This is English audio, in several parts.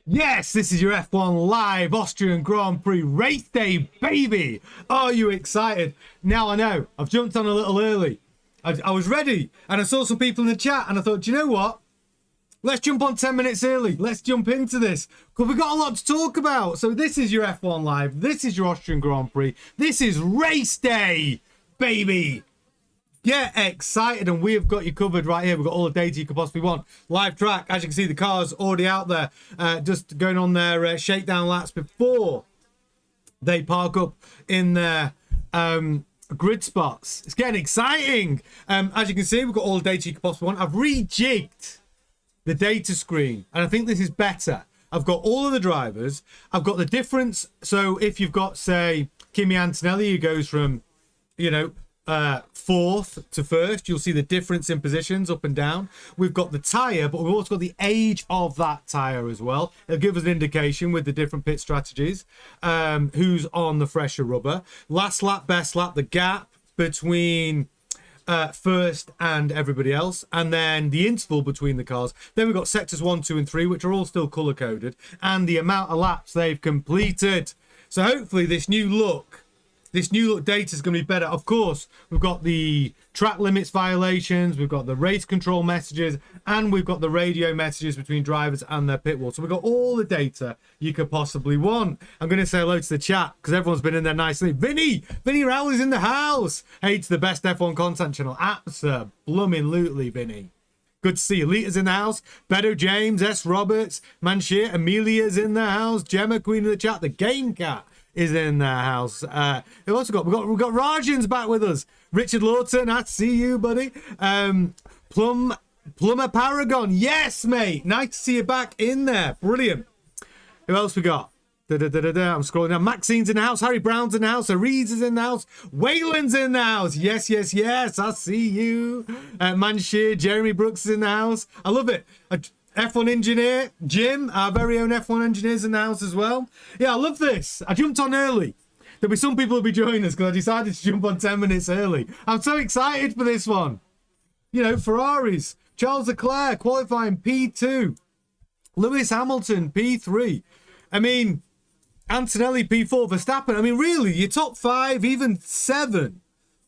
Yes, this is your F1 Live Austrian Grand Prix race day, baby. Are you excited? Now I know, I've jumped on a little early. I was ready and I saw some people in the chat and I thought, do you know what? Let's jump on 10 minutes early. Let's jump into this because we've got a lot to talk about. So this is your F1 Live. This is your Austrian Grand Prix. This is race day, baby. Get excited, and we have got you covered right here. We've got all the data you could possibly want. Live track, as you can see, the car's already out there, just going on their shakedown laps before they park up in their grid spots. It's getting exciting. As you can see, we've got all the data you could possibly want. I've rejigged the data screen, and I think this is better. I've got all of the drivers. I've got the difference. So if you've got, say, Kimi Antonelli, who goes from, you know, fourth to first, you'll see the difference in positions up and down. We've got the tyre, but we've also got the age of that tyre as well. It'll give us an indication with the different pit strategies, who's on the fresher rubber. Last lap, best lap, the gap between first and everybody else, and then the interval between the cars. Then we've got sectors 1, 2 and 3, which are all still color coded, and the amount of laps they've completed. So hopefully this new look data is going to be better. Of course, we've got the track limits violations, we've got the race control messages, and we've got the radio messages between drivers and their pit wall. So we've got all the data you could possibly want. I'm going to say hello to the chat because everyone's been in there nicely. Vinny Rowley's in the house. Hey, to the best F1 content channel. Absolutely, Vinny. Good to see you. Lita's in the house. Beto James, S. Roberts, Manshir, Amelia's in the house. Gemma, Queen of the chat. The Game Cat is in the house. We've also got we've got Rajan's back with us. Richard Lawton, I see you, buddy. Plumber Paragon, yes, mate. Nice to see you back in there. Brilliant. Who else we got? I'm scrolling down. Maxine's in the house. Harry Brown's in the house. Ariz is in the house. Wayland's in the house. Yes. I see you. Manshir, Jeremy Brooks is in the house. I love it. F1 engineer, Jim, our very own F1 engineer's in the house as well. Yeah, I love this. I jumped on early. There'll be some people who'll be joining us because I decided to jump on 10 minutes early. I'm so excited for this one. You know, Ferraris, Charles Leclerc qualifying P2, Lewis Hamilton P3. I mean, Antonelli P4, Verstappen. I mean, really, your top 5, even 7,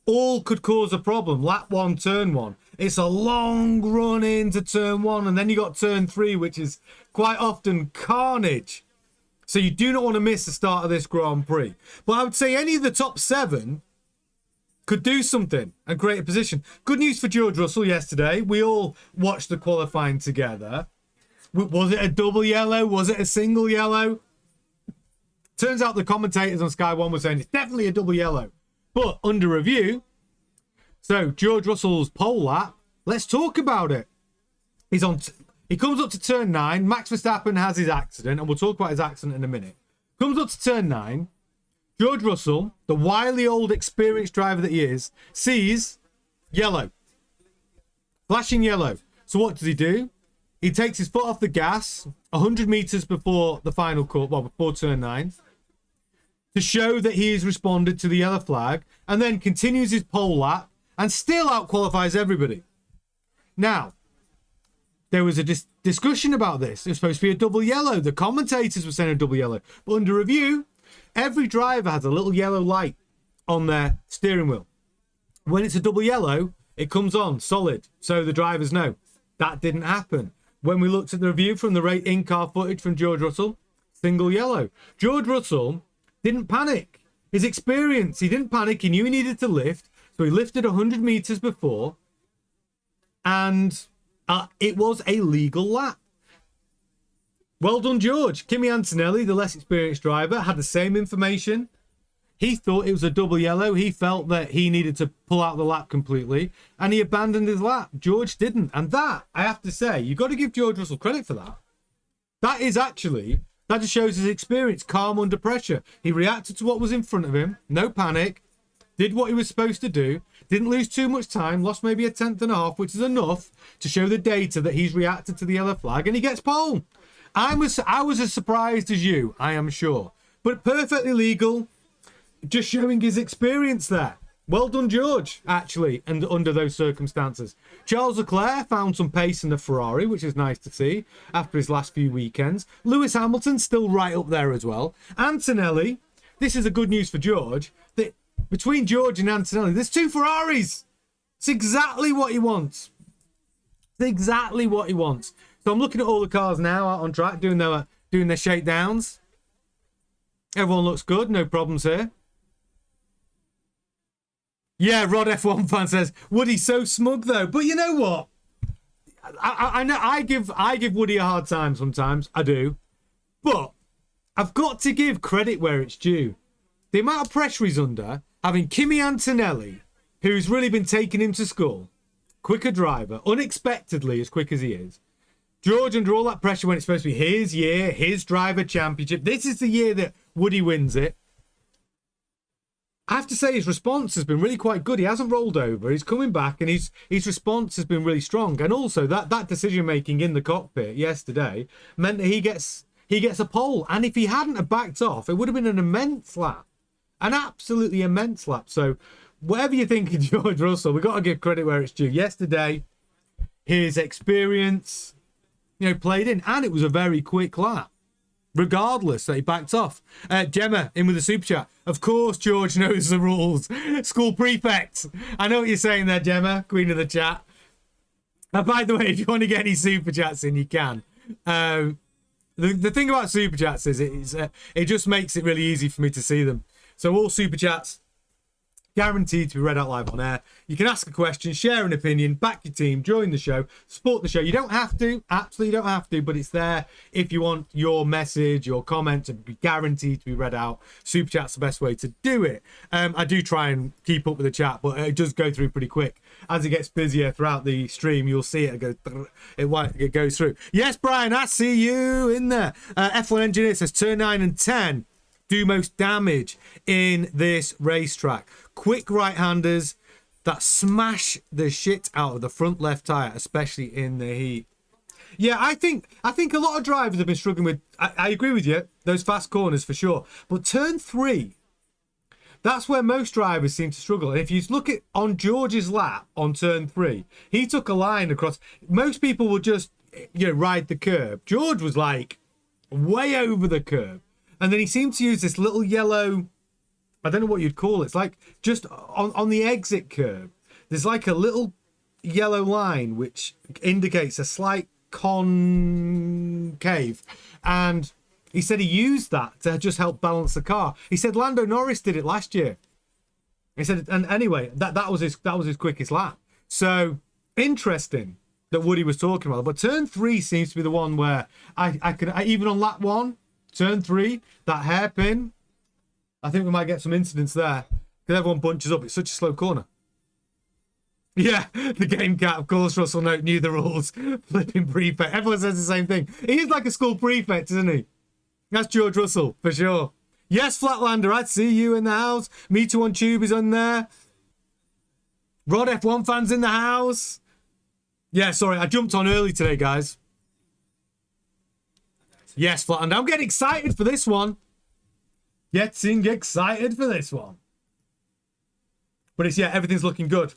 all could cause a problem. Lap 1, turn 1. It's a long run into turn 1, and then you got turn 3, which is quite often carnage. So you do not want to miss the start of this Grand Prix. But I would say any of the top 7 could do something and create a position. Good news for George Russell yesterday. We all watched the qualifying together. Was it a double yellow? Was it a single yellow? Turns out the commentators on Sky 1 were saying it's definitely a double yellow. But under review, so George Russell's pole lap, let's talk about it. He comes up to turn 9. Max Verstappen has his accident, and we'll talk about his accident in a minute. Comes up to turn 9. George Russell, the wily old experienced driver that he is, sees yellow. Flashing yellow. So what does he do? He takes his foot off the gas 100 meters before the final cut, well, before turn 9. To show that he has responded to the yellow flag, and then continues his pole lap and still out-qualifies everybody. Now, there was a discussion about this. It was supposed to be a double yellow. The commentators were saying a double yellow. But under review, every driver has a little yellow light on their steering wheel. When it's a double yellow, it comes on solid, so the drivers know. That didn't happen. When we looked at the review from the in-car footage from George Russell, single yellow. George Russell didn't panic. His experience, he didn't panic. He knew he needed to lift. So he lifted 100 meters before. And it was a legal lap. Well done, George. Kimi Antonelli, the less experienced driver, had the same information. He thought it was a double yellow. He felt that he needed to pull out the lap completely. And he abandoned his lap. George didn't. And that, I have to say, you've got to give George Russell credit for that. That just shows his experience, calm under pressure. He reacted to what was in front of him, no panic, did what he was supposed to do, didn't lose too much time, lost maybe a tenth and a half, which is enough to show the data that he's reacted to the yellow flag, and he gets pole. I was as surprised as you, I am sure. But perfectly legal, just showing his experience there. Well done, George, actually, and under those circumstances. Charles Leclerc found some pace in the Ferrari, which is nice to see after his last few weekends. Lewis Hamilton still right up there as well. Antonelli, this is a good news for George, that between George and Antonelli, there's 2 Ferraris. It's exactly what he wants. It's exactly what he wants. So I'm looking at all the cars now out on track, doing their shakedowns. Everyone looks good, no problems here. Yeah, Rod F1 fan says, Woody's so smug though. But you know what? I know I give Woody a hard time sometimes. I do. But I've got to give credit where it's due. The amount of pressure he's under, having Kimi Antonelli, who's really been taking him to school, quicker driver, unexpectedly as quick as he is. George under all that pressure when it's supposed to be his year, his driver championship. This is the year that Woody wins it. I have to say his response has been really quite good. He hasn't rolled over. He's coming back and his response has been really strong. And also that decision making in the cockpit yesterday meant that he gets a pole. And if he hadn't have backed off, it would have been an immense lap. An absolutely immense lap. So whatever you think of George Russell, we've got to give credit where it's due. Yesterday, his experience, played in. And it was a very quick lap. Regardless that he backed off. Gemma in with a super chat. Of course, George knows the rules. School prefect. I know what you're saying there, Gemma, queen of the chat. By the way, if you want to get any super chats in, you can. The thing about super chats is it just makes it really easy for me to see them. So all super chats guaranteed to be read out live on air. You can ask a question, share an opinion, back your team, join the show, support the show. You don't have to, absolutely don't have to, but it's there if you want your message, your comment to be guaranteed to be read out. Super chat's the best way to do it. I do try and keep up with the chat, but it does go through pretty quick. As it gets busier throughout the stream, you'll see it goes through. Yes, Brian, I see you in there. F1 Engineer says turn 9 and 10 do most damage in this racetrack. Quick right-handers that smash the shit out of the front left tyre, especially in the heat. Yeah, I think a lot of drivers have been struggling with, I agree with you, those fast corners for sure. But turn 3, that's where most drivers seem to struggle. And if you look at on George's lap on turn 3, he took a line across. Most people will just ride the curb. George was like way over the curb. And then he seemed to use this little yellow, I don't know what you'd call it. It's like just on the exit curve. There's like a little yellow line which indicates a slight concave. And he said he used that to just help balance the car. He said Lando Norris did it last year. He said, and anyway, that was his quickest lap. So interesting that Woody was talking about it. But turn 3 seems to be the one where I even on lap 1. Turn 3, that hairpin, I think we might get some incidents there. Because everyone bunches up. It's such a slow corner. Yeah, the game cat, of course, Russell Note knew the rules. Flipping prefect. Everyone says the same thing. He is like a school prefect, isn't he? That's George Russell, for sure. Yes, Flatlander, I'd see you in the house. Me Too on Tube is on there. Rod F1 fans in the house. Yeah, sorry, I jumped on early today, guys. Yes, Flatlander. I'm getting excited for this one. Getting excited for this one. But it's, yeah, everything's looking good.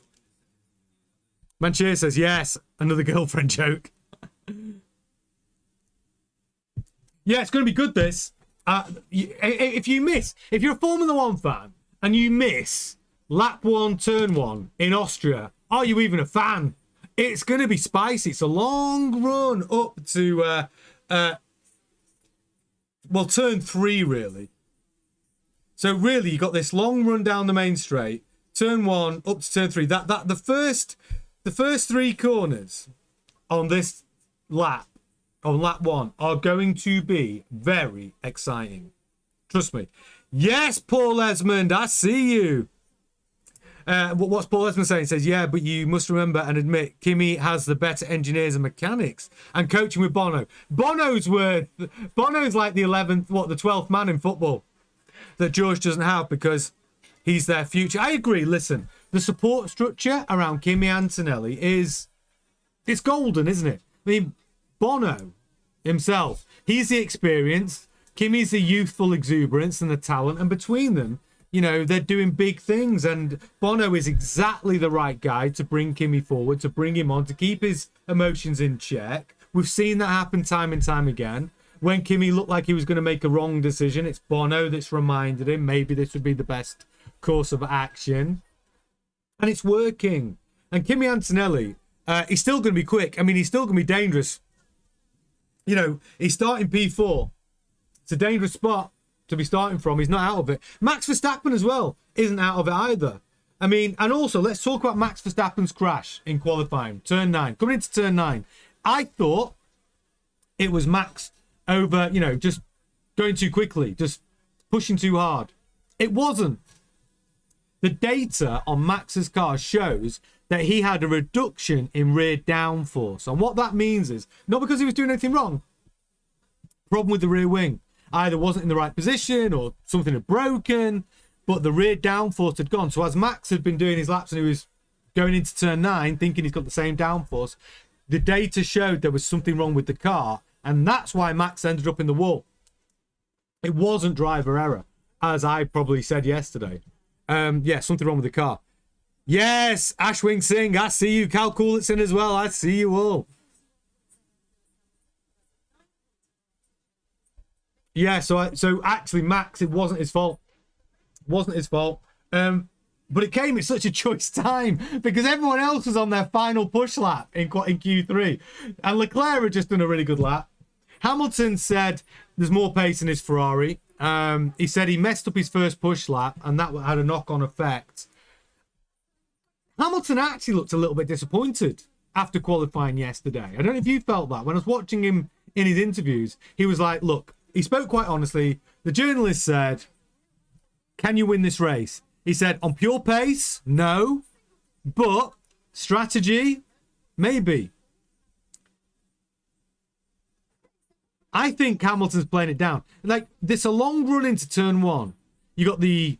Manchir says, yes, another girlfriend joke. Yeah, it's going to be good, this. If you're a Formula 1 fan and you miss lap 1, turn 1 in Austria, are you even a fan? It's going to be spicy. It's a long run up to... well, turn 3, really. So, really, you got this long run down the main straight. Turn 1, up to turn 3. The first 3 corners on this lap, on lap 1, are going to be very exciting. Trust me. Yes, Paul Esmond, I see you. What's Paul Esmond saying? He says, yeah, but you must remember and admit Kimi has the better engineers and mechanics and coaching with Bono. Bono's like the 12th man in football that George doesn't have because he's their future. I agree. Listen, the support structure around Kimi Antonelli it's golden, isn't it? I mean, Bono himself, he's the experience. Kimi's the youthful exuberance and the talent. And between them, You know, they're doing big things, and Bono is exactly the right guy to bring Kimi forward, to bring him on, to keep his emotions in check. We've seen that happen time and time again. When Kimi looked like he was going to make a wrong decision, it's Bono that's reminded him maybe this would be the best course of action. And it's working. And Kimi Antonelli, he's still going to be quick. I mean, he's still going to be dangerous. You know, he's starting P4. It's a dangerous spot to be starting from. He's not out of it. Max Verstappen as well isn't out of it either. I mean, and also let's talk about Max Verstappen's crash in qualifying, turn 9, coming into turn 9. I thought it was Max over, you know, just going too quickly, just pushing too hard. It wasn't. The data on Max's car shows that he had a reduction in rear downforce, and what that means is not because he was doing anything wrong. Problem with the rear wing. Either wasn't in the right position or something had broken, but the rear downforce had gone. So as Max had been doing his laps and he was going into turn 9, thinking he's got the same downforce, the data showed there was something wrong with the car, and that's why Max ended up in the wall. It wasn't driver error, as I probably said yesterday. Yeah, something wrong with the car. Yes, Ashwing Singh, I see you. Cal Coolitson as well, I see you all. Yeah, so actually, Max, it wasn't his fault. It wasn't his fault. But it came at such a choice time because everyone else was on their final push lap in Q3. And Leclerc had just done a really good lap. Hamilton said there's more pace in his Ferrari. He said he messed up his first push lap and that had a knock-on effect. Hamilton actually looked a little bit disappointed after qualifying yesterday. I don't know if you felt that. When I was watching him in his interviews, he was like, look, he spoke quite honestly. The journalist said, can you win this race? He said, on pure pace, no. But strategy, maybe. I think Hamilton's playing it down. Like, this a long run into turn 1. You got the...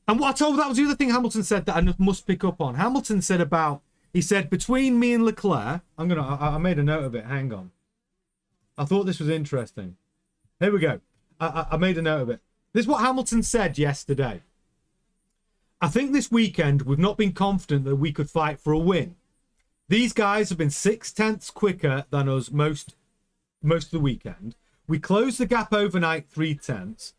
And what I told, that was the other thing Hamilton said that I must pick up on. Hamilton said about... He said, between me and Leclerc... I made a note of it. Hang on. I thought this was interesting. Here we go. I made a note of it. This is what Hamilton said yesterday. I think this weekend we've not been confident that we could fight for a win. These guys have been 6/10 quicker than us most of the weekend. We closed the gap overnight 3/10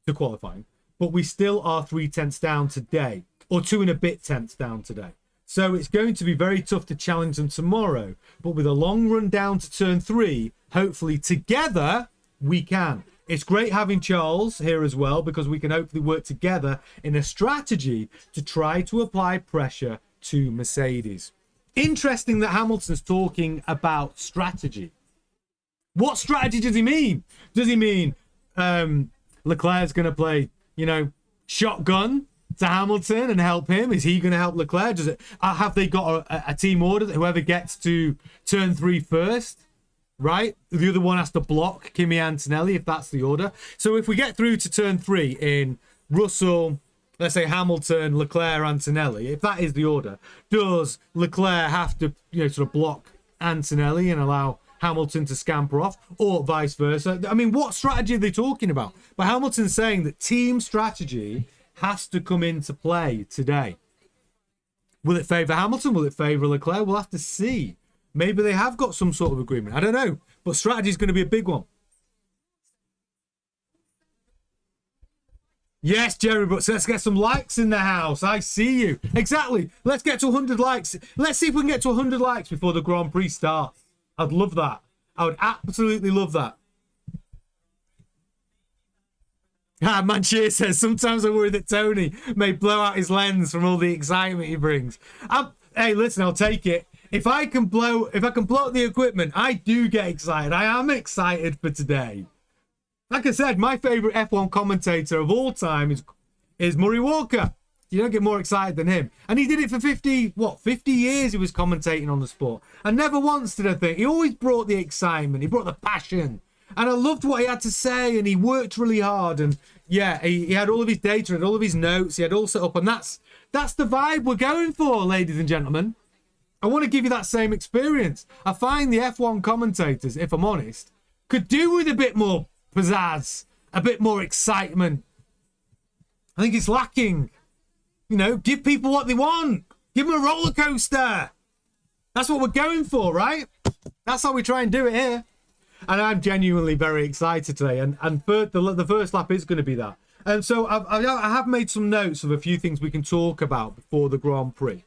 to qualifying, but we still are 3/10 down today, or 2 and a bit tenths down today. So it's going to be very tough to challenge them tomorrow, but with a long run down to turn 3, hopefully together we can. It's great having Charles here as well because we can hopefully work together in a strategy to try to apply pressure to Mercedes. Interesting that Hamilton's talking about strategy. What strategy does he mean? Does he mean Leclerc's going to play, you know, shotgun to Hamilton and help him? Is he going to help Leclerc? Does it? Have they got a team order that whoever gets to turn 3 first? Right? The other one has to block Kimi Antonelli if that's the order. So if we get through to turn 3 in Russell, let's say Hamilton, Leclerc, Antonelli, if that is the order, does Leclerc have to, you know, sort of block Antonelli and allow Hamilton to scamper off, or vice versa? I mean, what strategy are they talking about? But Hamilton's saying that team strategy has to come into play today. Will it favour Hamilton? Will it favour Leclerc? We'll have to see. Maybe they have got some sort of agreement. I don't know. But strategy is going to be a big one. Yes, Jerry, but let's get some likes in the house. I see you. Exactly. Let's get to 100 likes. Let's see if we can get to 100 likes before the Grand Prix starts. I'd love that. I would absolutely love that. Manchir says, sometimes I worry that Tony may blow out his lens from all the excitement he brings. Hey, listen, I'll take it. If I can blow up the equipment, I do get excited. I am excited for today. Like I said, my favourite F1 commentator of all time is Murray Walker. You don't get more excited than him. And he did it for 50 years he was commentating on the sport. And never once did I think. He always brought the excitement. He brought the passion. And I loved what he had to say. And he worked really hard. And yeah, he had all of his data and all of his notes. He had all set up. And that's the vibe we're going for, ladies and gentlemen. I want to give you that same experience. I find the F1 commentators, if I'm honest, could do with a bit more pizzazz, a bit more excitement. I think it's lacking. You know, give people what they want. Give them a roller coaster. That's what we're going for, right? That's how we try and do it here. And I'm genuinely very excited today. And the first lap is going to be that. And so I have made some notes of a few things we can talk about before the Grand Prix.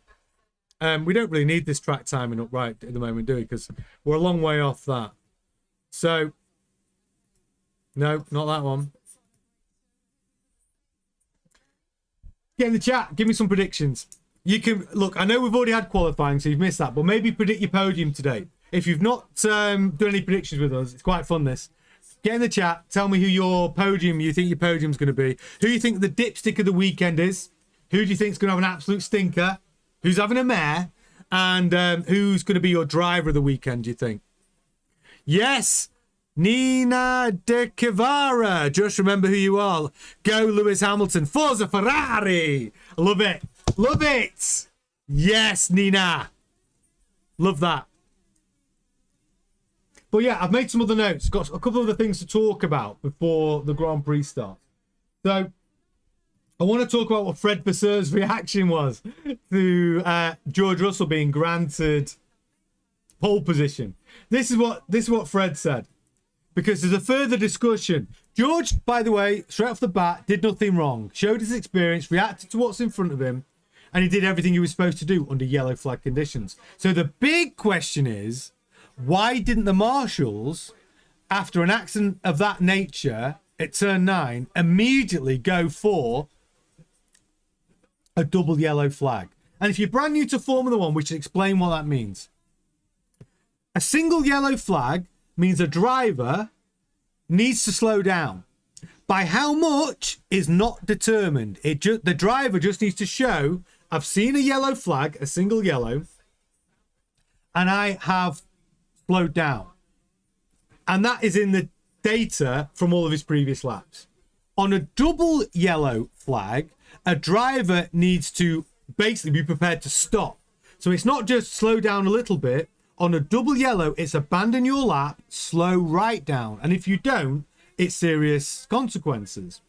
We don't really need this track timing up right at the moment, do we? Because we're a long way off that. So, no, not that one. Get in the chat. Give me some predictions. You can look. I know we've already had qualifying, so you've missed that. But maybe predict your podium today. If you've not done any predictions with us, it's quite fun. This. Get in the chat. Tell me who you think your podium's going to be. Who you think the dipstick of the weekend is. Who do you think is going to have an absolute stinker? Who's having a mare? And who's going to be your driver of the weekend? Do you think? Yes. Nina De Kivara. Just remember who you are. Go Lewis Hamilton. Forza Ferrari. Love it. Love it. Yes, Nina. Love that. But yeah, I've made some other notes. Got a couple of other things to talk about before the Grand Prix starts. So I want to talk about what Fred Vasseurs' reaction was to George Russell being granted pole position. This is what Fred said. Because there's a further discussion. George, by the way, straight off the bat, did nothing wrong. Showed his experience, reacted to what's in front of him, and he did everything he was supposed to do under yellow flag conditions. So the big question is, why didn't the marshals, after an accident of that nature at turn 9, immediately go for a double yellow flag? And if you're brand new to Formula 1, we should explain what that means. A single yellow flag means a driver needs to slow down. By how much is not determined. The driver just needs to show, I've seen a yellow flag, a single yellow, and I have slowed down. And that is in the data from all of his previous laps. On a double yellow flag, a driver needs to basically be prepared to stop. So it's not just slow down a little bit. On a double yellow, it's abandon your lap, slow right down. And if you don't, it's serious consequences.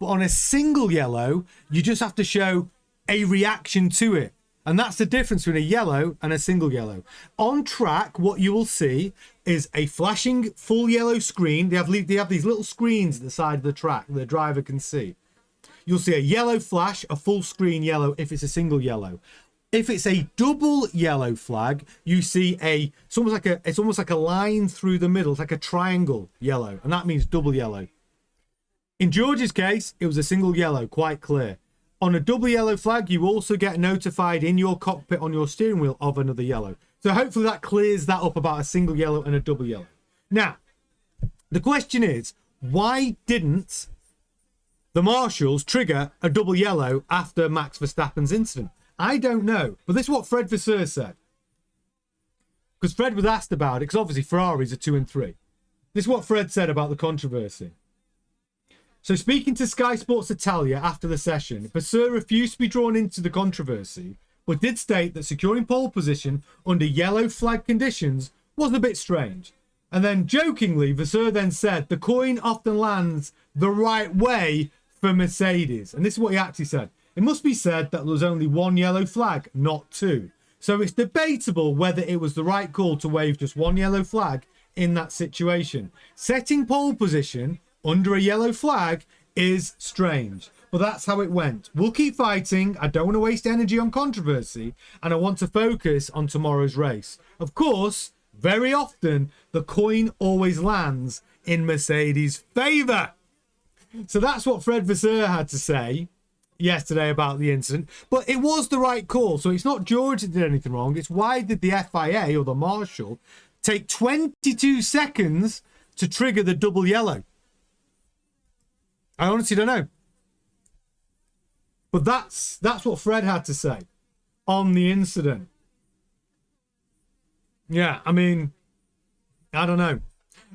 But on a single yellow, you just have to show a reaction to it. And that's the difference between a yellow and a single yellow. On track, what you will see is a flashing full yellow screen. They have these little screens at the side of the track that the driver can see. You'll see a yellow flash, a full screen yellow if it's a single yellow. If it's a double yellow flag, you see it's almost like a line through the middle. It's like a triangle yellow, and that means double yellow. In George's case, it was a single yellow, quite clear. On a double yellow flag, you also get notified in your cockpit on your steering wheel of another yellow. So hopefully that clears that up about a single yellow and a double yellow. Now, the question is, why didn't the marshals trigger a double yellow after Max Verstappen's incident? I don't know, but this is what Fred Vasseurs said. Because Fred was asked about it, because obviously Ferraris are 2 and 3. This is what Fred said about the controversy. So speaking to Sky Sports Italia after the session, Vasseurs refused to be drawn into the controversy, but did state that securing pole position under yellow flag conditions was a bit strange. And then jokingly, Vasseurs then said, the coin often lands the right way for Mercedes. And this is what he actually said. It must be said that there was only one yellow flag, not two. So it's debatable whether it was the right call to wave just one yellow flag in that situation. Setting pole position under a yellow flag is strange, but that's how it went. We'll keep fighting. I don't want to waste energy on controversy, and I want to focus on tomorrow's race. Of course, very often, the coin always lands in Mercedes' favour. So that's what Fred Vasseurs had to say yesterday about the incident, but it was the right call. So it's not George that did anything wrong. It's why did the FIA or the marshal take 22 seconds to trigger the double yellow? I honestly don't know. But that's what Fred had to say on the incident. Yeah, I mean, I don't know.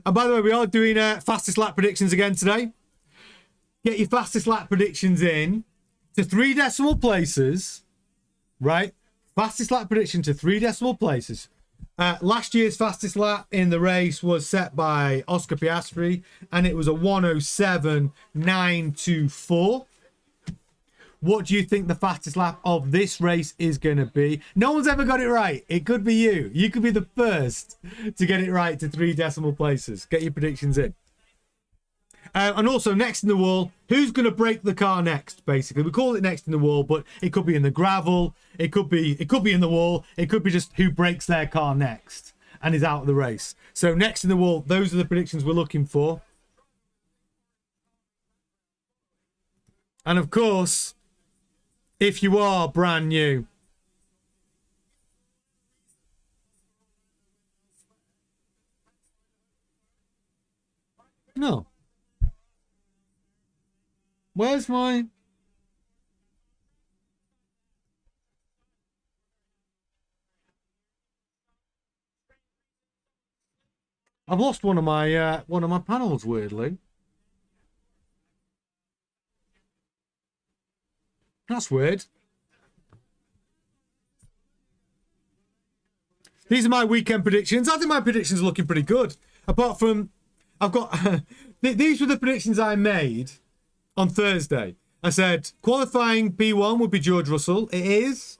And by the way, we are doing fastest lap predictions again today. Get your fastest lap predictions in to 3 decimal places, right? Fastest lap prediction to 3 decimal places. Last year's fastest lap in the race was set by Oscar Piastri, and it was a 107.924. What do you think the fastest lap of this race is going to be? No one's ever got it right. It could be you. You could be the first to get it right to 3 decimal places. Get your predictions in. And also, next in the wall, who's going to break the car next, basically? We call it next in the wall, but it could be in the gravel. It could be in the wall. It could be just who breaks their car next and is out of the race. So next in the wall, those are the predictions we're looking for. And of course, if you are brand new, no. Where's my... I've lost one of my panels, weirdly. That's weird. These are my weekend predictions. I think my predictions are looking pretty good. Apart from, I've got... these were the predictions I made on Thursday. I said qualifying P1 would be George Russell. It is.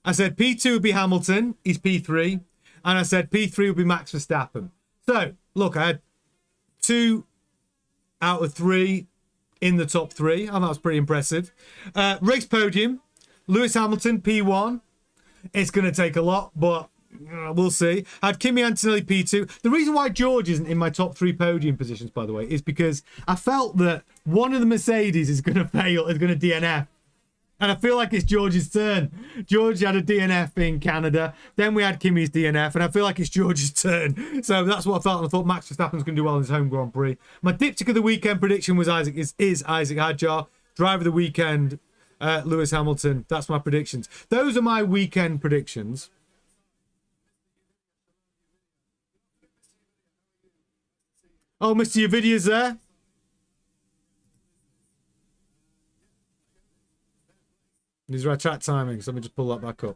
I said P2 would be Hamilton. He's P3. And I said P3 would be Max Verstappen. So, look, I had 2 out of 3 in the top 3. And that was pretty impressive. Race podium. Lewis Hamilton, P1. It's going to take a lot, but we'll see. I had Kimi Antonelli, P2. The reason why George isn't in my top 3 podium positions, by the way, is because I felt that one of the Mercedes is going to fail, is going to DNF. And I feel like it's George's turn. George had a DNF in Canada. Then we had Kimi's DNF. And I feel like it's George's turn. So that's what I felt. And I thought Max Verstappen's going to do well in his home Grand Prix. My dipstick of the weekend prediction was Isaac Hadjar. Driver of the weekend, Lewis Hamilton. That's my predictions. Those are my weekend predictions. Oh, Mr. Yavidia's there. These are our chat timings. Let me just pull that back up.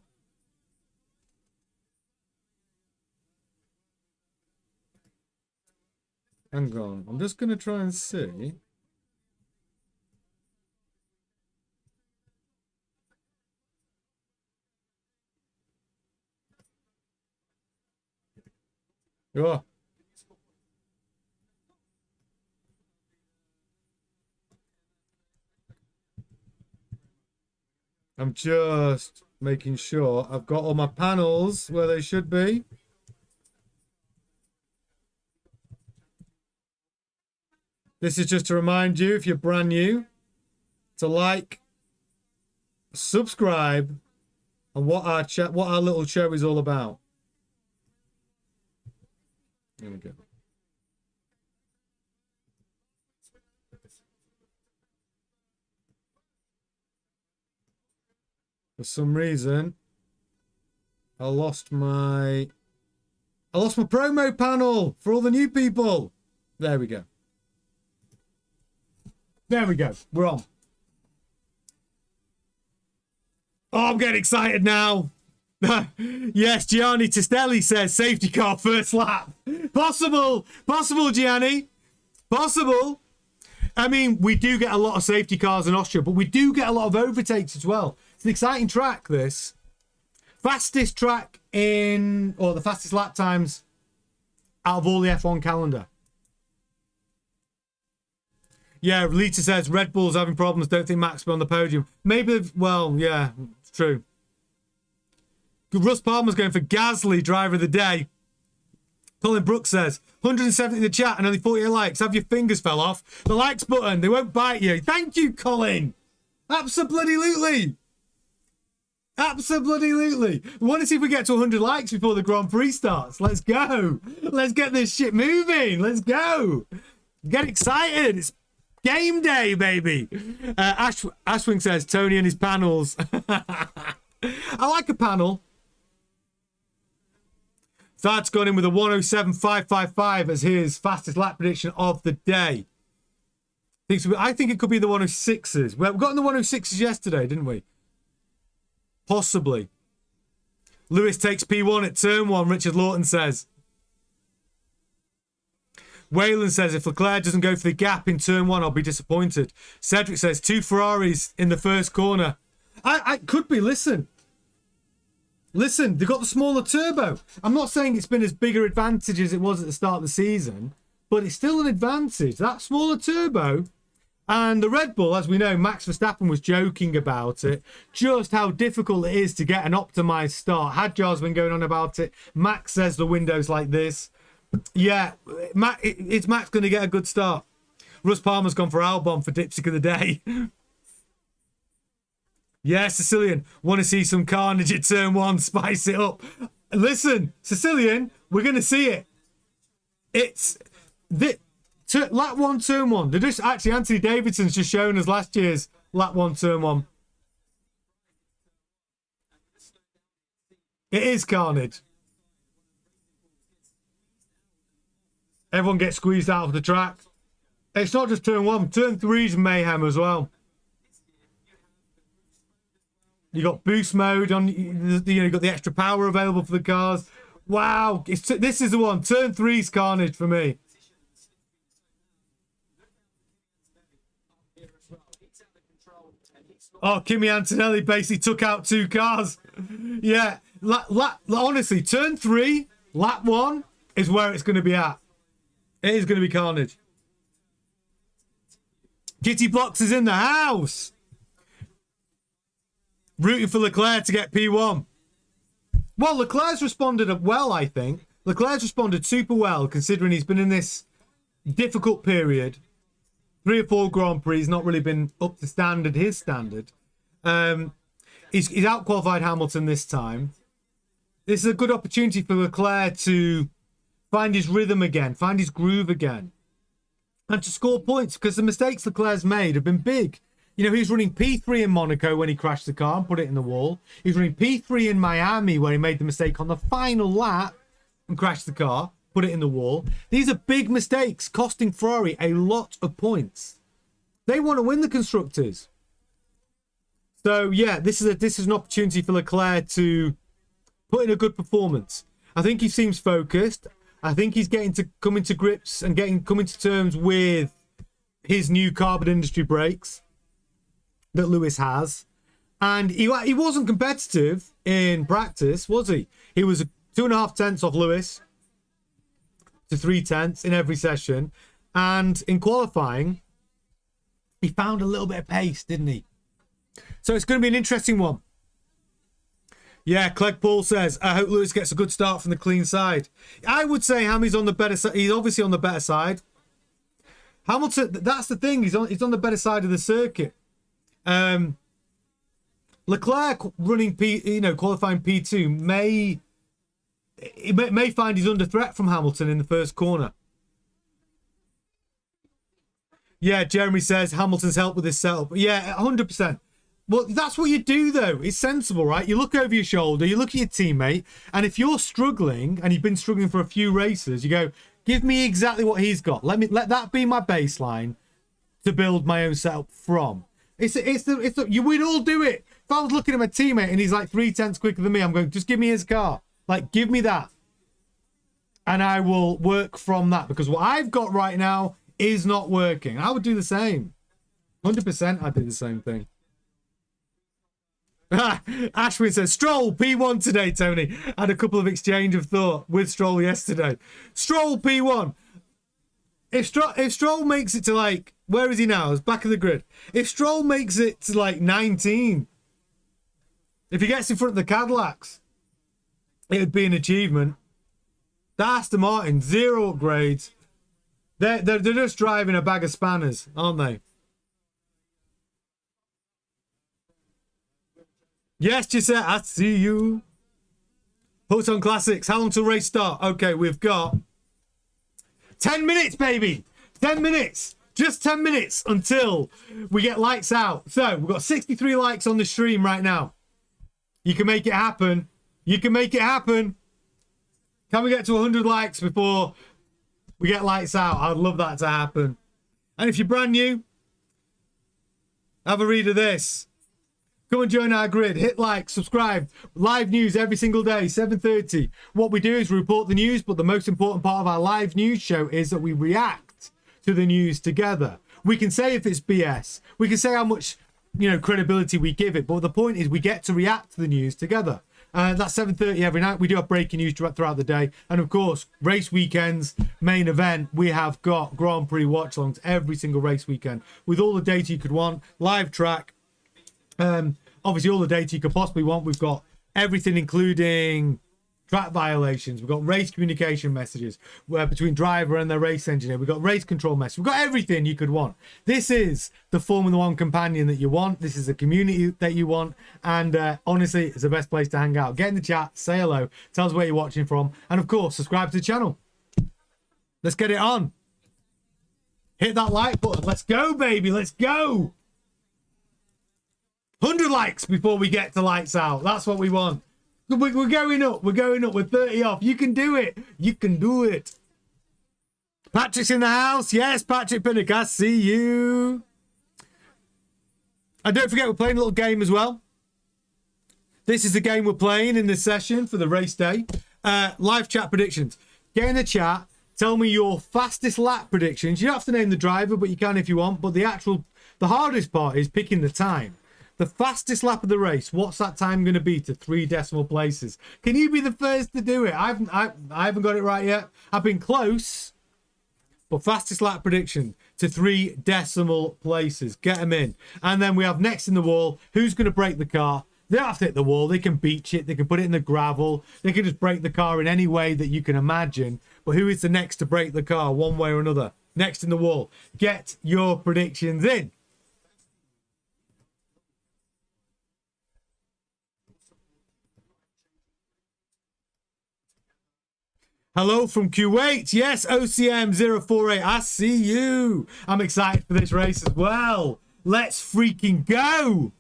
Hang on. I'm just going to try and see. Oh. I'm just making sure I've got all my panels where they should be. This is just to remind you, if you're brand new, to like, subscribe, and what our little show is all about. Here we go. For some reason, I lost my promo panel for all the new people. There we go. There we go. We're on. Oh, I'm getting excited now. Yes, Gianni Testelli says safety car first lap. Possible, Gianni. Possible. I mean, we do get a lot of safety cars in Austria, but we do get a lot of overtakes as well. It's an exciting track, this. Fastest track or the fastest lap times out of all the F1 calendar. Yeah, Lita says Red Bull's having problems. Don't think Max will be on the podium. Maybe, well, yeah, it's true. Russ Palmer's going for Gasly, driver of the day. Colin Brooks says 170 in the chat and only 48 likes. Have your fingers fell off. The likes button, they won't bite you. Thank you, Colin. Absolutely. Absolutely. We want to see if we get to 100 likes before the Grand Prix starts. Let's go. Let's get this shit moving. Let's go. Get excited. It's game day, baby. Ashwing says Tony and his panels. I like a panel. Thad's gone in with a 107.555 as his fastest lap prediction of the day. I think it could be the 106s. We got in the 106s yesterday, didn't we? Possibly. Lewis takes P1 at turn 1, Richard Lawton says. Wayland says, if Leclerc doesn't go for the gap in turn 1, I'll be disappointed. Cedric says, 2 Ferraris in the first corner. I could be. Listen, they've got the smaller turbo. I'm not saying it's been as big an advantage as it was at the start of the season, but it's still an advantage. That smaller turbo and the Red Bull, as we know, Max Verstappen was joking about it, just how difficult it is to get an optimized start. Hadjar's been going on about it. Max says the window's like this. Yeah, it's Max going to get a good start. Russ Palmer's gone for Albon for Dipstick of the Day. Yeah, Sicilian, want to see some carnage at turn 1, spice it up. Listen, Sicilian, we're going to see it. It's lap 1, turn 1. They're just actually, Anthony Davidson's just shown us last year's lap 1, turn 1. It is carnage. Everyone gets squeezed out of the track. It's not just turn 1. Turn 3's mayhem as well. You got boost mode on. You got the extra power available for the cars. Wow, this is the one. Turn 3's carnage for me. Oh, Kimi Antonelli basically took out 2 cars. Yeah, honestly, turn 3, lap 1 is where it's going to be at. It is going to be carnage. Kitty Blocks is in the house. Rooting for Leclerc to get P1. Well, Leclerc's responded well, I think. Leclerc's responded super well, considering he's been in this difficult period. 3 or 4 Grand Prix, he's not really been up to standard, his standard. He's out-qualified Hamilton this time. This is a good opportunity for Leclerc to find his rhythm again, find his groove again, and to score points, because the mistakes Leclerc's made have been big. You know, he was running P3 in Monaco when he crashed the car and put it in the wall. He was running P3 in Miami where he made the mistake on the final lap and crashed the car, put it in the wall. These are big mistakes, costing Ferrari a lot of points. They want to win the Constructors. So, yeah, this is an opportunity for Leclerc to put in a good performance. I think he seems focused. I think he's coming to grips and coming to terms with his new carbon industry brakes that Lewis has. And he wasn't competitive in practice, was he? He was 2.5 tenths off Lewis to 3 tenths in every session. And in qualifying, he found a little bit of pace, didn't he? So it's going to be an interesting one. Yeah, Clegg Paul says, I hope Lewis gets a good start from the clean side. I would say Hammy's on the better side. He's obviously on the better side. Hamilton, that's the thing. He's on the better side of the circuit. Leclerc running qualifying P2 may find he's under threat from Hamilton in the first corner. Yeah, Jeremy says Hamilton's helped with this setup. Yeah, 100%. Well, that's what you do, though. It's sensible, right? You look over your shoulder, you look at your teammate, and if you're struggling, and you've been struggling for a few races, you go, give me exactly what he's got. Let that be my baseline to build my own setup from. We'd all do it. If I was looking at my teammate and he's like 3 tenths quicker than me, I'm going, just give me his car. Like, give me that. And I will work from that, because what I've got right now is not working. I would do the same. 100% I'd do the same thing. Ashwin says, Stroll P1 today, Tony. Had a couple of exchange of thought with Stroll yesterday. Stroll P1. If Stroll makes it to, like, where is he now? It's back of the grid. If Stroll makes it to like 19, if he gets in front of the Cadillacs, it would be an achievement. The Aston Martin, 0 upgrades. They're just driving a bag of spanners, aren't they? Yes, Gisette, I see you. Hoton Classics, how long till race start? Okay, we've got 10 minutes, baby. 10 minutes. Just 10 minutes until we get lights out. So, we've got 63 likes on the stream right now. You can make it happen. You can make it happen. Can we get to 100 likes before we get lights out? I'd love that to happen. And if you're brand new, have a read of this. Come and join our grid. Hit like, subscribe. Live news every single day, 7:30. What we do is we report the news, but the most important part of our live news show is that we react to the news together. We can say if it's BS. We can say how much, credibility we give it. But the point is we get to react to the news together. That's 7:30 every night. We do have breaking news throughout the day. And of course, race weekends, main event, we have got Grand Prix watch-alongs every single race weekend with all the data you could want, live track. Obviously, all the data you could possibly want. We've got everything, including track violations. We've got race communication messages between driver and their race engineer. We've got race control messages. We've got everything you could want. This is the Formula One companion that you want. This is the community that you want. And honestly, it's the best place to hang out. Get in the chat, say hello, tell us where you're watching from. And of course, subscribe to the channel. Let's get it on. Hit that like button. Let's go, baby. Let's go. 100 likes before we get to lights out. That's what we want. We're going up. We're going up. We're 30 off. You can do it. You can do it. Patrick's in the house. Yes, Patrick Pinnock. I see you. And don't forget, we're playing a little game as well. This is the game we're playing in this session for the race day. Live chat predictions. Get in the chat. Tell me your fastest lap predictions. You don't have to name the driver, but you can if you want. But the hardest part is picking the time. The fastest lap of the race, what's that time going to be to 3 decimal places? Can you be the first to do it? I haven't got it right yet. I've been close, but fastest lap prediction to 3 decimal places. Get them in. And then we have next in the wall, who's going to break the car? They don't have to hit the wall. They can beach it. They can put it in the gravel. They can just break the car in any way that you can imagine. But who is the next to break the car one way or another? Next in the wall. Get your predictions in. Hello from Kuwait. Yes, OCM048. I see you. I'm excited for this race as well. Let's freaking go.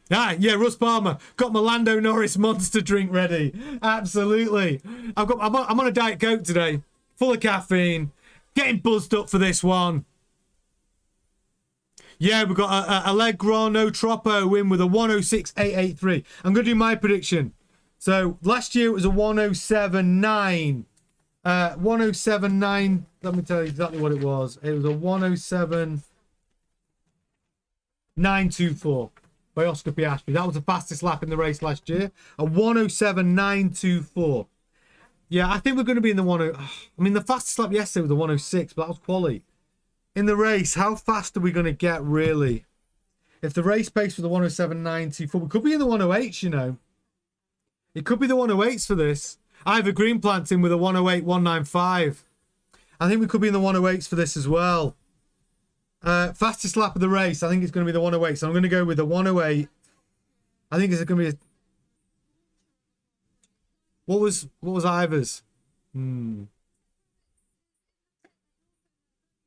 Ah, yeah, Russ Palmer. Got my Lando Norris monster drink ready. Absolutely. I'm on a Diet Coke today. Full of caffeine. Getting buzzed up for this one. Yeah, we've got Allegro No Troppo win with a 106.883. I'm going to do my prediction. So last year it was a 107.9. 107.9. Let me tell you exactly what it was. It was a 107.924 by Oscar Piastri. That was the fastest lap in the race last year. A 107.924. Yeah, I think we're going to be in the 10. I mean, the fastest lap yesterday was the 106, but that was quali. In the race, how fast are we going to get, really? If the race pace was the 107.924, we could be in the 108s, you know. It could be the 108s for this. Ivor Green planting with a 108.195. I think we could be in the 108s for this as well. Fastest lap of the race. I think it's going to be the 108. So I'm going to go with the 108. I think it's going to be a... What was Ivor's?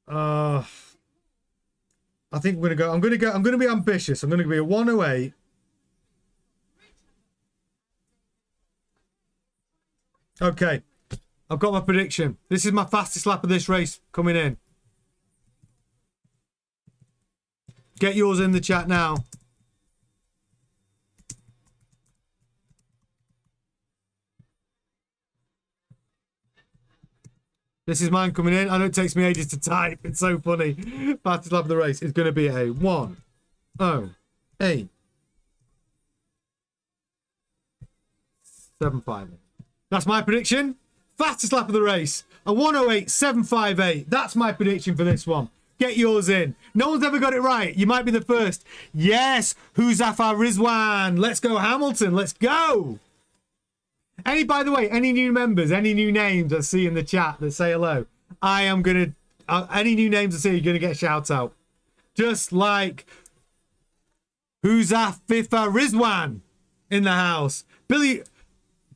I think we're going to go. I'm going to be ambitious. I'm going to be a 108. Okay, I've got my prediction. This is my fastest lap of this race coming in. Get yours in the chat now. This is mine coming in. I know it takes me ages to type. It's so funny. Fastest lap of the race is going to be a 1:08.758. That's my prediction. Fastest lap of the race. A 1:08.758. That's my prediction for this one. Get yours in. No one's ever got it right. You might be the first. Yes. Huzafa Rizwan. Let's go Hamilton. Let's go. By the way, any new members, any new names I see in the chat that say hello, I am going to... any new names I see, you're going to get a shout out. Just like Huzafa Rizwan in the house. Billy...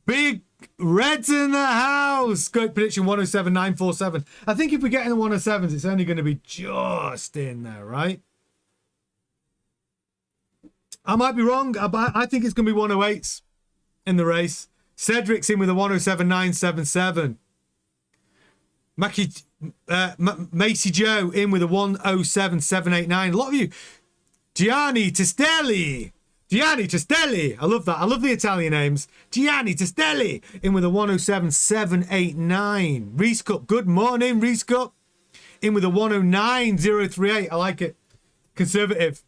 Big Red's in the house. Great prediction, 107.947. I think if we get in the 107s, it's only going to be just in there, right? I might be wrong. I think it's going to be 108s in the race. Cedric's in with a 107.977. Macy Joe in with a 107.789. A lot of you... Gianni Testelli. Gianni Testelli. I love that. I love the Italian names. Gianni Testelli in with a 107.789. Reese Cup. Good morning, Reese Cup. In with a 109.038. I like it. Conservative.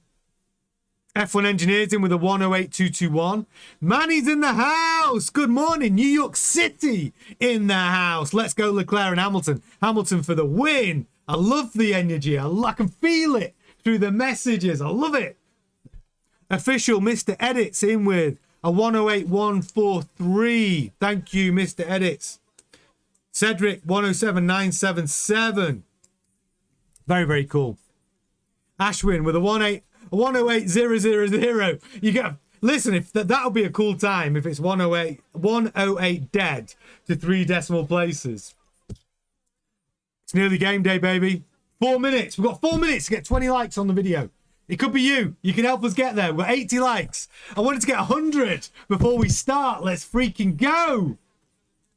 F1 Engineers in with a 108.221. Manny's in the house. Good morning. New York City in the house. Let's go Leclerc and Hamilton. Hamilton for the win. I love the energy. I can feel it through the messages. I love it. Official Mr. Edits in with a 108.143. Thank you, Mr. Edits. Cedric 107.977. Very, very cool. Ashwin with a 108.000. You get, listen, if that'll be a cool time if it's 108 dead to 3 decimal places. It's nearly game day, baby. 4 minutes. We've got 4 minutes to get 20 likes on the video. It could be you. You can help us get there. We've got 80 likes. I wanted to get 100 before we start. Let's freaking go.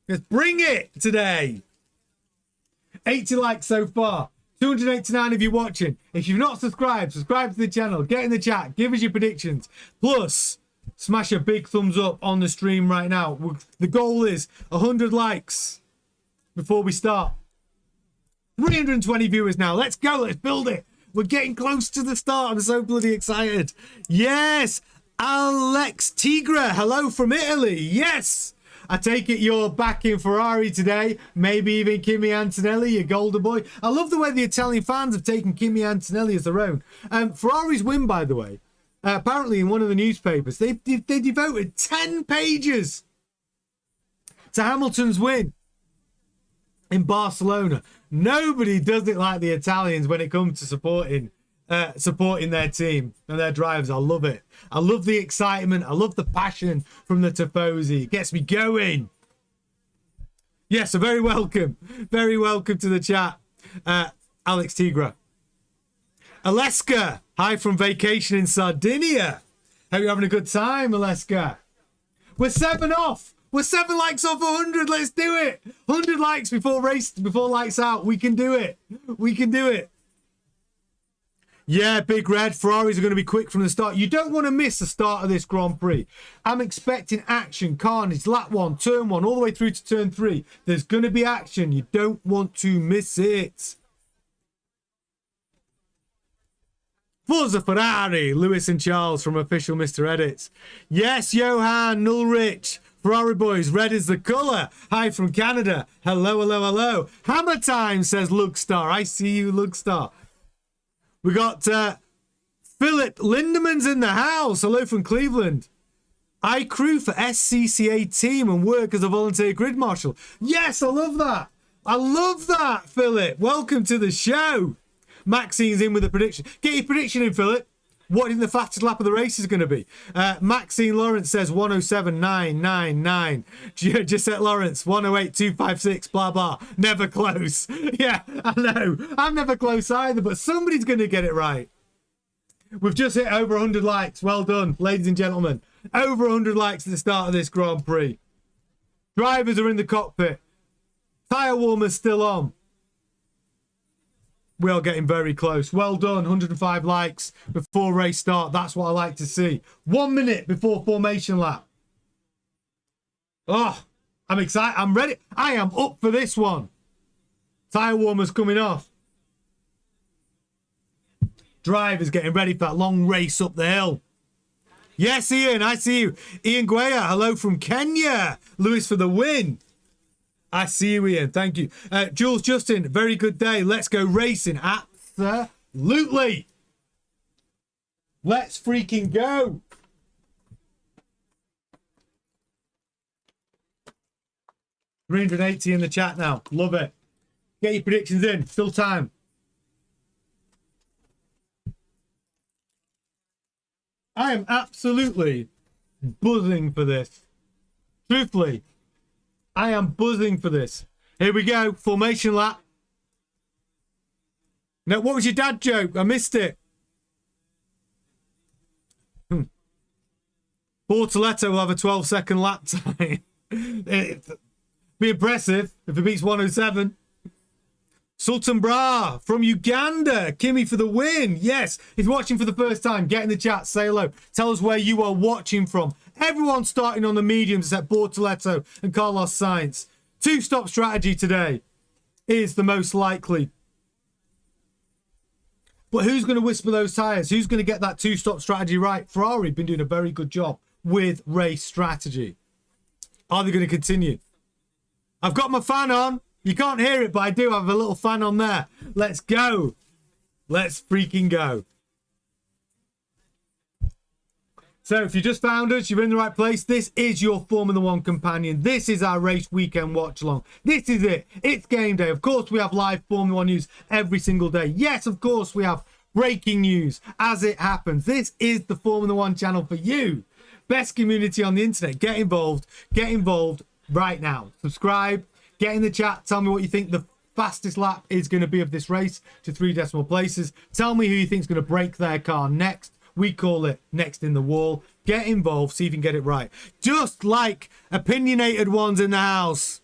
Let's bring it today. 80 likes so far. 289 of you watching. If you've not subscribed, subscribe to the channel. Get in the chat. Give us your predictions. Plus, smash a big thumbs up on the stream right now. The goal is 100 likes before we start. 320 viewers now. Let's go. Let's build it. We're getting close to the start. I'm so bloody excited. Yes. Alex Tigra. Hello from Italy. Yes. I take it you're back in Ferrari today. Maybe even Kimi Antonelli, your golden boy. I love the way the Italian fans have taken Kimi Antonelli as their own. Ferrari's win, by the way, apparently in one of the newspapers, they devoted 10 pages to Hamilton's win in Barcelona. Nobody does it like the Italians when it comes to supporting their team and their drivers. I love it. I love the excitement. I love the passion from the Tifosi. It gets me going. Yes, so very welcome. Very welcome to the chat. Alex Tigra. Aleska. Hi from vacation in Sardinia. Hope you're having a good time, Aleska. We're 7 off. We're 7 likes off 100. Let's do it. 100 likes before lights out. We can do it. We can do it. Yeah, Big Red. Ferraris are going to be quick from the start. You don't want to miss the start of this Grand Prix. I'm expecting action, carnage, lap 1, turn 1, all the way through to turn 3. There's going to be action. You don't want to miss it. Forza Ferrari. Lewis and Charles from official Mr. Edits. Yes, Johan, Nullrich. Ferrari boys, red is the colour. Hi from Canada. Hello, hello, hello. Hammer time, says Lugstar. I see you, Lugstar. We got Philip Lindeman's in the house. Hello from Cleveland. I crew for SCCA team and work as a volunteer grid marshal. Yes, I love that. I love that, Philip. Welcome to the show. Maxine's in with a prediction. Get your prediction in, Philip. What do you think the fastest lap of the race is going to be? Maxine Lawrence says 107.999. Gisette Lawrence 108.256. Blah blah. Never close. Yeah, I know. I'm never close either, but somebody's going to get it right. We've just hit over 100 likes. Well done, ladies and gentlemen. Over 100 likes at the start of this Grand Prix. Drivers are in the cockpit. Tyre warmer's still on. We are getting very close. Well done. 105 likes before race start. That's what I like to see. 1 minute before formation lap. Oh, I'm excited. I'm ready. I am up for this one. Tyre warmer's coming off. Drivers getting ready for that long race up the hill. Yes, Ian, I see you. Ian Guaya, hello from Kenya. Lewis for the win. I see you, Ian. Thank you. Jules Justin, very good day. Let's go racing. Absolutely. Let's freaking go. $380 in the chat now. Love it. Get your predictions in. Still time. I am absolutely buzzing for this. Truthfully, I am buzzing for this. Here we go. Formation lap. Now, what was your dad joke? I missed it. Bortoletto will have a 12-second lap time. It'd be impressive if it beats 107. Sultan Bra from Uganda. Kimmy for the win. Yes, he's watching for the first time. Get in the chat. Say hello. Tell us where you are watching from. Everyone starting on the mediums except Bortoletto and Carlos Sainz. Two-stop strategy today is the most likely. But who's going to whisper those tyres? Who's going to get that two-stop strategy right? Ferrari have been doing a very good job with race strategy. Are they going to continue? I've got my fan on. You can't hear it, but I do have a little fan on there. Let's go. Let's freaking go. So if you just found us, you're in the right place. This is your Formula One companion. This is our race weekend watch along. This is it. It's game day. Of course, we have live Formula One news every single day. Yes, of course, we have breaking news as it happens. This is the Formula One channel for you. Best community on the internet. Get involved. Get involved right now. Subscribe. Get in the chat. Tell me what you think the fastest lap is going to be of this race to 3 decimal places. Tell me who you think is going to break their car next. We call it next in the wall. Get involved. See if you can get it right. Just like opinionated ones in the house.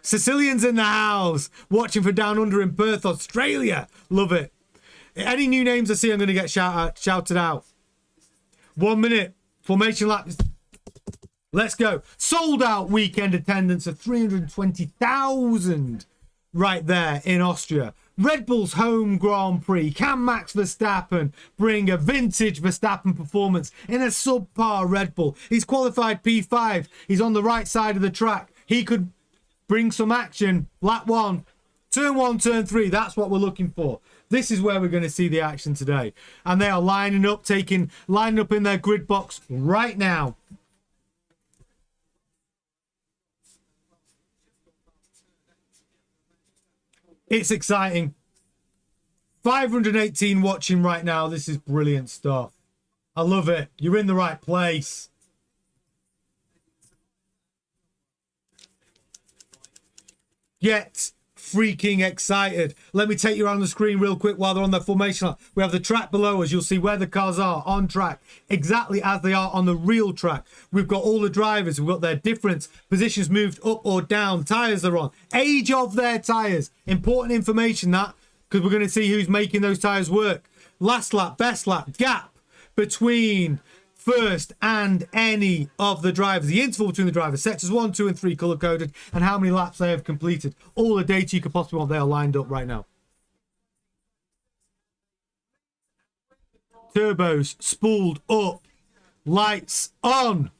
Sicilians in the house. Watching for Down Under in Perth, Australia. Love it. Any new names I see, I'm going to get shouted out. 1 minute. Formation lap. Let's go. Sold out weekend attendance of 320,000 right there in Austria. Red Bull's home Grand Prix. Can Max Verstappen bring a vintage Verstappen performance in a subpar Red Bull? He's qualified P5. He's on the right side of the track. He could bring some action. Lap 1, turn 1, turn 3. That's what we're looking for. This is where we're going to see the action today. And they are lining up in their grid box right now. It's exciting. 518 watching right now. This is brilliant stuff. I love it. You're in the right place. Get freaking excited. Let me take you around the screen real quick while they're on their formation lap. We have the track below us. You'll see where the cars are on track, exactly as they are on the real track. We've got all the drivers. We've got their different positions moved up or down. Tyres are on. Age of their tyres. Important information that, because we're going to see who's making those tyres work. Last lap, best lap, gap between first and any of the drivers. The interval between the drivers, sectors 1, 2 and 3 color coded, and how many laps they have completed. All the data you could possibly want, they are lined up right now. Turbos spooled up, lights on,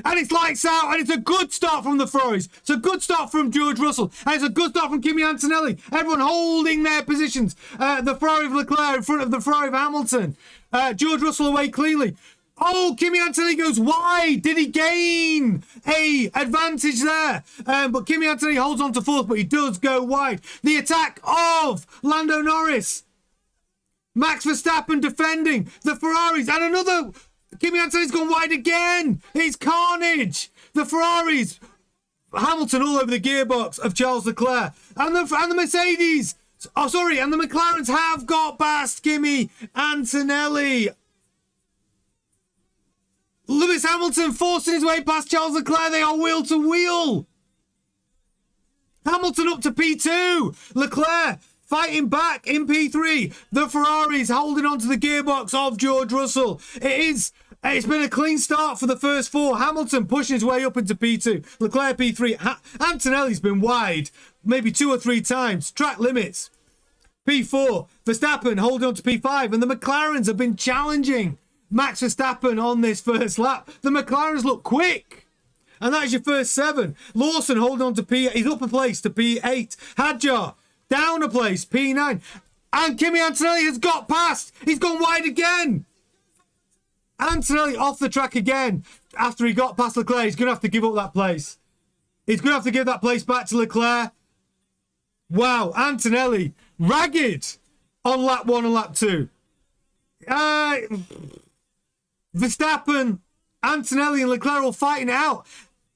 and it's lights out, and it's a good start from the Ferraris. It's a good start from George Russell, and it's a good start from Kimi Antonelli. Everyone holding their positions. The Ferrari of Leclerc in front of the Ferrari of Hamilton. George Russell away cleanly. Oh, Kimi Antonelli goes wide. Did he gain a advantage there? But Kimi Antonelli holds on to fourth, but he does go wide. The attack of Lando Norris. Max Verstappen defending the Ferraris, and another... Kimi Antonelli's gone wide again. It's carnage. The Ferraris, Hamilton all over the gearbox of Charles Leclerc, and the Mercedes. Oh, sorry, and the McLarens have got past Kimi Antonelli. Lewis Hamilton forcing his way past Charles Leclerc. They are wheel to wheel. Hamilton up to P2. Leclerc fighting back in P3. The Ferraris holding on to the gearbox of George Russell. It's been a clean start for the first 4. Hamilton pushing his way up into P2. Leclerc P3. Antonelli's been wide maybe 2 or 3 times. Track limits. P4. Verstappen holding on to P5. And the McLarens have been challenging Max Verstappen on this first lap. The McLarens look quick. And that is your first 7. Lawson holding on to P8. He's up a place to P8. Hadjar down a place, P9. And Kimi Antonelli has got past. He's gone wide again. Antonelli off the track again. After he got past Leclerc, he's going to have to give up that place. He's going to have to give that place back to Leclerc. Wow, Antonelli ragged on lap 1 and lap 2. Verstappen, Antonelli and Leclerc all fighting it out.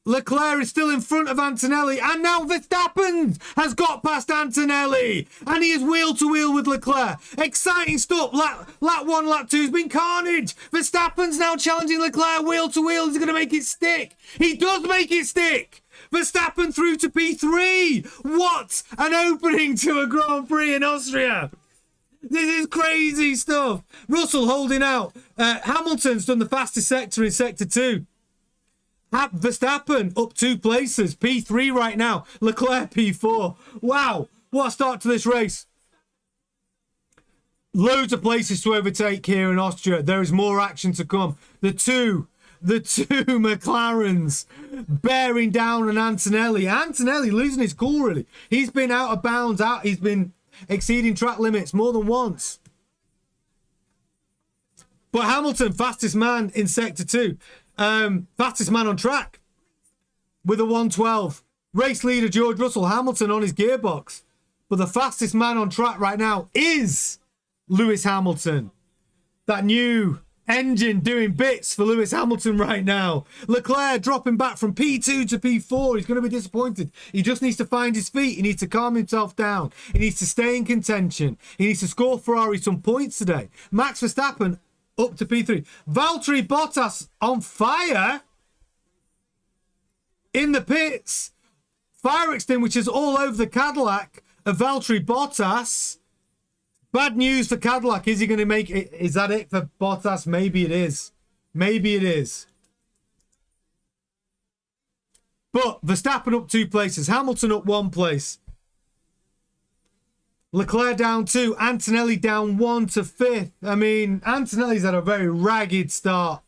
Leclerc is still in front of Antonelli, and now Verstappen has got past Antonelli, and he is wheel to wheel with Leclerc. Exciting stuff. Lap 1, lap 2 has been carnage. Verstappen's now challenging Leclerc wheel to wheel. He's going to make it stick. He does make it stick. Verstappen through to P3. What an opening to a Grand Prix in Austria. This is crazy stuff. Russell holding out. Hamilton's done the fastest sector in sector 2. Verstappen up 2 places. P3 right now. Leclerc P4. Wow. What a start to this race. Loads of places to overtake here in Austria. There is more action to come. The two McLarens bearing down on Antonelli. Antonelli losing his cool, really. He's been out of bounds. He's been exceeding track limits more than once. But Hamilton, fastest man in sector 2. Fastest man on track with a 1:12. Race leader George Russell. Hamilton on his gearbox. But the fastest man on track right now is Lewis Hamilton. That new engine doing bits for Lewis Hamilton right now. Leclerc dropping back from P2 to P4. He's going to be disappointed. He just needs to find his feet. He needs to calm himself down. He needs to stay in contention. He needs to score Ferrari some points today. Max Verstappen up to P3. Valtteri Bottas on fire in the pits. Fire extinguishers all over the Cadillac of Valtteri Bottas. Bad news for Cadillac. Is he going to make it? Is that it for Bottas? Maybe it is. Maybe it is. But Verstappen up 2 places. Hamilton up 1 place. Leclerc down 2. Antonelli down 1 to 5th. I mean, Antonelli's had a very ragged start.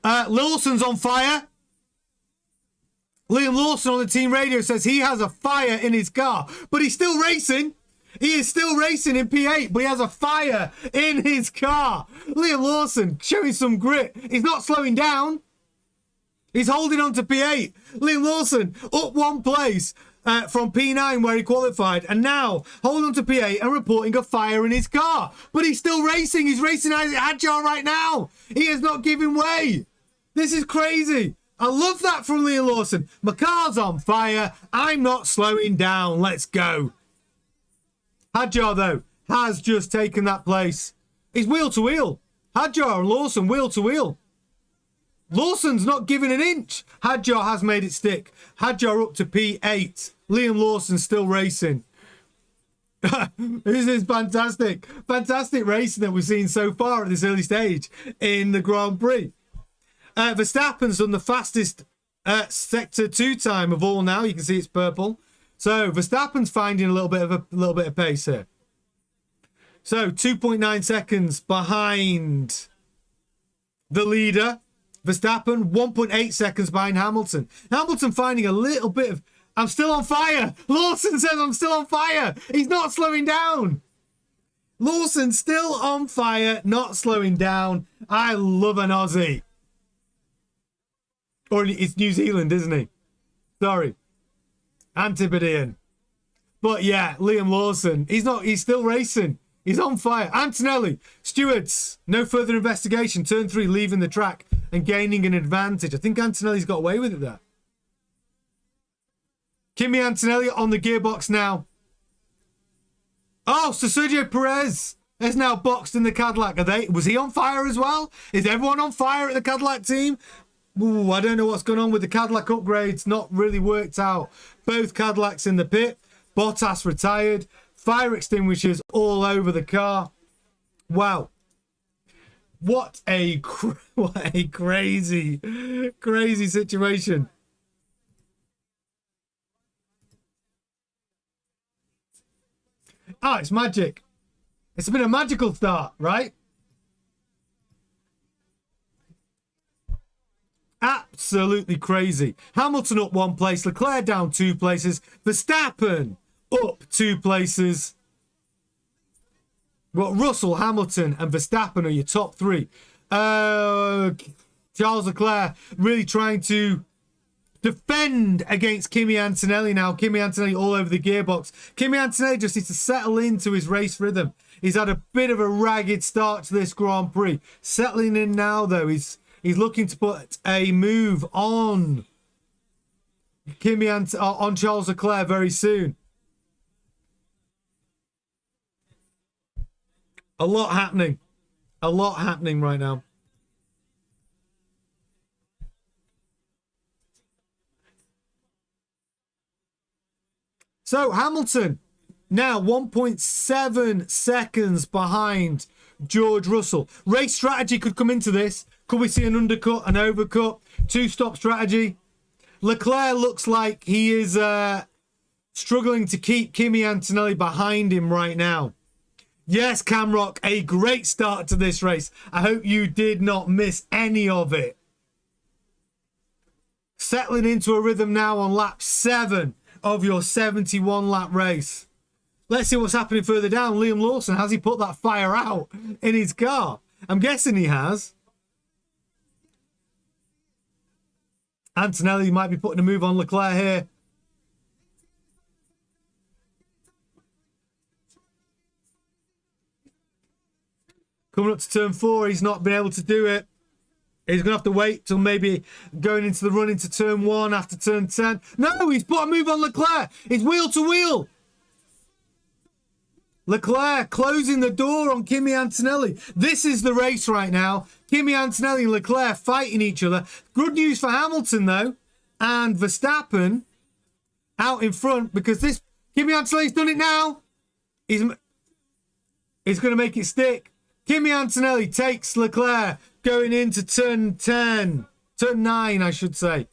Lawson's on fire. Liam Lawson on the team radio says he has a fire in his car. But he's still racing. He is still racing in P8, but he has a fire in his car. Liam Lawson showing some grit. He's not slowing down. He's holding on to P8. Liam Lawson up 1 place from P9 where he qualified, and now holding on to P8 and reporting a fire in his car. But he's still racing. He's racing agile right now. He is not giving way. This is crazy. I love that from Liam Lawson. My car's on fire. I'm not slowing down. Let's go. Hadjar, though, has just taken that place. He's wheel to wheel. Hadjar and Lawson wheel to wheel. Lawson's not giving an inch. Hadjar has made it stick. Hadjar up to P8. Liam Lawson still racing. This is fantastic. Fantastic racing that we've seen so far at this early stage in the Grand Prix. Verstappen's done the fastest sector 2 time of all now. You can see it's purple. So Verstappen's finding a little bit of pace here. So 2.9 seconds behind the leader, Verstappen. 1.8 seconds behind Hamilton. Hamilton finding a little bit of. I'm still on fire. Lawson says I'm still on fire. He's not slowing down. Lawson still on fire, not slowing down. I love an Aussie. Or it's New Zealand, isn't he? Sorry. Antipodean. But yeah, Liam Lawson. He's still racing. He's on fire. Antonelli. Stewards. No further investigation. Turn 3, leaving the track and gaining an advantage. I think Antonelli's got away with it there. Kimi Antonelli on the gearbox now. Oh, so Sergio Perez is now boxed in the Cadillac. Was he on fire as well? Is everyone on fire at the Cadillac team? Ooh, I don't know what's going on with the Cadillac upgrades. Not really worked out. Both Cadillacs in the pit. Bottas retired. Fire extinguishers all over the car. Wow. What a crazy situation. Oh, it's magic. It's been a magical start, right? Absolutely crazy. Hamilton up 1 place. Leclerc down 2 places. Verstappen up 2 places. Well, Russell, Hamilton and Verstappen are your top 3. Charles Leclerc really trying to defend against Kimi Antonelli now. Kimi Antonelli all over the gearbox. Kimi Antonelli just needs to settle into his race rhythm. He's had a bit of a ragged start to this Grand Prix. Settling in now, though. He's He's looking to put a move on on Charles Leclerc very soon. A lot happening. A lot happening right now. So Hamilton now 1.7 seconds behind George Russell. Race strategy could come into this. Could we see an undercut, an overcut, two-stop strategy? Leclerc looks like he is struggling to keep Kimi Antonelli behind him right now. Yes, Camrock, a great start to this race. I hope you did not miss any of it. Settling into a rhythm now on lap 7 of your 71-lap race. Let's see what's happening further down. Liam Lawson, has he put that fire out in his car? I'm guessing he has. Antonelli might be putting a move on Leclerc here. Coming up to turn 4, he's not been able to do it. He's going to have to wait till maybe going into the run into turn 1 after turn 10. No, he's put a move on Leclerc. It's wheel to wheel. Leclerc closing the door on Kimi Antonelli. This is the race right now. Kimi Antonelli and Leclerc fighting each other. Good news for Hamilton, though. And Verstappen out in front because this Kimi Antonelli's done it now. He's going to make it stick. Kimi Antonelli takes Leclerc going into turn 10. Turn 9, I should say.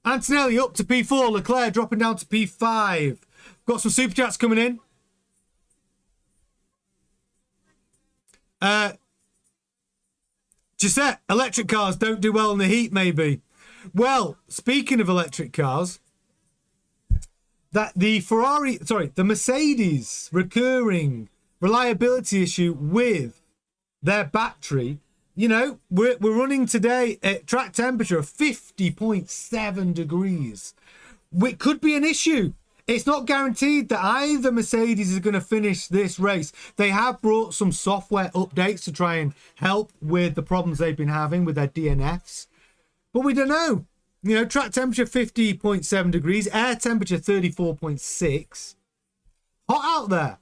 Antonelli up to P4. Leclerc dropping down to P5. Got some super chats coming in. Gisette, electric cars don't do well in the heat, maybe. Well, speaking of electric cars, that the Mercedes recurring reliability issue with their battery, you know, we're running today at track temperature of 50.7 degrees. It could be an issue. It's not guaranteed that either Mercedes is going to finish this race. They have brought some software updates to try and help with the problems they've been having with their DNFs. But we don't know. You know, track temperature 50.7 degrees, air temperature 34.6. Hot out there.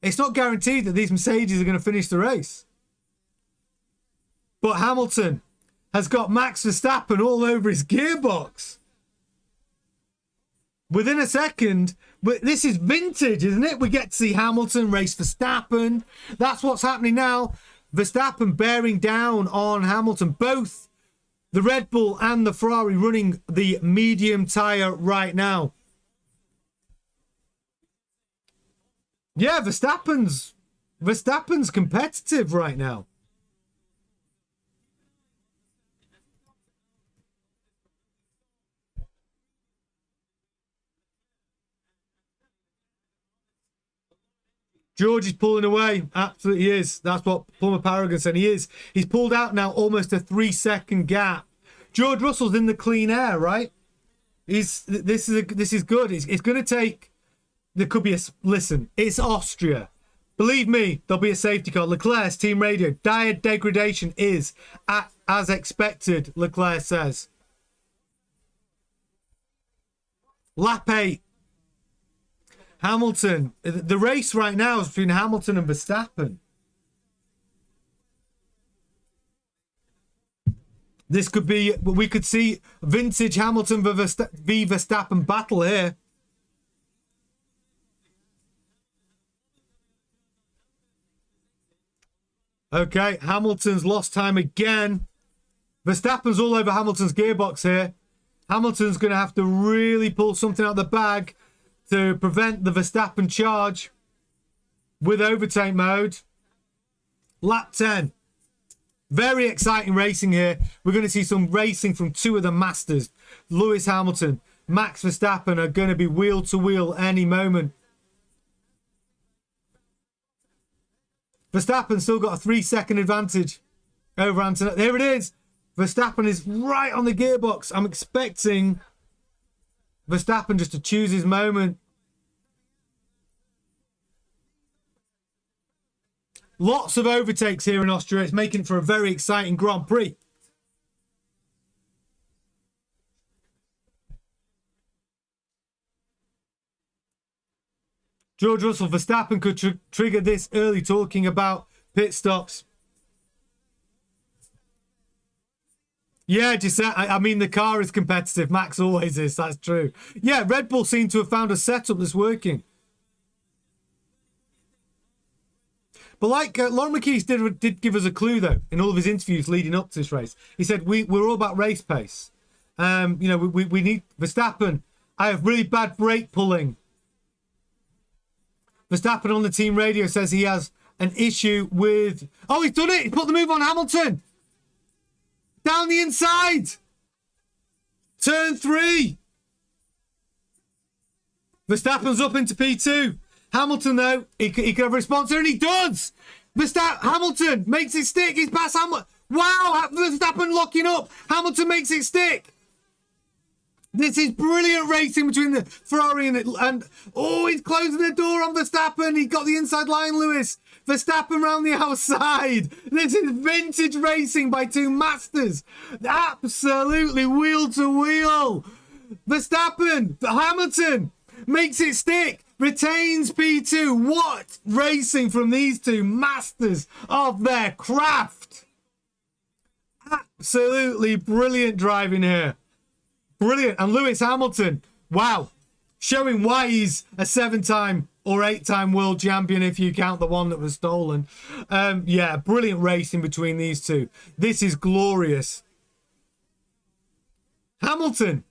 It's not guaranteed that these Mercedes are going to finish the race. But Hamilton has got Max Verstappen all over his gearbox. Within a second, this is vintage, isn't it? We get to see Hamilton race Verstappen. That's what's happening now. Verstappen bearing down on Hamilton. Both the Red Bull and the Ferrari running the medium tyre right now. Yeah, Verstappen's competitive right now. George is pulling away. Absolutely is. That's what Plumber Paragon said. He is. He's pulled out now almost a 3-second gap. George Russell's in the clean air, right? This is good. It's going to take... There could be a... Listen, it's Austria. Believe me, there'll be a safety car. Leclerc's team radio. Dire degradation is as expected, Leclerc says. Lap 8. Hamilton. The race right now is between Hamilton and Verstappen. This could be... We could see vintage Hamilton v Verstappen battle here. Okay, Hamilton's lost time again. Verstappen's all over Hamilton's gearbox here. Hamilton's going to have to really pull something out of the bag to prevent the Verstappen charge with overtake mode. Lap 10. Very exciting racing here. We're going to see some racing from two of the masters. Lewis Hamilton, Max Verstappen are going to be wheel to wheel any moment. Verstappen still got a 3-second advantage over Antonelli. There it is. Verstappen is right on the gearbox. I'm expecting Verstappen just to choose his moment. Lots of overtakes here in Austria. It's making for a very exciting Grand Prix. George Russell, Verstappen could trigger this early, talking about pit stops. Yeah, Gisette, I mean, the car is competitive. Max always is. That's true. Yeah, Red Bull seem to have found a setup that's working. But like Lauren McKees did give us a clue, though, in all of his interviews leading up to this race. He said, we're all about race pace. You know, we need Verstappen. I have really bad brake pulling. Verstappen on the team radio says he has an issue with... Oh, he's done it. He put the move on Hamilton. Down the inside. Turn 3. Verstappen's up into P2. Hamilton, though, he could have a response here, and he does. Hamilton makes it stick. He's past Hamilton. Wow, Verstappen locking up. Hamilton makes it stick. This is brilliant racing between the Ferrari and oh, he's closing the door on Verstappen. He got the inside line, Lewis. Verstappen round the outside. This is vintage racing by two masters. Absolutely wheel to wheel. Verstappen, Hamilton makes it stick. Retains P2. What racing from these two masters of their craft. Absolutely brilliant driving here. Brilliant. And Lewis Hamilton, wow, showing why he's a 7-time or 8-time world champion if you count the one that was stolen. Yeah, brilliant racing between these two. This is glorious. Hamilton,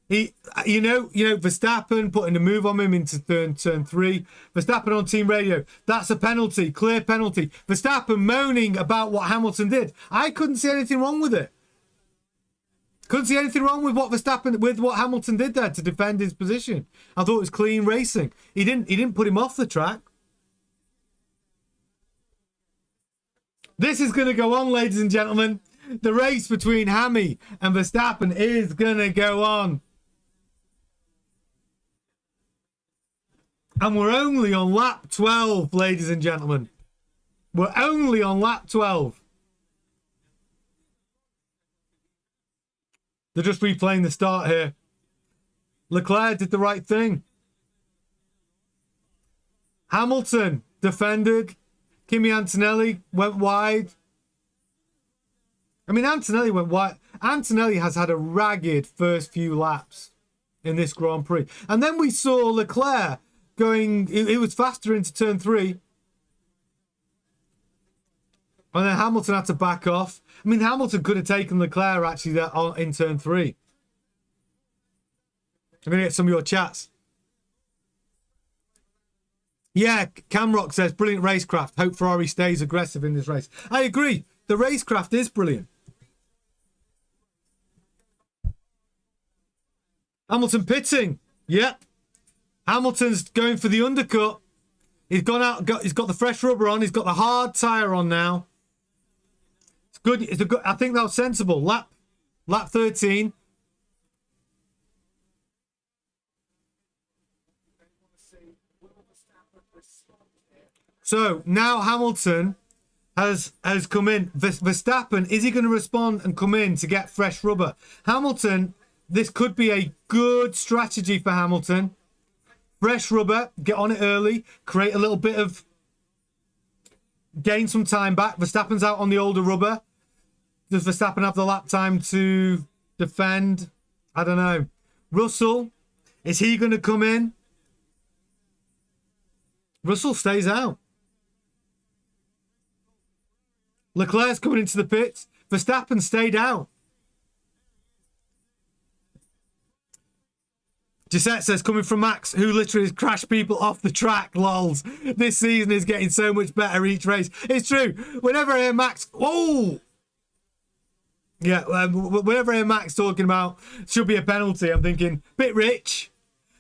you know, Verstappen putting a move on him into turn 3. Verstappen on team radio. That's a penalty, clear penalty. Verstappen moaning about what Hamilton did. I couldn't see anything wrong with it. Couldn't see anything wrong with what Hamilton did there to defend his position. I thought it was clean racing. He didn't put him off the track. This is going to go on, ladies and gentlemen. The race between Hammy and Verstappen is going to go on. And we're only on lap 12, ladies and gentlemen. We're only on lap 12. They're just replaying the start here. Leclerc did the right thing. Hamilton defended. Kimi Antonelli went wide. I mean, Antonelli went wide. Antonelli has had a ragged first few laps in this Grand Prix. And then we saw Leclerc going... It was faster into turn 3. And then Hamilton had to back off. I mean, Hamilton could have taken Leclerc actually in turn 3. I'm going to get some of your chats. Yeah, Camrock says, brilliant racecraft. Hope Ferrari stays aggressive in this race. I agree. The racecraft is brilliant. Hamilton pitting. Yep. Hamilton's going for the undercut. He's gone out. He's got the fresh rubber on. He's got the hard tyre on now. Good. It's a good. I think that was sensible. Lap 13. So now Hamilton has come in. Verstappen, is he going to respond and come in to get fresh rubber? Hamilton, this could be a good strategy for Hamilton. Fresh rubber, get on it early, create a little bit of, gain some time back. Verstappen's out on the older rubber. Does Verstappen have the lap time to defend? I don't know. Russell, is he going to come in? Russell stays out. Leclerc's coming into the pits. Verstappen stayed out. Gisette says, coming from Max, who literally has crashed people off the track, lols. This season is getting so much better each race. It's true. Whenever I hear Max... Whoa! Yeah, whenever I hear Max talking about should be a penalty, I'm thinking, bit rich.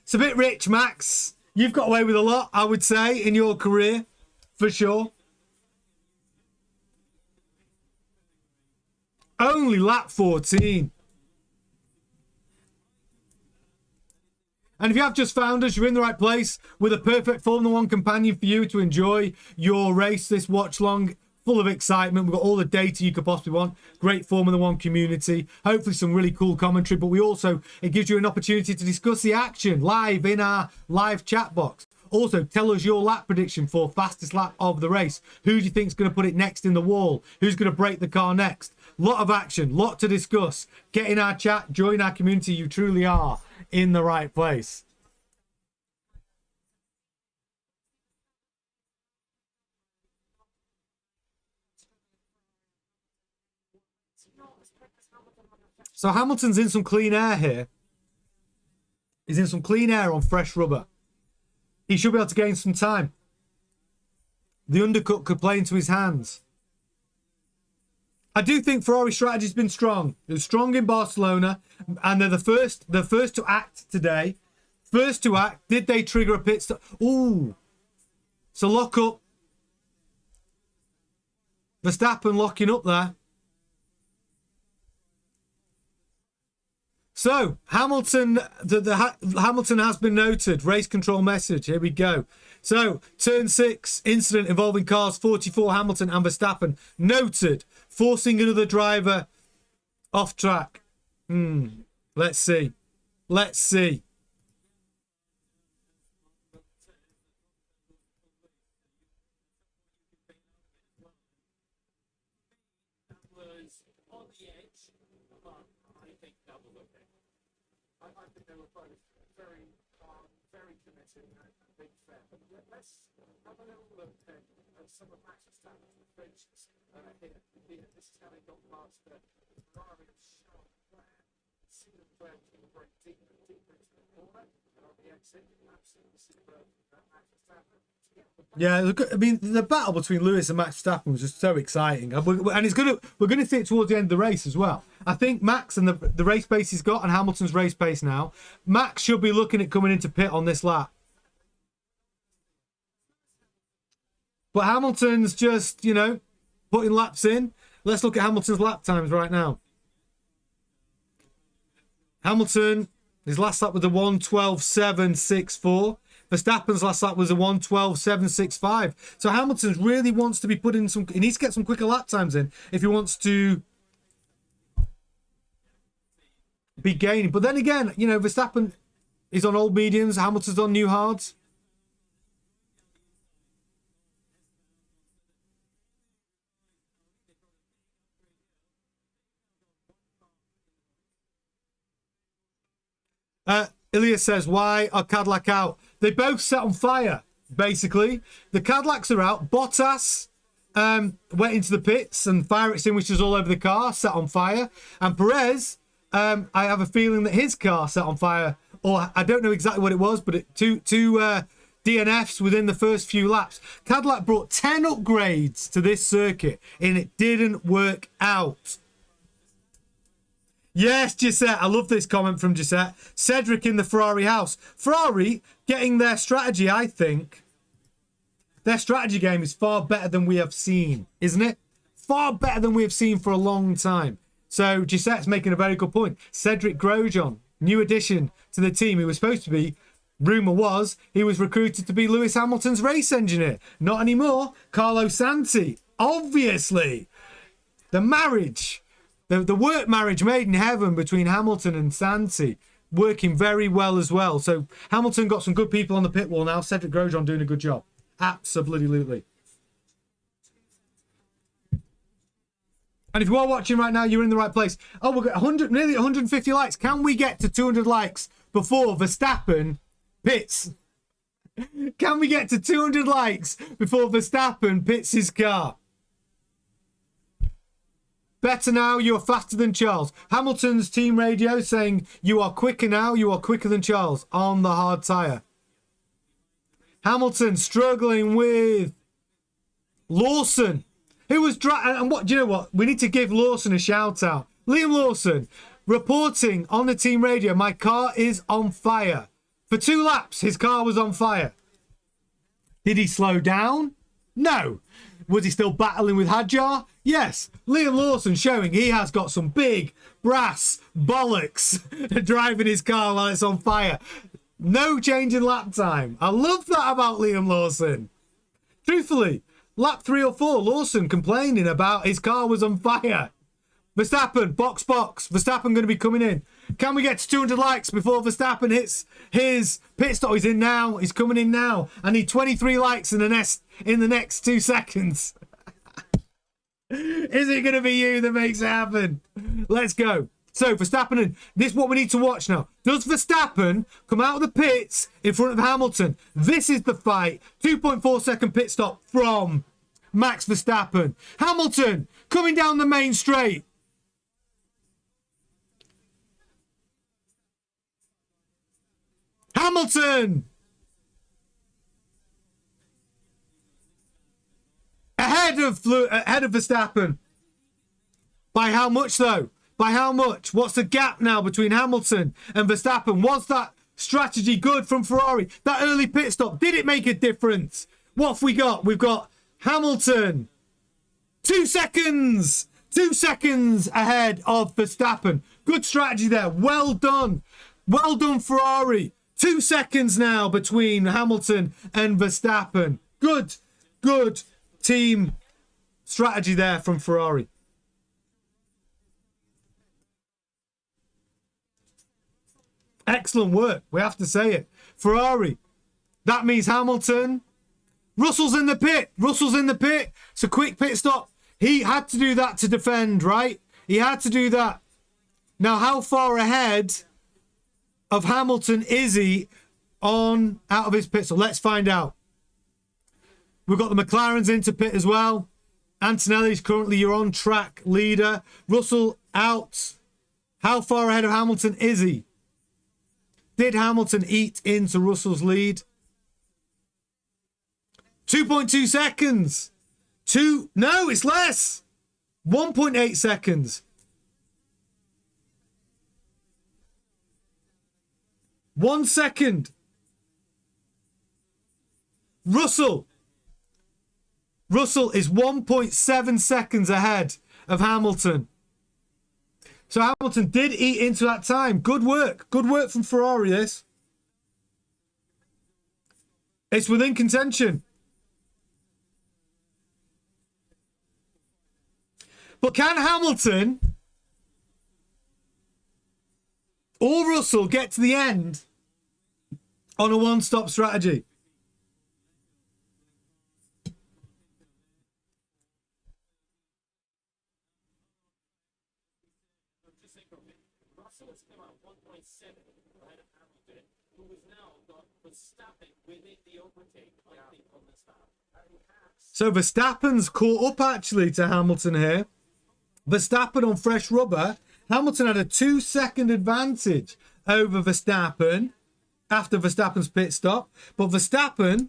It's a bit rich, Max. You've got away with a lot, I would say, in your career. For sure. Only lap 14. And if you have just found us, you're in the right place with a perfect Formula 1 companion for you to enjoy your race this watch long, full of excitement. We've got all the data you could possibly want. Great Formula 1 community. Hopefully some really cool commentary. But it gives you an opportunity to discuss the action live in our live chat box. Also, tell us your lap prediction for fastest lap of the race. Who do you think is going to put it next in the wall? Who's going to break the car next? Lot of action, lot to discuss. Get in our chat, join our community. You truly are in the right place. So Hamilton's in some clean air here. He's in some clean air on fresh rubber. He should be able to gain some time. The undercut could play into his hands. I do think Ferrari's strategy's been strong. It was strong in Barcelona, and they're the first to act today. First to act. Did they trigger a pit stop? Ooh. So lock up. Verstappen locking up there. So, Hamilton, Hamilton has been noted. Race control message. Here we go. So, turn 6, incident involving cars 44, Hamilton and Verstappen. Noted. Forcing another driver off track. Let's see. Let's see. I think they were both very committed and big fan. But let's have a little look at some of Max's stats and finishes here. This is how they got past the Ferrari and Leclerc. See Leclerc break deeper into the corner, and on the exit, absolutely superb. Max Verstappen. Yeah, look, I mean, the battle between Lewis and Max Verstappen was just so exciting, and we're gonna see it towards the end of the race as well. I think Max and the race pace he's got, and Hamilton's race pace now, Max should be looking at coming into pit on this lap. But Hamilton's just, you know, putting laps in. Let's look at Hamilton's lap times right now. Hamilton, his last lap was a 1:12.764. Verstappen's last lap was a 1:12.765. So Hamilton really wants to be putting some... He needs to get some quicker lap times in if he wants to be gaining. But then again, you know, Verstappen is on old mediums. Hamilton's on new hards. Ilya says, why are Cadillac out? They both set on fire, basically. The Cadillacs are out. Bottas went into the pits and fire extinguishers all over the car, set on fire. And Perez, I have a feeling that his car set on fire. Or I don't know exactly what it was, but two DNFs within the first few laps. Cadillac brought 10 upgrades to this circuit, and it didn't work out. Yes, Gisette. I love this comment from Gisette. Cedric in the Ferrari house. Ferrari getting their strategy, I think. Their strategy game is far better than we have seen, isn't it? Far better than we have seen for a long time. So Gisette's making a very good point. Cedric Grosjean, new addition to the team. He was supposed to be, rumour was, he was recruited to be Lewis Hamilton's race engineer. Not anymore. Carlo Santi, obviously. The marriage... The work marriage made in heaven between Hamilton and Santi working very well as well. So Hamilton got some good people on the pit wall now. Cedric Grosjean doing a good job. Absolutely. And if you are watching right now, you're in the right place. Oh, we've got nearly 150 likes. Can we get to 200 likes before Verstappen pits? Can we get to 200 likes before Verstappen pits his car? Better now, you are faster than Charles. Hamilton's team radio saying, you are quicker now, you are quicker than Charles on the hard tyre. Hamilton struggling with Lawson, who was... And what, do you know what? We need to give Lawson a shout out. Liam Lawson reporting on the team radio, my car is on fire. For 2 laps, his car was on fire. Did he slow down? No. Was he still battling with Hadjar? Yes. Liam Lawson showing he has got some big brass bollocks driving his car while it's on fire. No change in lap time. I love that about Liam Lawson. Truthfully, lap 3 or 4, Lawson complaining about his car was on fire. Verstappen, box. Verstappen going to be coming in. Can we get to 200 likes before Verstappen hits his pit stop? He's in now. He's coming in now. I need 23 likes in the next 2 seconds. Is it going to be you that makes it happen? Let's go. So Verstappen, and this is what we need to watch now. Does Verstappen come out of the pits in front of Hamilton? This is the fight. 2.4 second pit stop from Max Verstappen. Hamilton coming down the main straight. Hamilton ahead of Verstappen. By how much though? By how much? What's the gap now between Hamilton and Verstappen? Was that strategy good from Ferrari? That early pit stop, did it make a difference? What have we got? We've got Hamilton 2 seconds. 2 seconds ahead of Verstappen. Good strategy there. Well done. Well done, Ferrari. 2 seconds now between Hamilton and Verstappen. Good team strategy there from Ferrari. Excellent work. We have to say it. Ferrari. That means Hamilton. Russell's in the pit. Russell's in the pit. It's a quick pit stop. He had to do that to defend, right? He had to do that. Now, how far ahead of Hamilton is he out of his pit? So let's find out. We've got the McLarens into pit as well. Antonelli's currently your on-track leader. Russell out. How far ahead of Hamilton is he? Did Hamilton eat into Russell's lead? 2.2 seconds. No, it's less. 1.8 seconds. 1 second. Russell is 1.7 seconds ahead of Hamilton. So Hamilton did eat into that time. Good work. Good work from Ferrari, this. It's within contention. But can Hamilton or Russell get to the end on a one-stop strategy? Russell has come out 1.7 ahead of Hamilton, who has now got Verstappen within the overtake, I think, on the start. So Verstappen's caught up actually to Hamilton here. Verstappen on fresh rubber. Hamilton had a 2-second advantage over Verstappen after Verstappen's pit stop. But Verstappen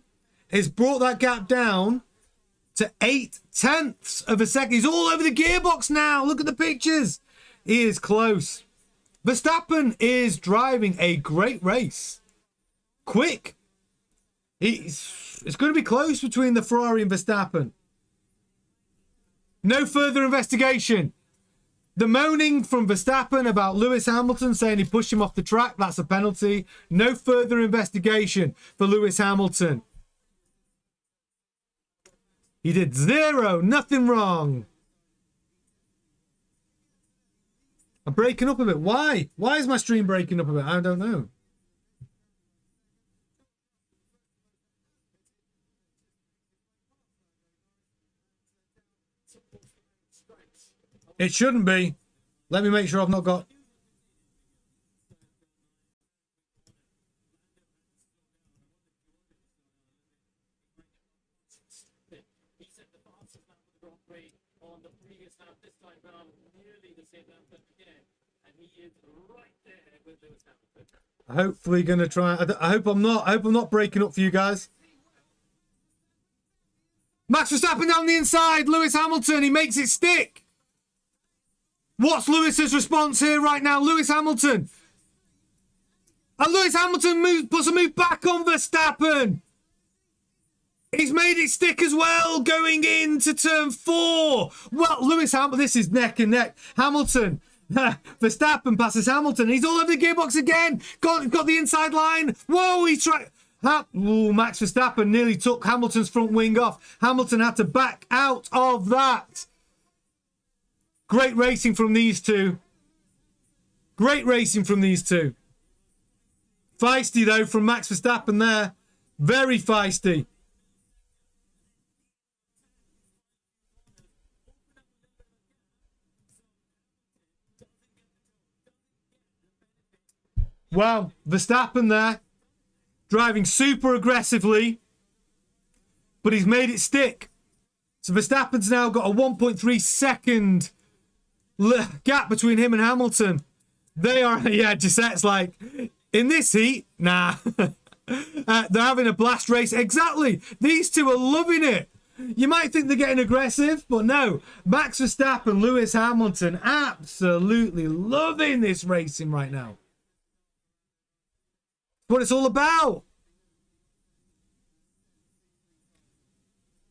has brought that gap down to 0.8 of a second. He's all over the gearbox now. Look at the pictures. He is close. Verstappen is driving a great race. Quick. It's going to be close between the Ferrari and Verstappen. No further investigation. The moaning from Verstappen about Lewis Hamilton saying he pushed him off the track, that's a penalty. No further investigation for Lewis Hamilton. He did nothing wrong. I'm breaking up a bit. Why? Why is my stream breaking up a bit? I don't know. It shouldn't be. Let me make sure I've not got... He set the fastest lap of the Grand Prix on the previous lap, this time round, nearly the same lap again. And he is right there with Lewis Hamilton. Hopefully going to try... I hope I'm not breaking up for you guys. Max Verstappen down the inside. Lewis Hamilton, he makes it stick. What's Lewis's response here right now? Lewis Hamilton. And Lewis Hamilton puts a move back on Verstappen. He's made it stick as well going into turn 4. Well, Lewis Hamilton, this is neck and neck. Hamilton, Verstappen passes Hamilton. He's all over the gearbox again. Got the inside line. Whoa, he's trying... Max Verstappen nearly took Hamilton's front wing off. Hamilton had to back out of that. Great racing from these two. Great racing from these two. Feisty, though, from Max Verstappen there. Very feisty. Wow, Verstappen there. Driving super aggressively. But he's made it stick. So Verstappen's now got a 1.3 second gap between him and Hamilton. They are, yeah, Giuseppe's like, in this heat, nah. They're having a blast race. Exactly. These two are loving it. You might think they're getting aggressive, but no. Max Verstappen, Lewis Hamilton, absolutely loving this racing right now. What it's all about.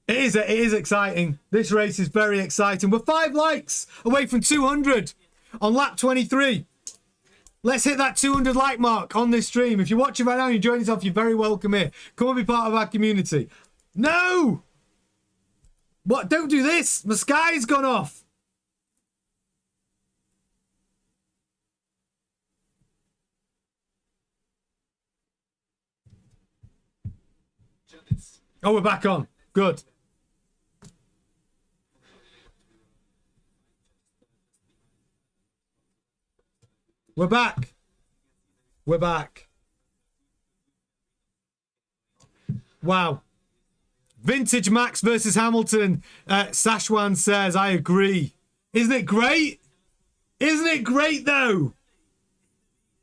It is exciting. This race is very exciting. We're 5 likes away from 200 on lap 23. Let's hit that 200 like mark on this stream. If you're watching right now and you're enjoying yourself, you're very welcome here. Come and be part of our community. No! What? Don't do this. My sky's gone off. Oh, we're back on. Good. We're back. We're back. Wow. Vintage Max versus Hamilton. Sashwan says, I agree. Isn't it great? Isn't it great, though?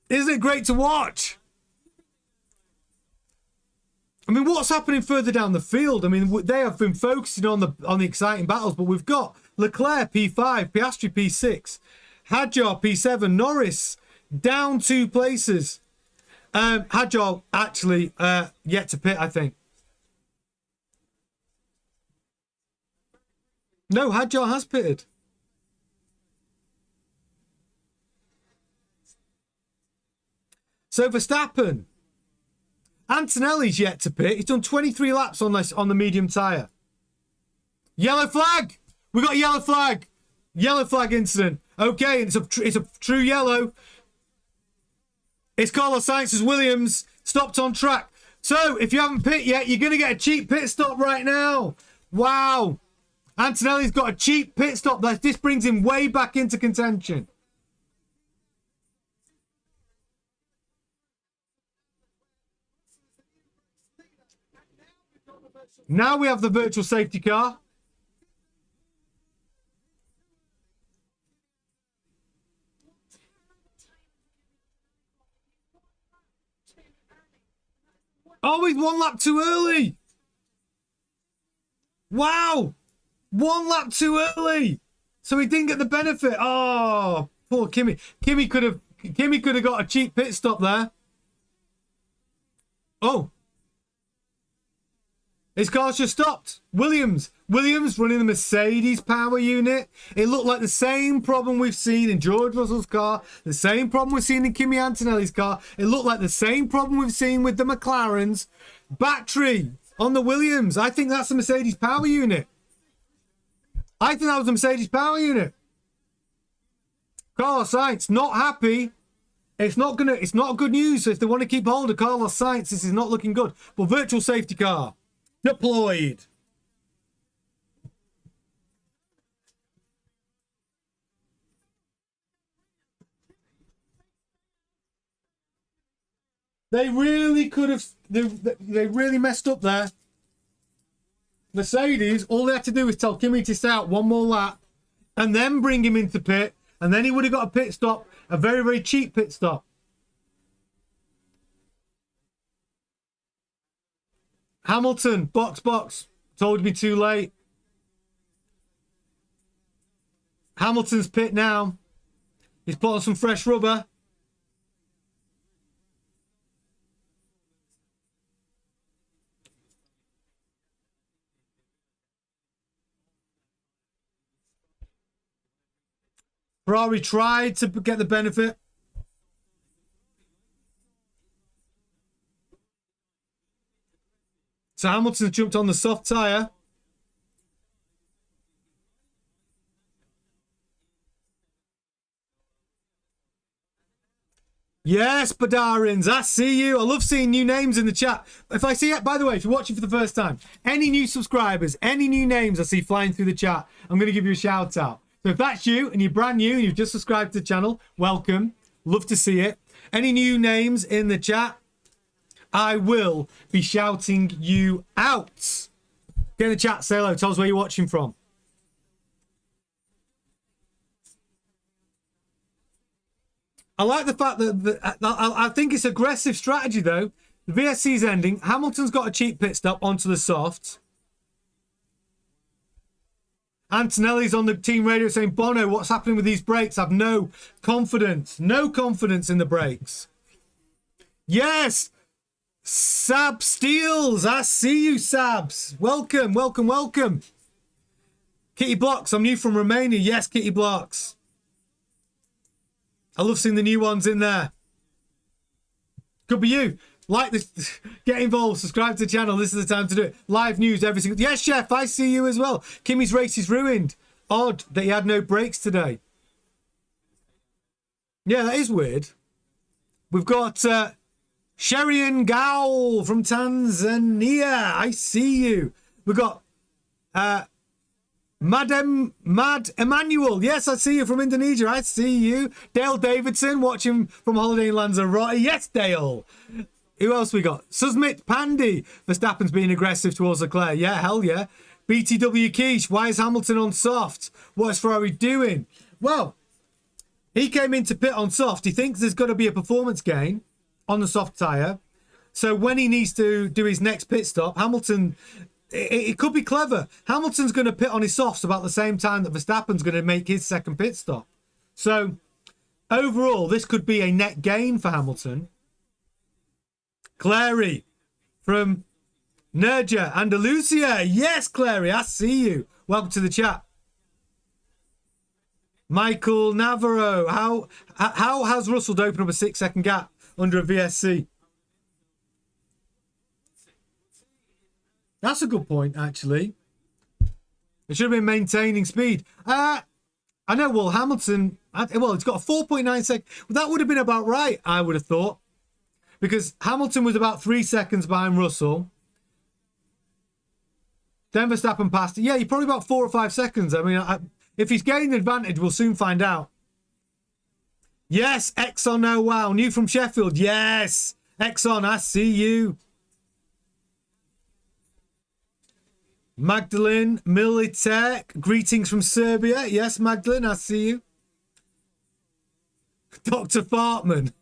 Isn't it great to watch? I mean, what's happening further down the field? I mean, they have been focusing on the exciting battles, but we've got Leclerc P5, Piastri P6, Hadjar P7, Norris down 2 places. Hadjar actually yet to pit, I think. No, Hadjar has pitted. So Verstappen. Antonelli's yet to pit. He's done 23 laps on this on the medium tyre. Yellow flag. We got a yellow flag. Yellow flag incident. Okay, it's a true yellow. It's Carlos Sainz's Williams stopped on track. So if you haven't pit yet, you're going to get a cheap pit stop right now. Wow. Antonelli's got a cheap pit stop. This brings him way back into contention. Now we have the virtual safety car. Oh, he's 1 lap too early. Wow. 1 lap too early. So he didn't get the benefit. Oh, poor Kimi. Kimi could have got a cheap pit stop there. Oh. His car's just stopped. Williams running the Mercedes power unit. It looked like the same problem we've seen in George Russell's car, the same problem we've seen in Kimi Antonelli's car. It looked like the same problem we've seen with the McLarens. Battery on the Williams. I think that's the Mercedes power unit. I think that was the Mercedes power unit. Carlos Sainz not happy. It's not good news. So if they want to keep hold of Carlos Sainz, this is not looking good. But virtual safety car deployed. They really could have. They really messed up there. Mercedes, all they had to do was tell Kimi to stay out 1 more lap and then bring him into pit, and then he would have got a pit stop, a very, very cheap pit stop. Hamilton, box. Told me too late. Hamilton's pit now. He's put on some fresh rubber. Ferrari tried to get the benefit. So Hamilton jumped on the soft tyre. Yes, Badarins, I see you. I love seeing new names in the chat. If I see it, by the way, if you're watching for the first time, any new subscribers, any new names I see flying through the chat, I'm going to give you a shout out. So if that's you and you're brand new and you've just subscribed to the channel, welcome. Love to see it. Any new names in the chat, I will be shouting you out. Get in the chat, say hello, tell us where you're watching from. I like the fact that I think it's aggressive strategy, though. The VSC's ending. Hamilton's got a cheap pit stop onto the soft. Antonelli's on the team radio saying, Bono, what's happening with these brakes? I've no confidence. No confidence in the brakes. Yes. Sab Steels. I see you, Sabs. Welcome, welcome, welcome. Kitty Blocks. I'm new from Romania. Yes, Kitty Blocks. I love seeing the new ones in there. Could be you. Like this. Get involved. Subscribe to the channel. This is the time to do it. Live news every single... Yes, Chef. I see you as well. Kimmy's race is ruined. Odd that he had no brakes today. Yeah, that is weird. We've got Sherian Gowl from Tanzania. I see you. We've got... Mad Emmanuel, yes, I see you from Indonesia. I see you. Dale Davidson watching from Holiday in Lanzarote. Yes, Dale. Who else we got? Susmit Pandy. Verstappen's being aggressive towards Leclerc. Yeah, hell yeah. BTW Quiche. Why is Hamilton on soft? What is Ferrari doing? Well, he came into pit on soft. He thinks there's got to be a performance gain on the soft tyre. So when he needs to do his next pit stop, Hamilton... It could be clever. Hamilton's going to pit on his softs about the same time that Verstappen's going to make his second pit stop. So, overall, this could be a net gain for Hamilton. Clary from Nerja, Andalusia. Yes, Clary, I see you. Welcome to the chat. Michael Navarro. How has Russell opened up a 6-second gap under a VSC? That's a good point, actually. It should have been maintaining speed. I know, well, Hamilton... Well, it's got a 4.9 second... That would have been about right, I would have thought. Because Hamilton was about 3 seconds behind Russell. Then Verstappen passed... Yeah, you're probably about 4 or 5 seconds. I mean, if he's gained an advantage, we'll soon find out. Yes, Exxon, oh wow. New from Sheffield. Yes, Exxon, I see you. Magdalene Militek, greetings from Serbia. Yes, Magdalene, I see you. Dr. Fartman.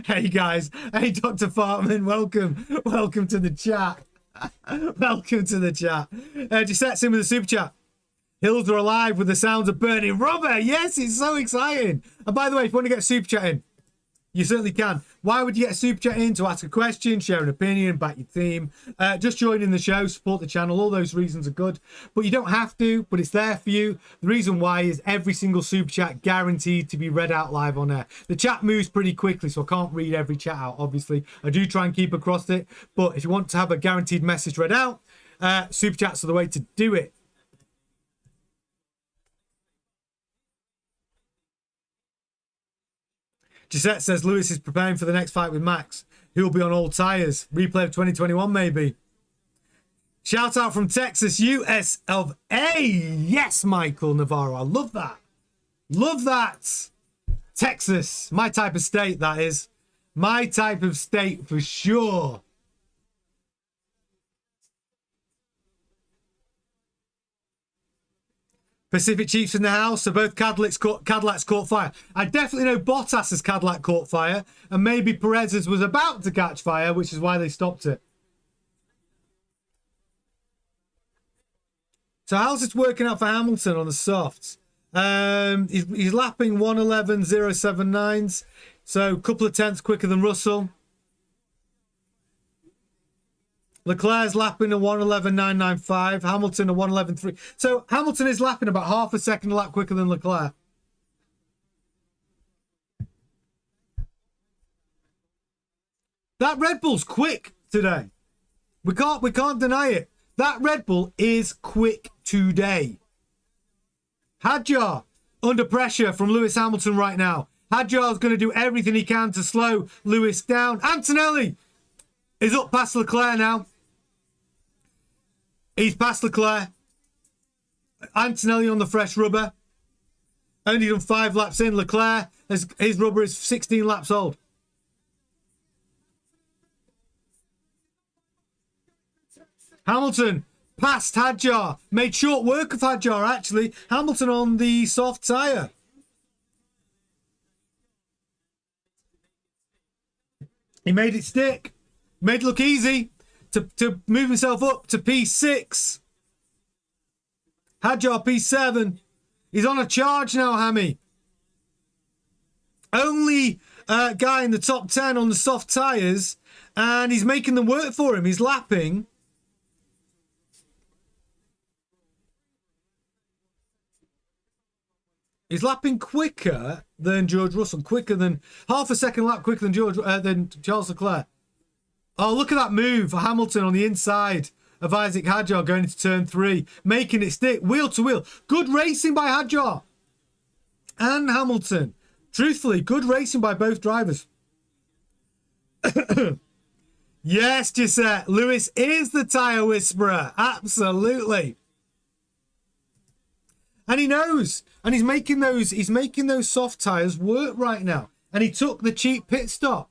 Hey, guys. Hey, Dr. Fartman, welcome. Welcome to the chat. Welcome to the chat. Giuseppe's in with the super chat. Hills are alive with the sounds of burning rubber. Yes, it's so exciting. And by the way, if you want to get a super chat in, you certainly can. Why would you get a super chat in? To ask a question, share an opinion, back your team, just join in the show, support the channel. All those reasons are good, but you don't have to, but it's there for you. The reason why is every single super chat guaranteed to be read out live on air. The chat moves pretty quickly, so I can't read every chat out, obviously. I do try and keep across it, but if you want to have a guaranteed message read out, super chats are the way to do it. Gisette says Lewis is preparing for the next fight with Max. He'll be on all tyres. Replay of 2021, maybe. Shout out from Texas, US of A. Yes, Michael Navarro. I love that. Love that. Texas. My type of state, that is. My type of state for sure. Pacific Chiefs in the house. So both Cadillacs caught fire. I definitely know Bottas's Cadillac caught fire. And maybe Perez's was about to catch fire, which is why they stopped it. So how's this working out for Hamilton on the softs? He's lapping 1:11.079s. So a couple of tenths quicker than Russell. Leclerc's lapping a 1:11.995. Hamilton a 1:11.3. So Hamilton is lapping about half a second a lap quicker than Leclerc. That Red Bull's quick today. We can't deny it. That Red Bull is quick today. Hadjar under pressure from Lewis Hamilton right now. Hadjar's going to do everything he can to slow Lewis down. Antonelli is up past Leclerc now. He's past Leclerc. Antonelli on the fresh rubber. Only done 5 laps in. Leclerc, his rubber is 16 laps old. Hamilton passed Hadjar. Made short work of Hadjar, actually. Hamilton on the soft tyre. He made it stick. Made it look easy to move himself up to P6. Hadjar P7. He's on a charge now, Hammy. Only guy in the top 10 on the soft tyres. And he's making them work for him. He's lapping. He's lapping quicker than George Russell. Quicker than... half a second lap quicker than Charles Leclerc. Oh, look at that move for Hamilton on the inside of Isaac Hadjar going into turn 3. Making it stick. Wheel to wheel. Good racing by Hadjar. And Hamilton. Truthfully, good racing by both drivers. Yes, Gisette. Lewis is the tyre whisperer. Absolutely. And he knows. And he's making those soft tyres work right now. And he took the cheap pit stop.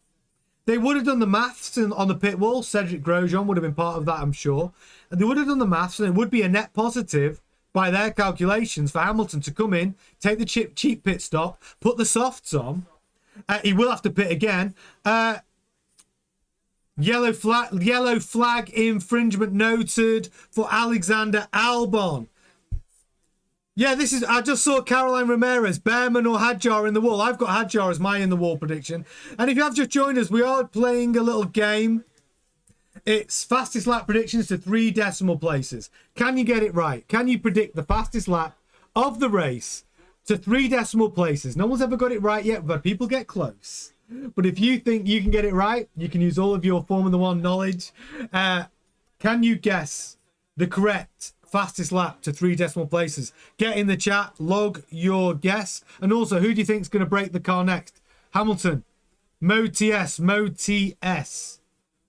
They would have done the maths on the pit wall. Cedric Grosjean would have been part of that, I'm sure. And they would have done the maths, and it would be a net positive by their calculations for Hamilton to come in, take the cheap pit stop, put the softs on. He will have to pit again. Yellow flag infringement noted for Alexander Albon. Yeah, I just saw Caroline Ramirez, Behrman or Hadjar in the wall. I've got Hadjar as my in the wall prediction. And if you have just joined us, we are playing a little game. It's fastest lap predictions to 3 decimal places. Can you get it right? Can you predict the fastest lap of the race to 3 decimal places? No one's ever got it right yet, but people get close. But if you think you can get it right, you can use all of your Formula 1 knowledge. Can you guess the correct fastest lap to 3 decimal places? Get in the chat, log your guess. And also, who do you think is going to break the car next? Hamilton. Mode TS. Mode TS.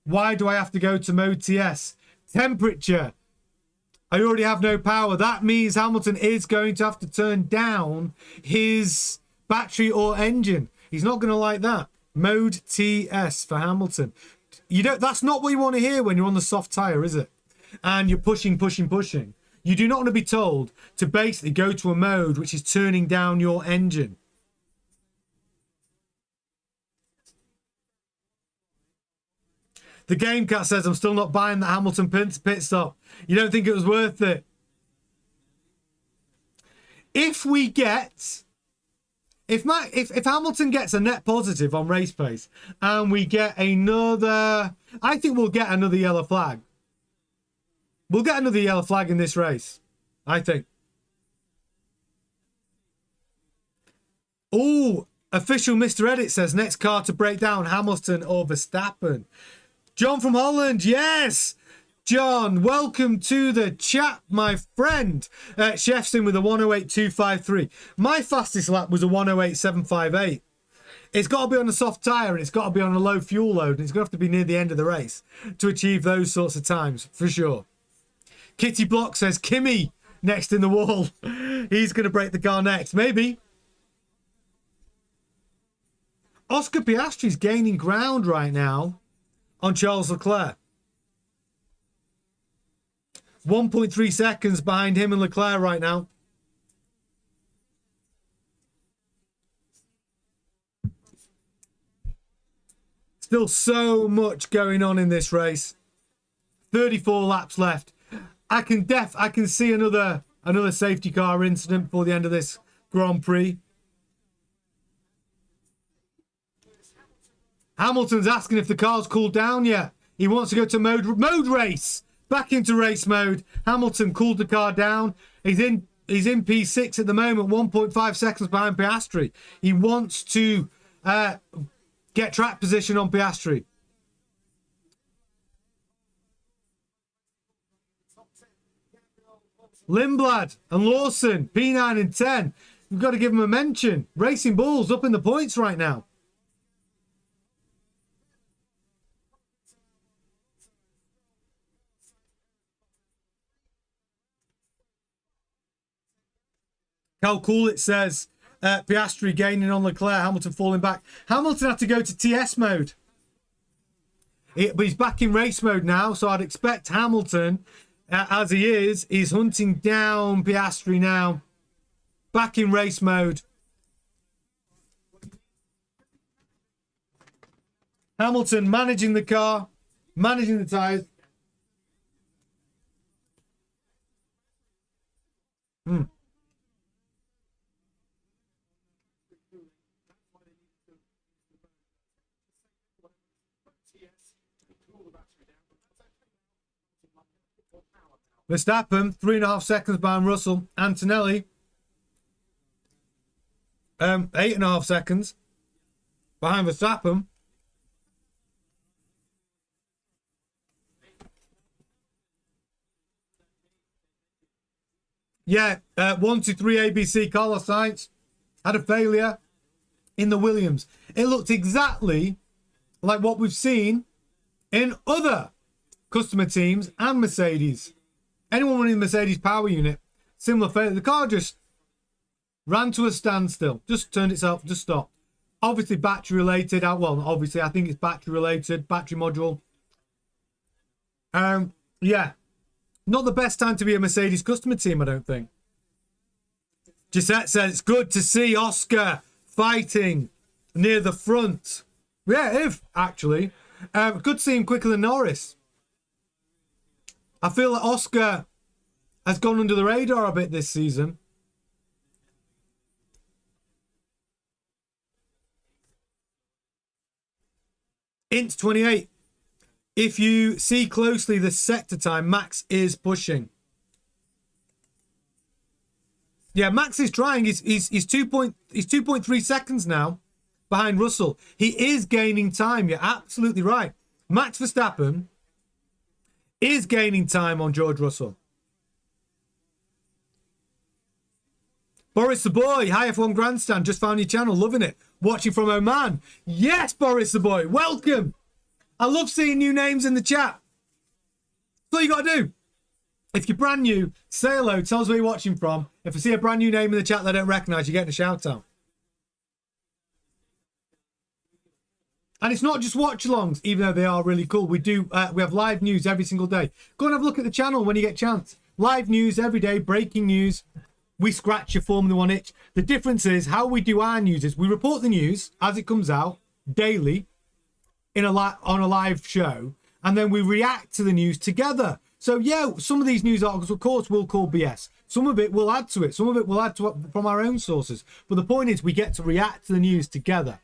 Why do I have to go to Mode TS? Temperature. I already have no power. That means Hamilton is going to have to turn down his battery or engine. He's not going to like that. Mode TS for Hamilton. That's not what you want to hear when you're on the soft tyre, is it? And you're pushing. You do not want to be told to basically go to a mode which is turning down your engine. The Game Cat says, I'm still not buying the Hamilton pit stop. You don't think it was worth it? If Hamilton gets a net positive on race pace and we get another... I think we'll get another yellow flag. We'll get another yellow flag in this race, I think. Oh, official Mr. Edit says next car to break down, Hamilton or Verstappen. John from Holland, yes! John, welcome to the chat, my friend. Chef's in with a 108.253. My fastest lap was a 108.758. It's got to be on a soft tyre and it's got to be on a low fuel load. And it's going to have to be near the end of the race to achieve those sorts of times, for sure. Kitty Block says Kimmy next in the wall. He's going to break the car next. Maybe. Oscar Piastri's gaining ground right now on Charles Leclerc. 1.3 seconds behind him and Leclerc right now. Still so much going on in this race. 34 laps left. I can see another safety car incident before the end of this Grand Prix. Hamilton's asking if the car's cooled down yet. He wants to go to mode race. Back into race mode. Hamilton cooled the car down. He's in P6 at the moment, 1.5 seconds behind Piastri. He wants to get track position on Piastri. Lindblad and Lawson, P9 and 10. We've got to give them a mention. Racing Bulls up in the points right now. How cool it says Piastri gaining on Leclerc, Hamilton falling back. Hamilton had to go to TS mode. But he's back in race mode now, so I'd expect Hamilton, as he is, hunting down Piastri now. Back in race mode. Hamilton managing the car, managing the tyres. Verstappen, 3.5 seconds behind Russell. Antonelli, 8.5 seconds behind Verstappen. Yeah, 1, 2, 3 ABC. Carlos Sainz had a failure in the Williams. It looked exactly like what we've seen in other customer teams and Mercedes. Anyone running the Mercedes power unit, similar failure. The car just ran to a standstill, just turned itself, just stopped. Obviously battery related. Well, obviously I think it's battery related, battery module. Yeah, not the best time to be a Mercedes customer team, I don't think. Gisette says it's good to see Oscar fighting near the front. Yeah, actually. Good to see him quicker than Norris. I feel that Oscar has gone under the radar a bit this season. Int 28. If you see closely the sector time, Max is pushing. Yeah, Max is trying. He's 2.3 seconds now behind Russell. He is gaining time. You're absolutely right. Max Verstappen is gaining time on George Russell. Boris the Boy, hi F1 Grandstand, just found your channel, loving it. Watching from Oman. Yes, Boris the Boy, welcome. I love seeing new names in the chat. That's all you got to do. If you're brand new, say hello, tell us where you're watching from. If I see a brand new name in the chat that I don't recognise, you're getting a shout out. And it's not just watch-alongs, even though they are really cool. We have live news every single day. Go and have a look at the channel when you get a chance. Live news every day, breaking news. We scratch your Formula One itch. The difference is how we do our news is we report the news as it comes out daily on a live show, and then we react to the news together. So yeah, some of these news articles, of course, we'll call BS. Some of it we'll add to it. Some of it we'll add to it from our own sources. But the point is we get to react to the news together.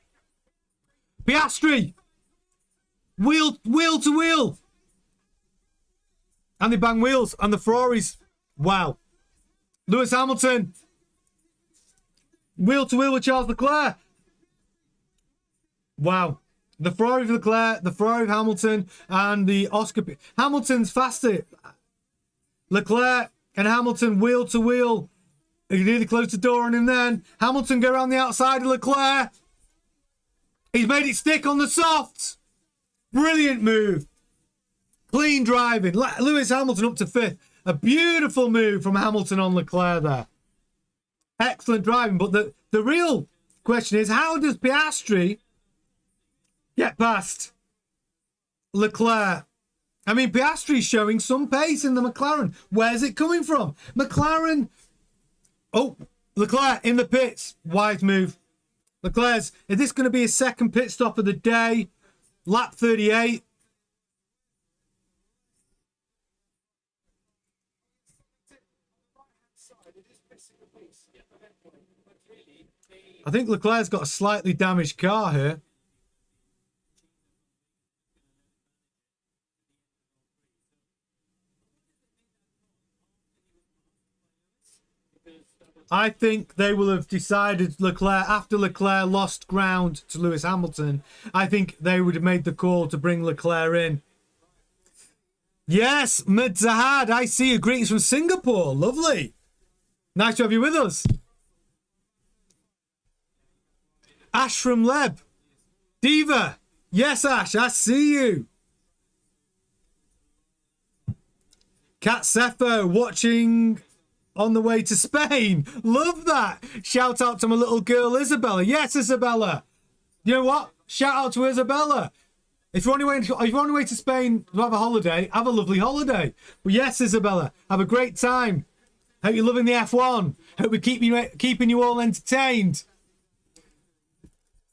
Piastri, wheel to wheel, and they bang wheels, and the Ferraris, wow. Lewis Hamilton, wheel to wheel with Charles Leclerc, wow. The Ferrari of Leclerc, the Ferrari of Hamilton, and the Oscar. Hamilton's faster. Leclerc and Hamilton wheel to wheel. He nearly closed the door on him then. Hamilton go around the outside of Leclerc. He's made it stick on the softs. Brilliant move. Clean driving. Lewis Hamilton up to 5th. A beautiful move from Hamilton on Leclerc there. Excellent driving. But the real question is, how does Piastri get past Leclerc? I mean, Piastri's showing some pace in the McLaren. Where's it coming from? McLaren. Oh, Leclerc in the pits. Wise move. Leclerc's, is this going to be his second pit stop of the day? Lap 38. I think Leclerc's got a slightly damaged car here. I think they will have decided Leclerc, after Leclerc lost ground to Lewis Hamilton, I think they would have made the call to bring Leclerc in. Yes, Madzahad, I see you. Greetings from Singapore. Lovely. Nice to have you with us. Ash from Leb. Diva. Yes, Ash, I see you. Kat Cepho watching on the way to Spain. Love that. Shout out to my little girl, Isabella. Yes, Isabella. You know what? Shout out to Isabella. If you're on your way to Spain to have a holiday, have a lovely holiday. But yes, Isabella, have a great time. Hope you're loving the F1. Hope we're keeping you all entertained.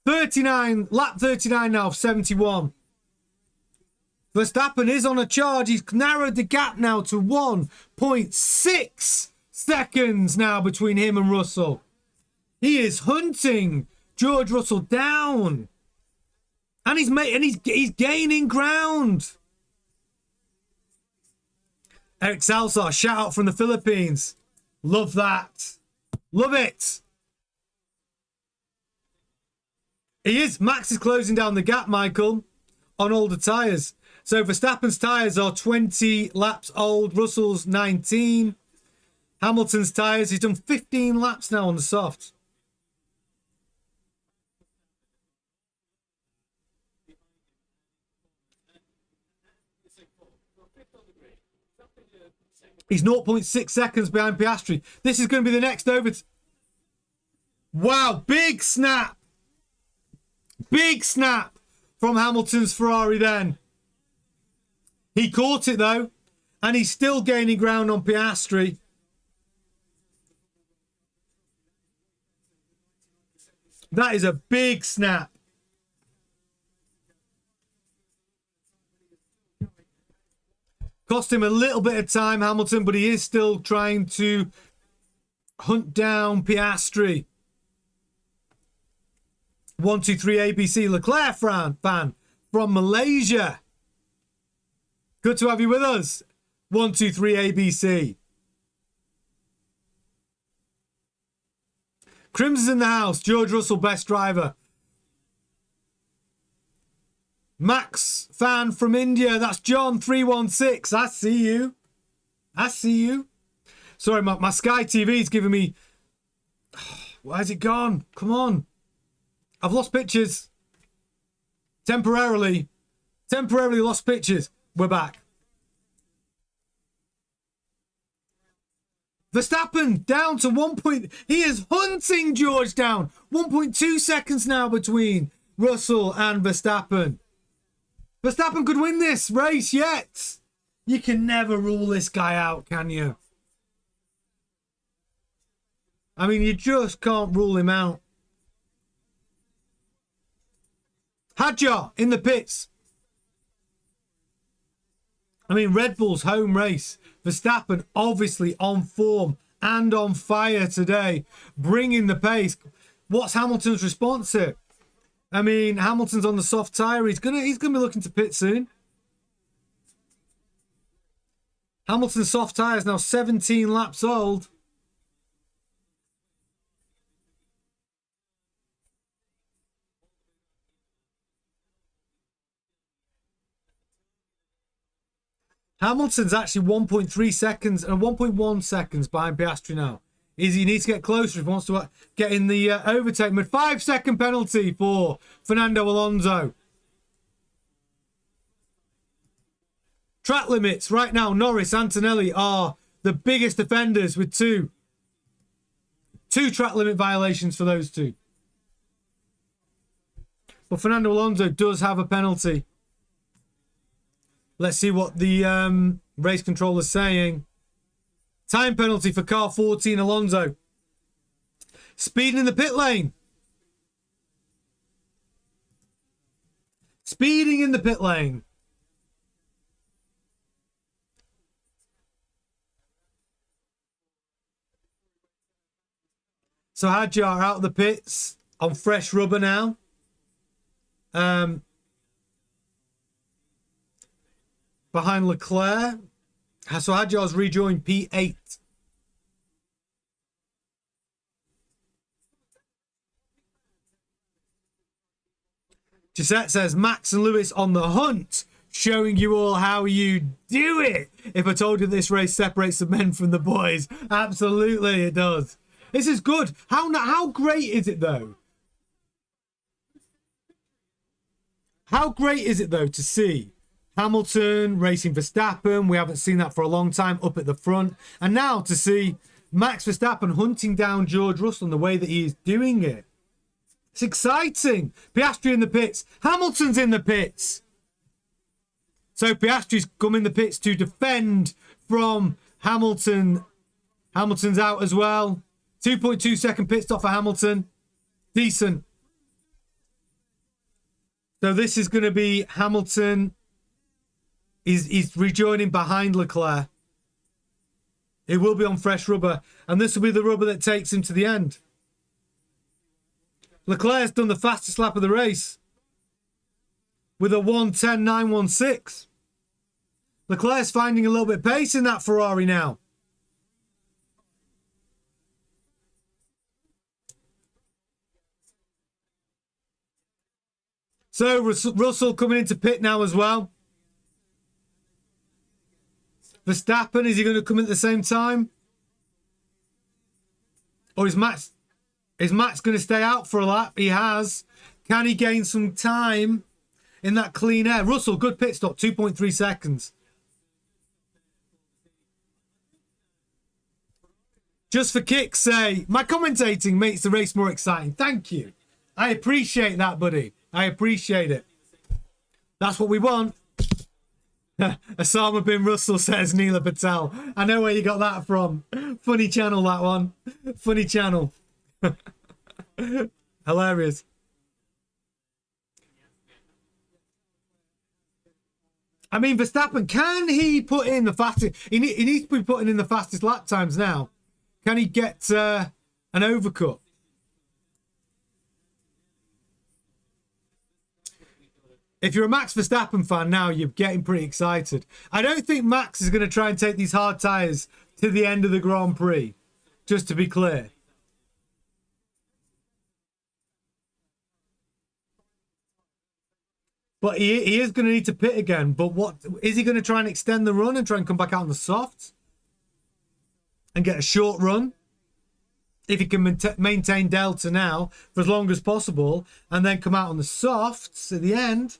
39, lap 39 now, 71. Verstappen is on a charge. He's narrowed the gap now to 1.6 seconds now between him and Russell. He is hunting George Russell down. And he's gaining ground. Eric Salsar, shout out from the Philippines. Love that. Love it. He is. Max is closing down the gap, Michael, on older tyres. So Verstappen's tyres are 20 laps old. Russell's 19. Hamilton's tyres, he's done 15 laps now on the soft. He's 0.6 seconds behind Piastri. This is going to be the next over. Wow, big snap. Big snap from Hamilton's Ferrari then. He caught it though, and he's still gaining ground on Piastri. That is a big snap. Cost him a little bit of time, Hamilton, but he is still trying to hunt down Piastri. 123 ABC Leclerc fan from Malaysia. Good to have you with us. 123 ABC. Crimson's in the house. George Russell, best driver. Max fan from India. That's John 316. I see you. I see you. Sorry, my Sky TV is giving me... Where's it gone? Come on. I've lost pictures. Temporarily lost pictures. We're back. Verstappen down to 1 point. He is hunting George down. 1.2 seconds now between Russell and Verstappen. Verstappen could win this race yet. You can never rule this guy out, can you? I mean, you just can't rule him out. Hadjar in the pits. I mean, Red Bull's home race. Verstappen obviously on form and on fire today, bringing the pace. What's Hamilton's response here? I mean, Hamilton's on the soft tyre. He's gonna be looking to pit soon. Hamilton's soft tyre is now 17 laps old. Hamilton's actually 1.3 seconds and 1.1 seconds behind Piastri now. He needs to get closer if he wants to get in the overtake. But 5-second penalty for Fernando Alonso. Track limits right now. Norris, Antonelli are the biggest offenders with two track limit violations for those two. But Fernando Alonso does have a penalty. Let's see what the race controller is saying. Time penalty for car 14, Alonso. Speeding in the pit lane. Speeding in the pit lane. So Hadjar out of the pits on fresh rubber now. Behind Leclerc. So Hadjar's rejoined P8. Gisette says, Max and Lewis on the hunt, showing you all how you do it. If I told you this race separates the men from the boys, absolutely it does. This is good. How great is it though? How great is it, though, to see Hamilton racing Verstappen? We haven't seen that for a long time up at the front. And now to see Max Verstappen hunting down George Russell in the way that he is doing it. It's exciting. Piastri in the pits. Hamilton's in the pits. So Piastri's come in the pits to defend from Hamilton. Hamilton's out as well. 2.2 second pit stop for Hamilton. Decent. So this is going to be Hamilton. He's rejoining behind Leclerc. It will be on fresh rubber. And this will be the rubber that takes him to the end. Leclerc's done the fastest lap of the race with a 1:10.916. Leclerc's finding a little bit of pace in that Ferrari now. So Russell coming into pit now as well. Verstappen, is he going to come in at the same time? Or is Max going to stay out for a lap? He has. Can he gain some time in that clean air? Russell, good pit stop, 2.3 seconds. Just for kicks' sake, my commentating makes the race more exciting. Thank you. I appreciate that, buddy. I appreciate it. That's what we want. Osama bin Russell, says Neela Patel. I know where you got that from. Funny channel, that one. Funny channel. Hilarious. I mean, Verstappen, can he put in the fastest? He needs to be putting in the fastest lap times now. Can he get an overcut? If you're a Max Verstappen fan now, you're getting pretty excited. I don't think Max is going to try and take these hard tyres to the end of the Grand Prix, just to be clear. But he is going to need to pit again. But what is he going to try and extend the run and try and come back out on the softs and get a short run? If he can maintain Delta now for as long as possible and then come out on the softs at the end.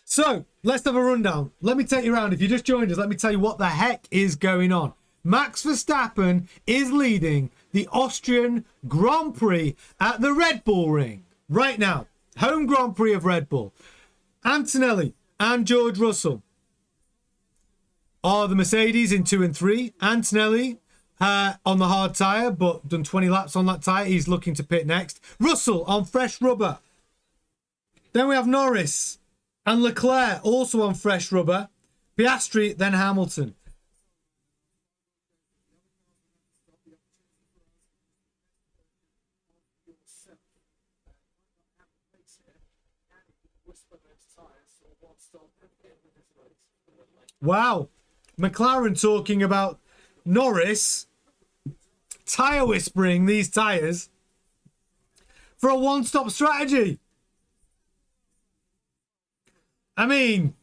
So, let's have a rundown. Let me take you around. If you just joined us, let me tell you what the heck is going on. Max Verstappen is leading the Austrian Grand Prix at the Red Bull Ring. Right now, home Grand Prix of Red Bull. Antonelli and George Russell are the Mercedes in 2 and 3. Antonelli on the hard tyre, but done 20 laps on that tyre. He's looking to pit next. Russell on fresh rubber. Then we have Norris and Leclerc also on fresh rubber. Piastri, then Hamilton. Wow. McLaren talking about Norris tyre whispering these tyres for a one-stop strategy. I mean,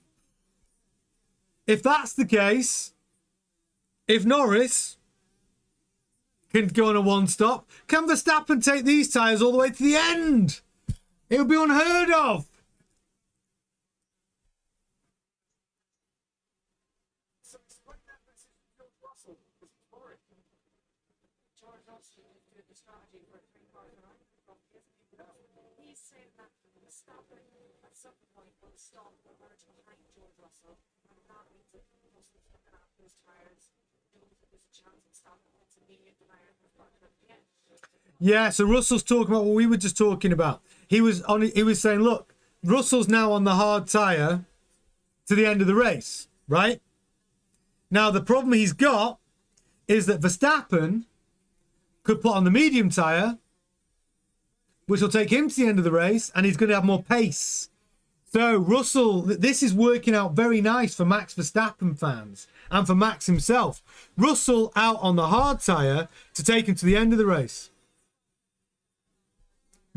if that's the case, if Norris can go on a one-stop, can Verstappen take these tyres all the way to the end? It would be unheard of. He's saying that Verstappen at some point will stop the merge behind George Russell, and that means that Russell's looking at those tyres, knows that there's a chance of Verstappen gets a medium tyre and Verstappen at the end. Yeah, so Russell's talking about what we were just talking about. He was saying, look, Russell's now on the hard tyre to the end of the race, right? Now the problem he's got is that Verstappen could put on the medium tyre, which will take him to the end of the race, and he's going to have more pace. So Russell, this is working out very nice for Max Verstappen fans and for Max himself. Russell out on the hard tyre to take him to the end of the race.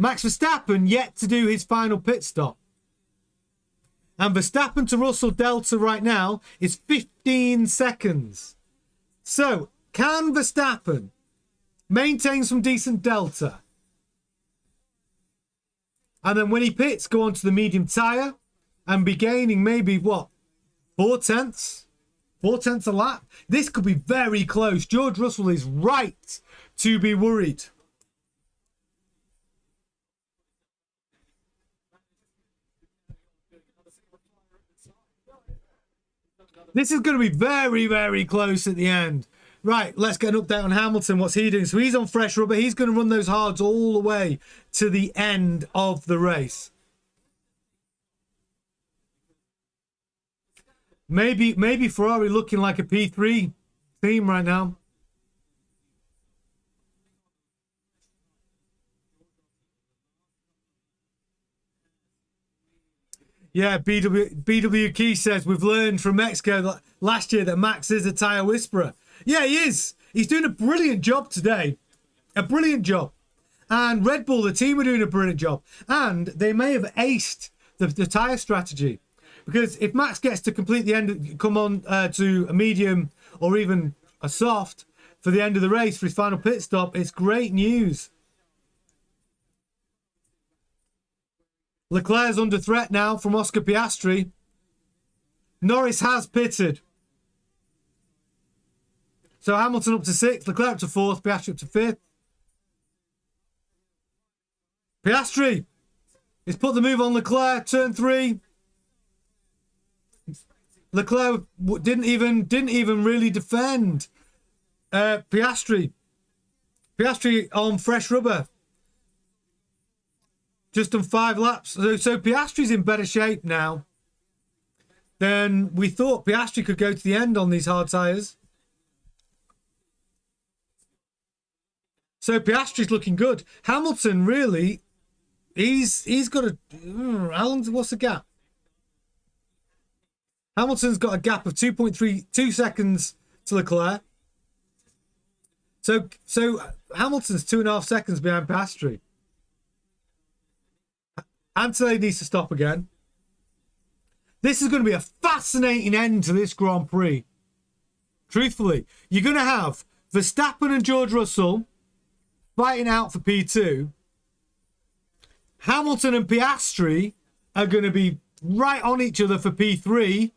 Max Verstappen yet to do his final pit stop. And Verstappen to Russell delta right now is 15 seconds. So, can Verstappen maintain some decent delta? And then when he pits, go on to the medium tyre and be gaining maybe, what, 4 tenths? 4 tenths a lap? This could be very close. George Russell is right to be worried. This is going to be very, very close at the end. Right, let's get an update on Hamilton. What's he doing? So he's on fresh rubber. He's going to run those hards all the way to the end of the race. Maybe Ferrari looking like a P3 team right now. Yeah, BW Key says we've learned from Mexico last year that Max is a tyre whisperer. Yeah, he is. He's doing a brilliant job today. A brilliant job. And Red Bull, the team, are doing a brilliant job. And they may have aced the tyre strategy. Because if Max gets to complete the end, come on to a medium or even a soft for the end of the race for his final pit stop, it's great news. Leclerc's under threat now from Oscar Piastri. Norris has pitted. So Hamilton up to 6th, Leclerc up to 4th, Piastri up to 5th. Piastri has put the move on Leclerc, turn 3. Leclerc didn't even really defend Piastri. Piastri on fresh rubber. Just on 5 laps. So Piastri's in better shape now than we thought. Piastri could go to the end on these hard tyres. So Piastri's looking good. Hamilton, really, he's got a... what's the gap? Hamilton's got a gap of 2.32 seconds to Leclerc. So Hamilton's 2.5 seconds behind Piastri. Antonelli needs to stop again. This is going to be a fascinating end to this Grand Prix. Truthfully, you're going to have Verstappen and George Russell fighting out for P2. Hamilton and Piastri are going to be right on each other for P3.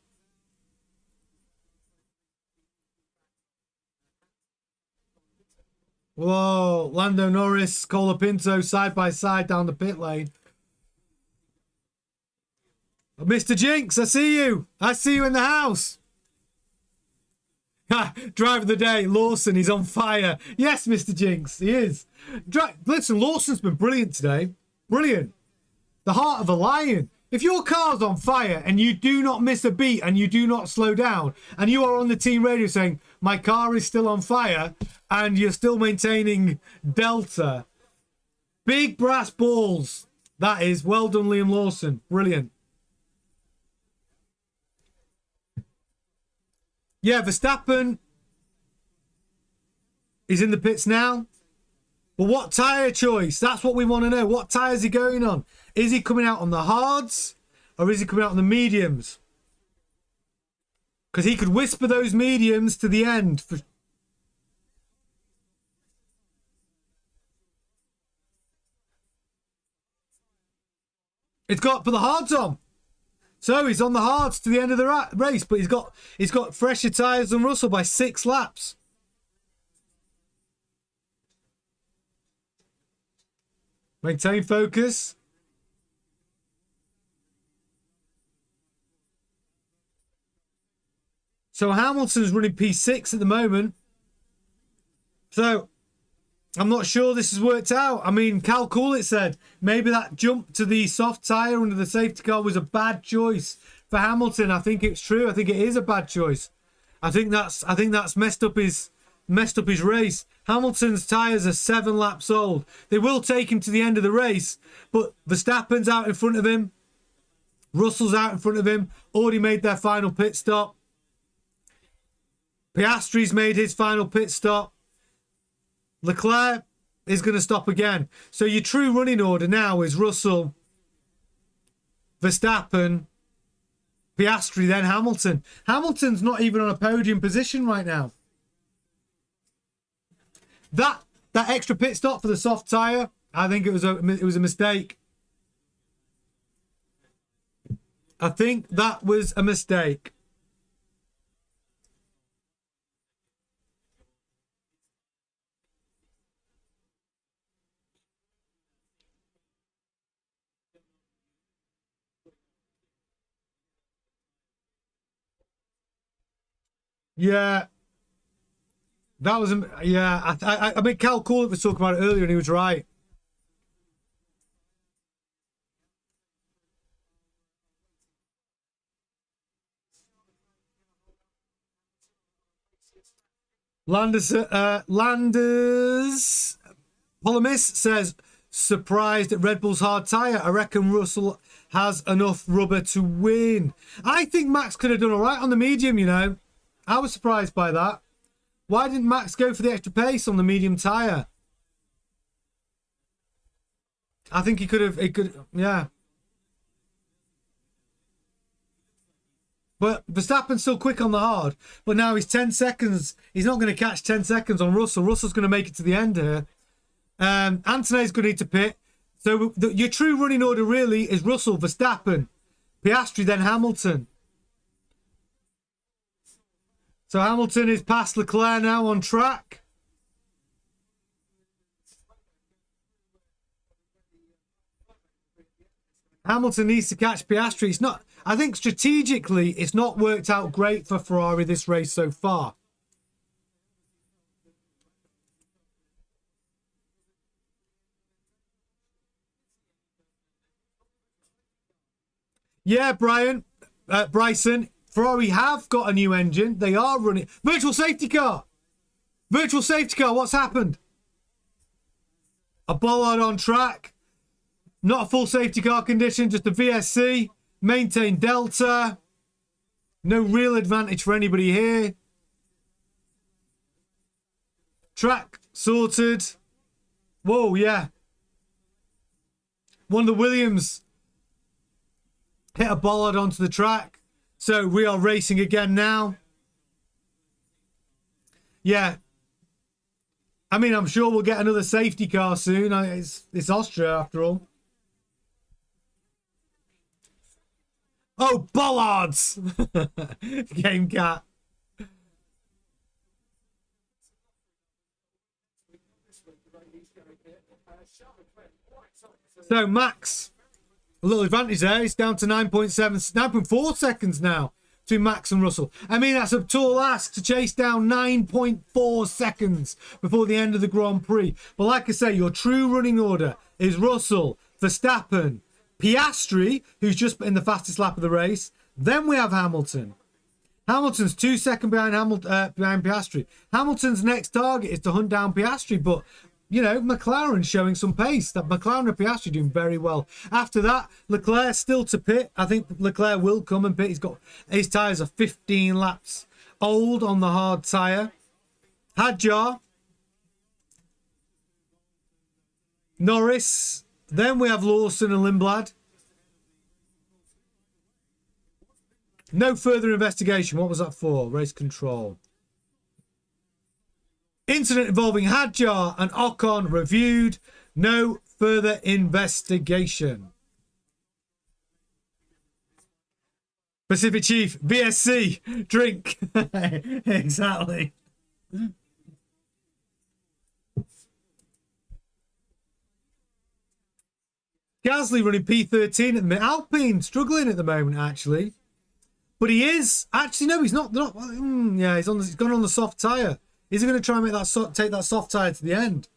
Whoa, Lando Norris, Colapinto side by side down the pit lane. Mr. Jinx, I see you. I see you in the house. Driver of the day, Lawson, he's on fire. Yes, Mr. Jinx, he is. Listen, Lawson's been brilliant today. Brilliant. The heart of a lion. If your car's on fire and you do not miss a beat and you do not slow down and you are on the team radio saying, my car is still on fire and you're still maintaining delta. Big brass balls. That is. Well done, Liam Lawson. Brilliant. Yeah, Verstappen is in the pits now. But what tyre choice? That's what we want to know. What tyre is he going on? Is he coming out on the hards or is he coming out on the mediums? Because he could whisper those mediums to the end. It's got put the hards on. So he's on the hards to the end of the race, but he's got fresher tyres than Russell by 6 laps. Maintain focus. So Hamilton's running P6 at the moment. So I'm not sure this has worked out. I mean, Cal Coolett said maybe that jump to the soft tyre under the safety car was a bad choice for Hamilton. I think it's true. I think it is a bad choice. I think that's messed up his race. Hamilton's tyres are 7 laps old. They will take him to the end of the race, but Verstappen's out in front of him. Russell's out in front of him. Already made their final pit stop. Piastri's made his final pit stop. Leclerc is going to stop again. So your true running order now is Russell, Verstappen, Piastri, then Hamilton. Hamilton's not even on a podium position right now. That extra pit stop for the soft tyre, I think it was a mistake. I think that was a mistake. Yeah. That was, yeah. I mean, Cal Coolidge was talking about it earlier and he was right. Landers Polemis says, surprised at Red Bull's hard tyre. I reckon Russell has enough rubber to win. I think Max could have done all right on the medium, you know. I was surprised by that. Why didn't Max go for the extra pace on the medium tyre? I think he could have, yeah. But Verstappen's still quick on the hard. But now he's 10 seconds. He's not going to catch 10 seconds on Russell. Russell's going to make it to the end here. Antonelli's going to need to pit. So your true running order really is Russell, Verstappen, Piastri, then Hamilton. So Hamilton is past Leclerc now on track. Hamilton needs to catch Piastri. It's not, I think strategically, it's not worked out great for Ferrari this race so far. Yeah, Bryson, Ferrari have got a new engine. They are running. Virtual safety car. Virtual safety car. What's happened? A bollard on track. Not a full safety car condition. Just a VSC. Maintain delta. No real advantage for anybody here. Track sorted. Whoa, yeah. One of the Williams hit a bollard onto the track. So we are racing again now. Yeah. I mean, I'm sure we'll get another safety car soon. It's Austria after all. Oh, bollards! Game cat. So Max, a little advantage there. It's down to 9.4 seconds now between Max and Russell. I mean, that's a tall ask to chase down 9.4 seconds before the end of the Grand Prix. But like I say, your true running order is Russell, Verstappen, Piastri, who's just in the fastest lap of the race. Then we have Hamilton. Hamilton's 2 seconds behind Piastri. Hamilton's next target is to hunt down Piastri, but you know, McLaren showing some pace. That McLaren and Piastri doing very well. After that, Leclerc still to pit. I think Leclerc will come and pit. He's got, his tyres are 15 laps old on the hard tyre. Hadjar. Norris. Then we have Lawson and Lindblad. No further investigation. What was that for? Race control. Incident involving Hadjar and Ocon reviewed. No further investigation. Pacific Chief, VSC, drink. Exactly. Gasly running P13 at the minute. Alpine struggling at the moment, actually. But he is. Actually, no, he's not. Yeah, he's gone on the soft tyre. Is he going to try and make that take that soft tyre to the end?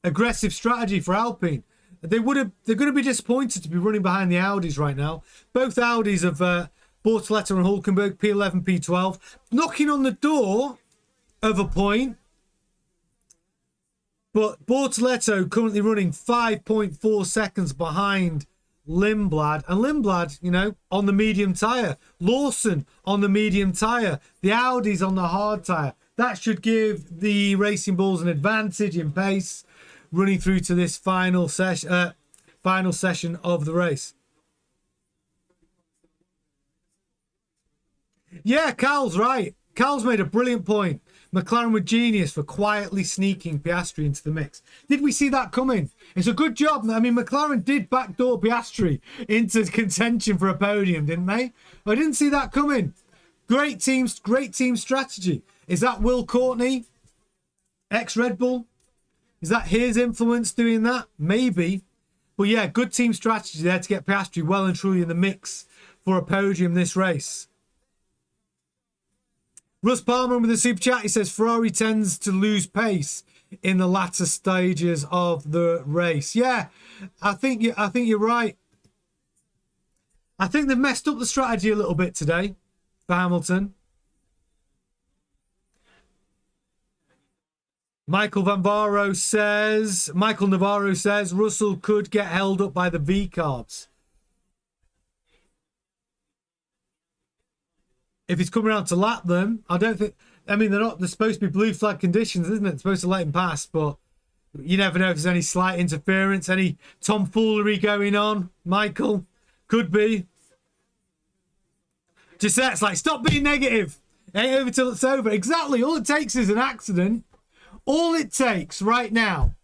Aggressive strategy for Alpine. They're going to be disappointed to be running behind the Audis right now. Both Audis of Bortoleto and Hulkenberg, P11, P12, knocking on the door of a point. But Bortoleto currently running 5.4 seconds behind Lindblad. And Lindblad, you know, on the medium tyre. Lawson on the medium tyre. The Audis on the hard tyre. That should give the Racing Bulls an advantage in pace. running through to this final session of the race. Yeah, Carl's right. Carl's made a brilliant point. McLaren were genius for quietly sneaking Piastri into the mix. Did we see that coming? It's a good job. I mean, McLaren did backdoor Piastri into contention for a podium, didn't they? I didn't see that coming. Great team strategy. Is that Will Courtney, ex-Red Bull? Is that his influence doing that? Maybe. But yeah, good team strategy there to get Piastri well and truly in the mix for a podium this race. Russ Palmer with the super chat, he says Ferrari tends to lose pace in the latter stages of the race. Yeah, I think you're right. I think they've messed up the strategy a little bit today for Hamilton. Michael Navarro says Russell could get held up by the V carbs. If he's coming around to lap them, I don't think. I mean, they're supposed to be blue flag conditions, isn't it? They're supposed to let him pass, but you never know if there's any slight interference, any tomfoolery going on. Michael, could be. Giuseppe's like, stop being negative. Ain't over till it's over. Exactly. All it takes is an accident. All it takes right now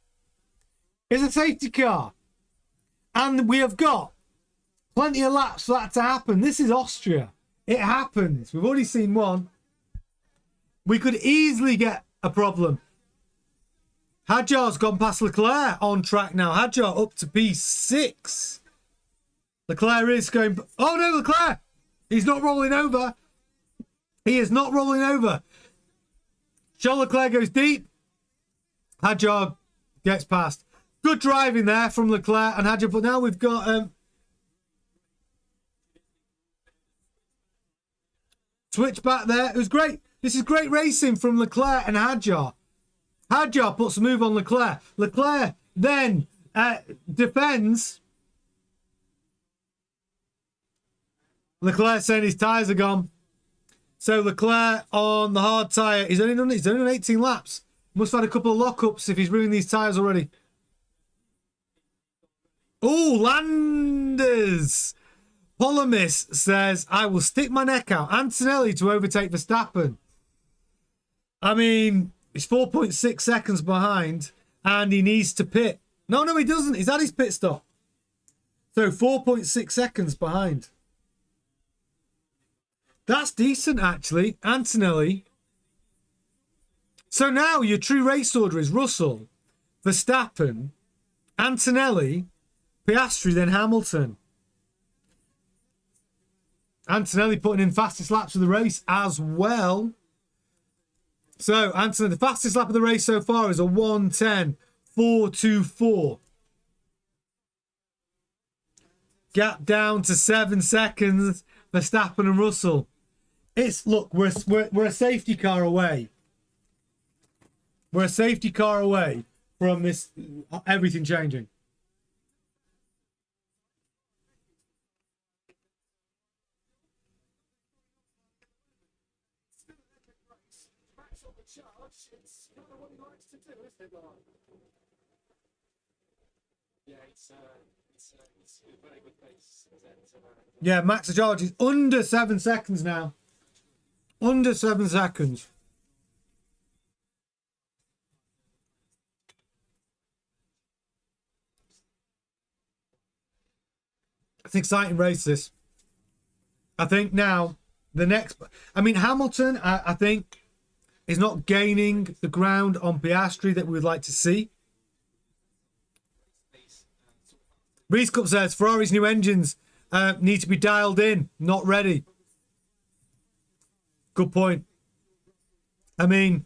is a safety car. And we have got plenty of laps for that to happen. This is Austria. It happens. We've already seen one. We could easily get a problem. Hadjar's gone past Leclerc on track now. Hadjar up to P6. Leclerc is going... Oh no, Leclerc! He's not rolling over. He is not rolling over. Charles Leclerc goes deep. Hadjar gets past. Good driving there from Leclerc and Hadjar, but now we've got switch back there. It was great. This is great racing from Leclerc and Hadjar. Hadjar puts a move on Leclerc. Leclerc then defends. Leclerc saying his tyres are gone. So Leclerc on the hard tyre. He's only done 18 laps. Must have had a couple of lockups if he's ruined these tyres already. Oh, Landers. Polemis says, I will stick my neck out. Antonelli to overtake Verstappen. I mean, he's 4.6 seconds behind and he needs to pit. No, he doesn't. He's had his pit stop. So 4.6 seconds behind. That's decent, actually. Antonelli. So now your true race order is Russell, Verstappen, Antonelli, Piastri, then Hamilton. Antonelli putting in fastest laps of the race as well. So, Antonelli, the fastest lap of the race so far is a 1:10.424. Gap down to 7 seconds. Verstappen and Russell. Look, we're a safety car away. We're a safety car away from this, everything changing. Yeah, very good pace. Yeah, Max Charge is under 7 seconds now. Under 7 seconds. It's an exciting race, this. I think now, the next... I mean, Hamilton, I think, is not gaining the ground on Piastri that we would like to see. Reese Cup says, Ferrari's new engines need to be dialed in, not ready. Good point. I mean,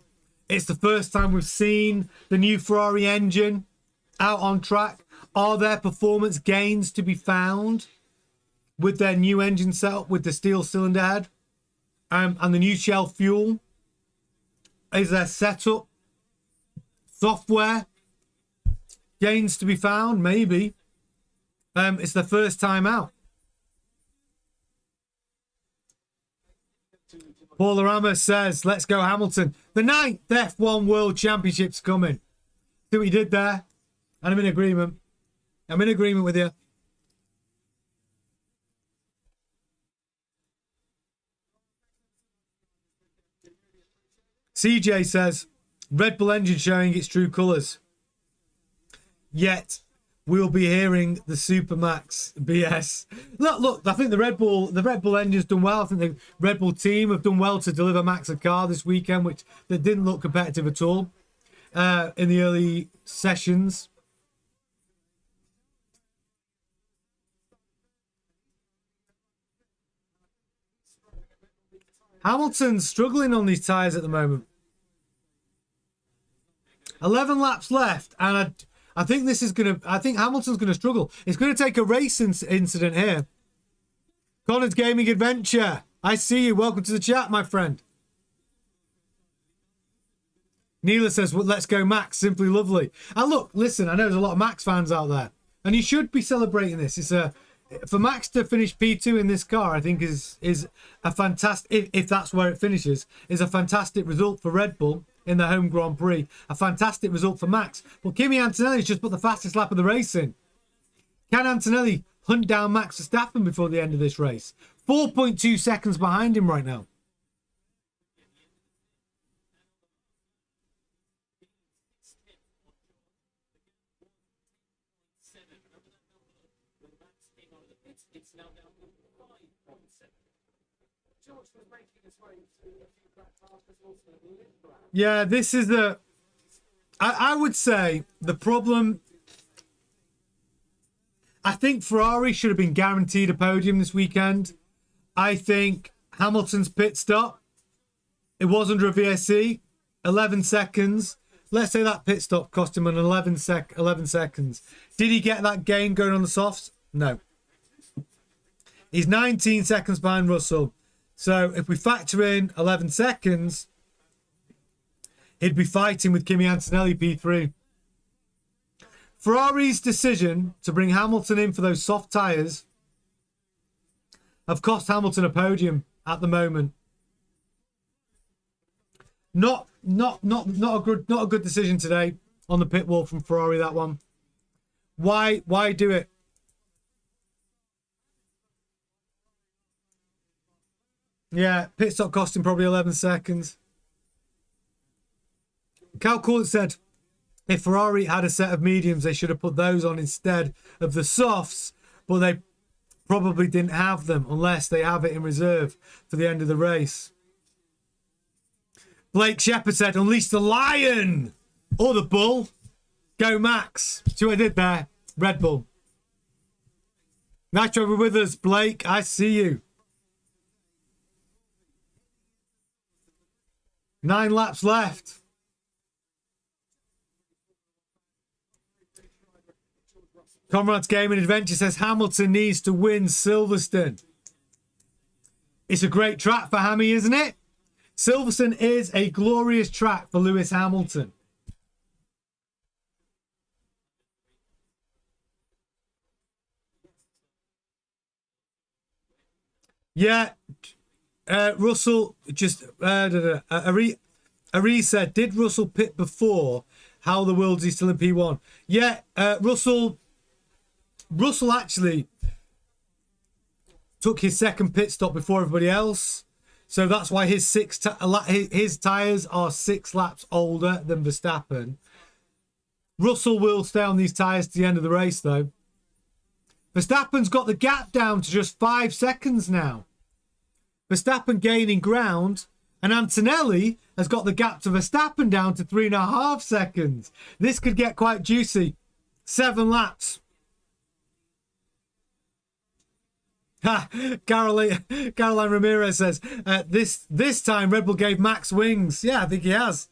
it's the first time we've seen the new Ferrari engine out on track. Are there performance gains to be found with their new engine setup with the steel cylinder head and the new shell fuel? Is there setup, software gains to be found? Maybe. It's the first time out. Paul Ramos says, let's go Hamilton. The 9th F1 World Championship's coming. See what you did there? And I'm in agreement. I'm in agreement with you. CJ says, Red Bull engine showing its true colours. Yet, we'll be hearing the Supermax BS. Look, I think the Red Bull engine's done well. I think the Red Bull team have done well to deliver Max a car this weekend, which that didn't look competitive at all in the early sessions. Hamilton's struggling on these tyres at the moment. 11 laps left, and I think this is going to... I think Hamilton's going to struggle. It's going to take a race incident here. Connor's Gaming Adventure. I see you. Welcome to the chat, my friend. Neela says, well, let's go Max. Simply lovely. And look, listen, I know there's a lot of Max fans out there. And you should be celebrating this. It's for Max to finish P2 in this car, I think is a fantastic... If that's where it finishes, is a fantastic result for Red Bull in the home Grand Prix. A fantastic result for Max. But Kimi Antonelli's just put the fastest lap of the race in. Can Antonelli hunt down Max Verstappen before the end of this race? 4.2 seconds behind him right now. It's now down to 5.7. George was making his way to a few black cars, also Leclerc. Yeah, this is the... I would say the problem... I think Ferrari should have been guaranteed a podium this weekend. I think Hamilton's pit stop, it was under a VSC, 11 seconds. Let's say that pit stop cost him an 11 seconds. Did he get that gain going on the softs? No. He's 19 seconds behind Russell. So if we factor in 11 seconds, he'd be fighting with Kimi Antonelli P3. Ferrari's decision to bring Hamilton in for those soft tyres have cost Hamilton a podium at the moment. Not a good decision today on the pit wall from Ferrari, that one. Why do it? Yeah, pit stop cost him probably 11 seconds. Cal Court said, if Ferrari had a set of mediums, they should have put those on instead of the softs, but they probably didn't have them unless they have it in reserve for the end of the race. Blake Shepherd said, unleash the lion or the bull. Go Max. See what I did there? Red Bull. Nice to have you with us, Blake. I see you. 9 laps left. Comrades Gaming Adventure says Hamilton needs to win Silverstone. It's a great track for Hammy, isn't it? Silverstone is a glorious track for Lewis Hamilton. Yeah, Russell just Ari said, did Russell pit before? How the world is he still in P1? Yeah, Russell actually took his second pit stop before everybody else, so that's why his tyres are 6 laps older than Verstappen. Russell will stay on these tyres to the end of the race, though. Verstappen's got the gap down to just 5 seconds now. Verstappen gaining ground, and Antonelli has got the gap to Verstappen down to 3.5 seconds. This could get quite juicy. 7 laps. Caroline Ramirez says, this time Red Bull gave Max wings. Yeah, I think he has.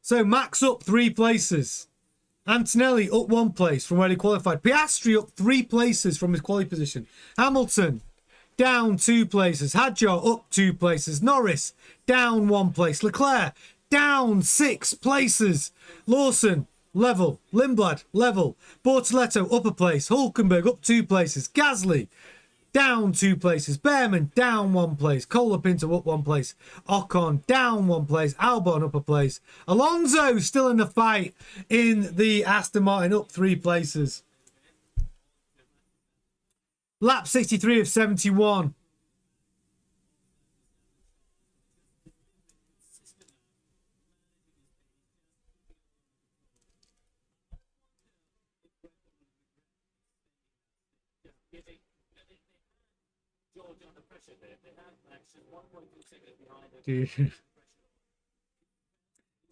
So Max up 3 places. Antonelli up 1 place from where he qualified. Piastri up 3 places from his quali position. Hamilton down 2 places. Hadjar up 2 places. Norris down 1 place. Leclerc down 6 places. Lawson level. Lindblad level. Bortoletto up a place. Hulkenberg up 2 places. Gasly down 2 places. Behrman down 1 place. Colapinto up 1 place. Ocon down 1 place. Albon up a place. Alonso still in the fight in the Aston Martin, up 3 places. Lap 63 of 71.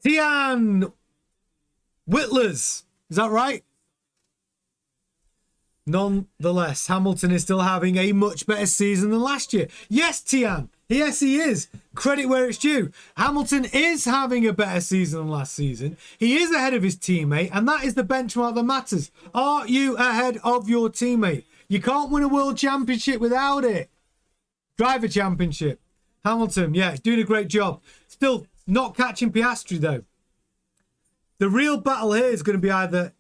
Tian Whittlers, is that right? Nonetheless, Hamilton is still having a much better season than last year. Yes, Tian. Yes, he is. Credit where it's due. Hamilton is having a better season than last season. He is ahead of his teammate, and that is the benchmark that matters. Are you ahead of your teammate? You can't win a world championship without it. Driver championship. Hamilton, yeah, doing a great job. Still not catching Piastri, though. The real battle here is going to be either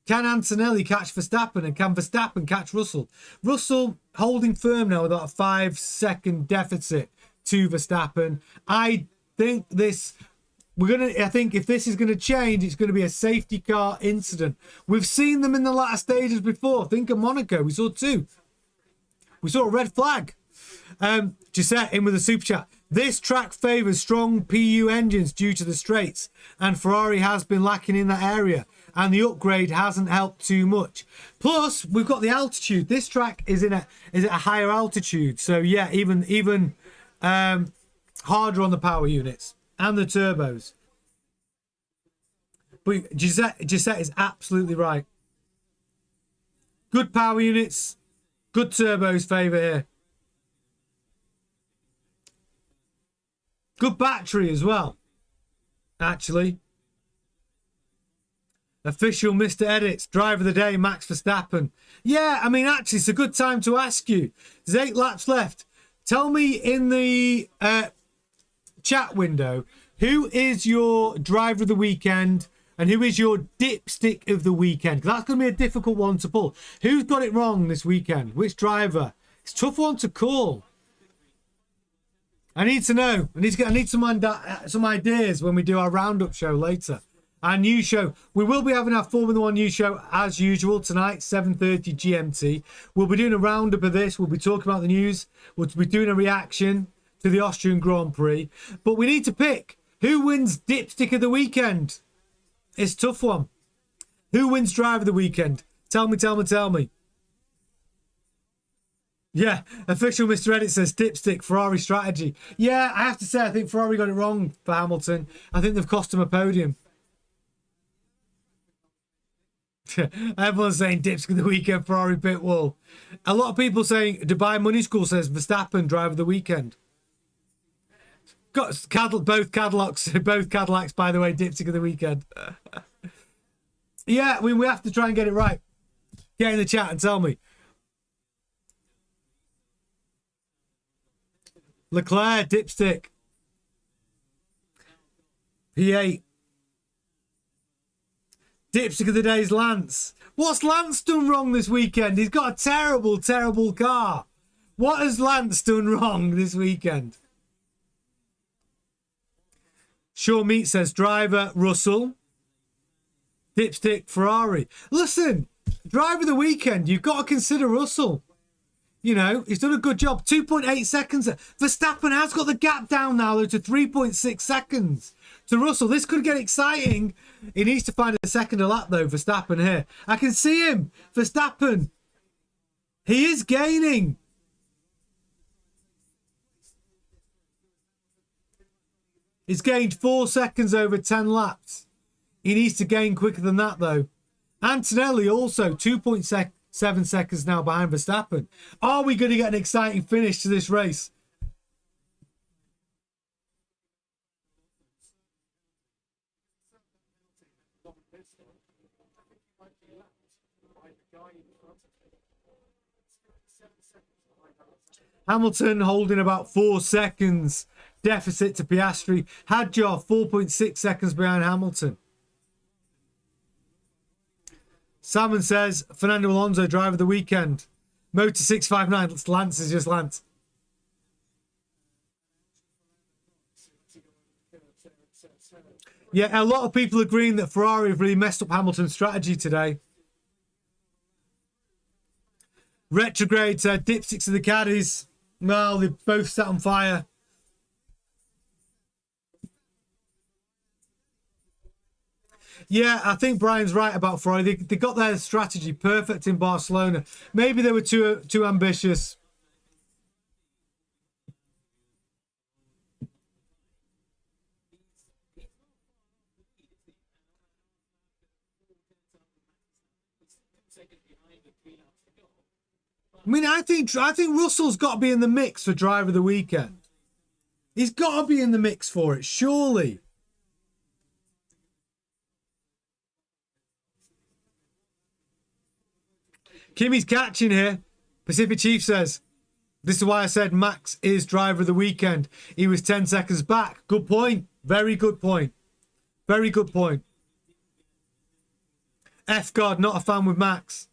can Antonelli catch Verstappen and can Verstappen catch Russell? Russell holding firm now with about a 5-second deficit to Verstappen. I think if this is going to change, it's going to be a safety car incident. We've seen them in the latter stages before. Think of Monaco. We saw 2. We saw a red flag. Gisette in with a super chat. This track favours strong PU engines due to the straights, and Ferrari has been lacking in that area, and the upgrade hasn't helped too much. Plus, we've got the altitude. This track is at a higher altitude, so yeah, even harder on the power units and the turbos. But Gisette is absolutely right. Good power units, good turbos favour here. Good battery as well, actually. Official Mr. Edits, driver of the day, Max Verstappen. Yeah, I mean, actually, it's a good time to ask you. There's 8 laps left. Tell me in the chat window, who is your driver of the weekend and who is your dipstick of the weekend? Because that's going to be a difficult one to pull. Who's got it wrong this weekend? Which driver? It's a tough one to call. I need to know. I need some ideas when we do our roundup show later. Our news show. We will be having our Formula 1 news show as usual tonight, 7:30 GMT. We'll be doing a roundup of this. We'll be talking about the news. We'll be doing a reaction to the Austrian Grand Prix. But we need to pick who wins dipstick of the weekend. It's a tough one. Who wins driver of the weekend? Tell me. Yeah, official Mr. Edit says dipstick, Ferrari strategy. Yeah, I have to say, I think Ferrari got it wrong for Hamilton. I think they've cost him a podium. Everyone's saying dipstick of the weekend, Ferrari pit wall. A lot of people saying, Dubai Money School says Verstappen, driver of the weekend. Got both Cadillacs, by the way, dipstick of the weekend. Yeah, we have to try and get it right. Get in the chat and tell me. Leclerc, dipstick. P8. Dipstick of the day is Lance. What's Lance done wrong this weekend? He's got a terrible, terrible car. What has Lance done wrong this weekend? Sure Meat says driver, Russell. Dipstick, Ferrari. Listen, driver of the weekend, you've got to consider Russell. You know, he's done a good job. 2.8 seconds. Verstappen has got the gap down now, though, to 3.6 seconds. To Russell, this could get exciting. He needs to find a second a lap, though, Verstappen here. I can see him. Verstappen. He is gaining. He's gained 4 seconds over 10 laps. He needs to gain quicker than that, though. Antonelli also 2.7 seconds now behind Verstappen. Are we going to get an exciting finish to this race? Hamilton holding about 4 seconds deficit to Piastri. Hadjar 4.6 seconds behind Hamilton. Salmon says Fernando Alonso, driver of the weekend. Motor 659. Lance is just Lance. Yeah, a lot of people agreeing that Ferrari have really messed up Hamilton's strategy today. Retrograde said dipsticks of the caddies. Well, they both set on fire. Yeah, I think Brian's right about Ferrari. They got their strategy perfect in Barcelona. Maybe they were too ambitious. I mean, I think Russell's got to be in the mix for driver of the weekend. He's got to be in the mix for it, surely. Kimmy's catching here. Pacific Chief says, this is why I said Max is driver of the weekend. He was 10 seconds back. Good point. Very good point. Very good point. F God, not a fan with Max.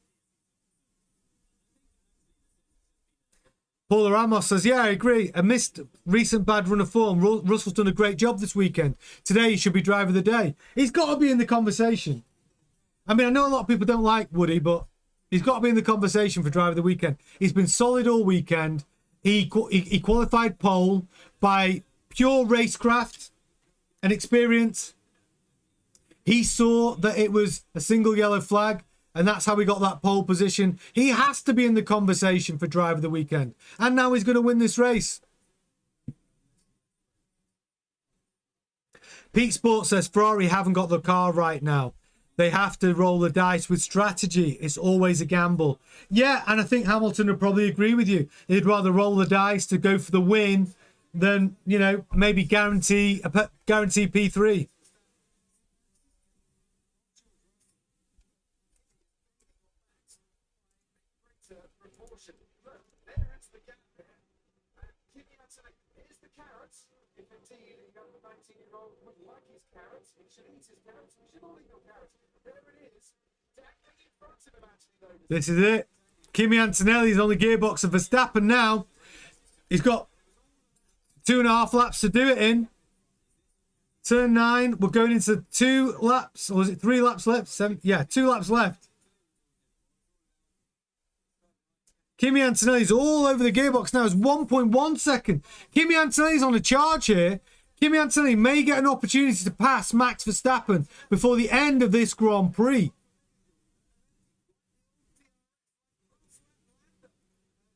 Paula Ramos says, yeah, I agree. Amidst recent bad run of form, Russell's done a great job this weekend. Today, he should be driver of the day. He's got to be in the conversation. I mean, I know a lot of people don't like Woody, but he's got to be in the conversation for driver of the weekend. He's been solid all weekend. He qualified pole by pure racecraft and experience. He saw that it was a single yellow flag, and that's how he got that pole position. He has to be in the conversation for driver of the weekend. And now he's going to win this race. Pete Sports says Ferrari haven't got the car right now. They have to roll the dice with strategy. It's always a gamble. Yeah, and I think Hamilton would probably agree with you. He'd rather roll the dice to go for the win than, you know, maybe guarantee P3. This is it. Kimi Antonelli's on the gearbox of Verstappen now. He's got 2.5 laps to do it in. Turn 9. We're going into 2 laps. Or was it 3 laps left? 7? Yeah, 2 laps left. Kimi Antonelli's all over the gearbox now. It's 1.1 second. Kimi Antonelli's on a charge here. Kimi Antonelli may get an opportunity to pass Max Verstappen before the end of this Grand Prix.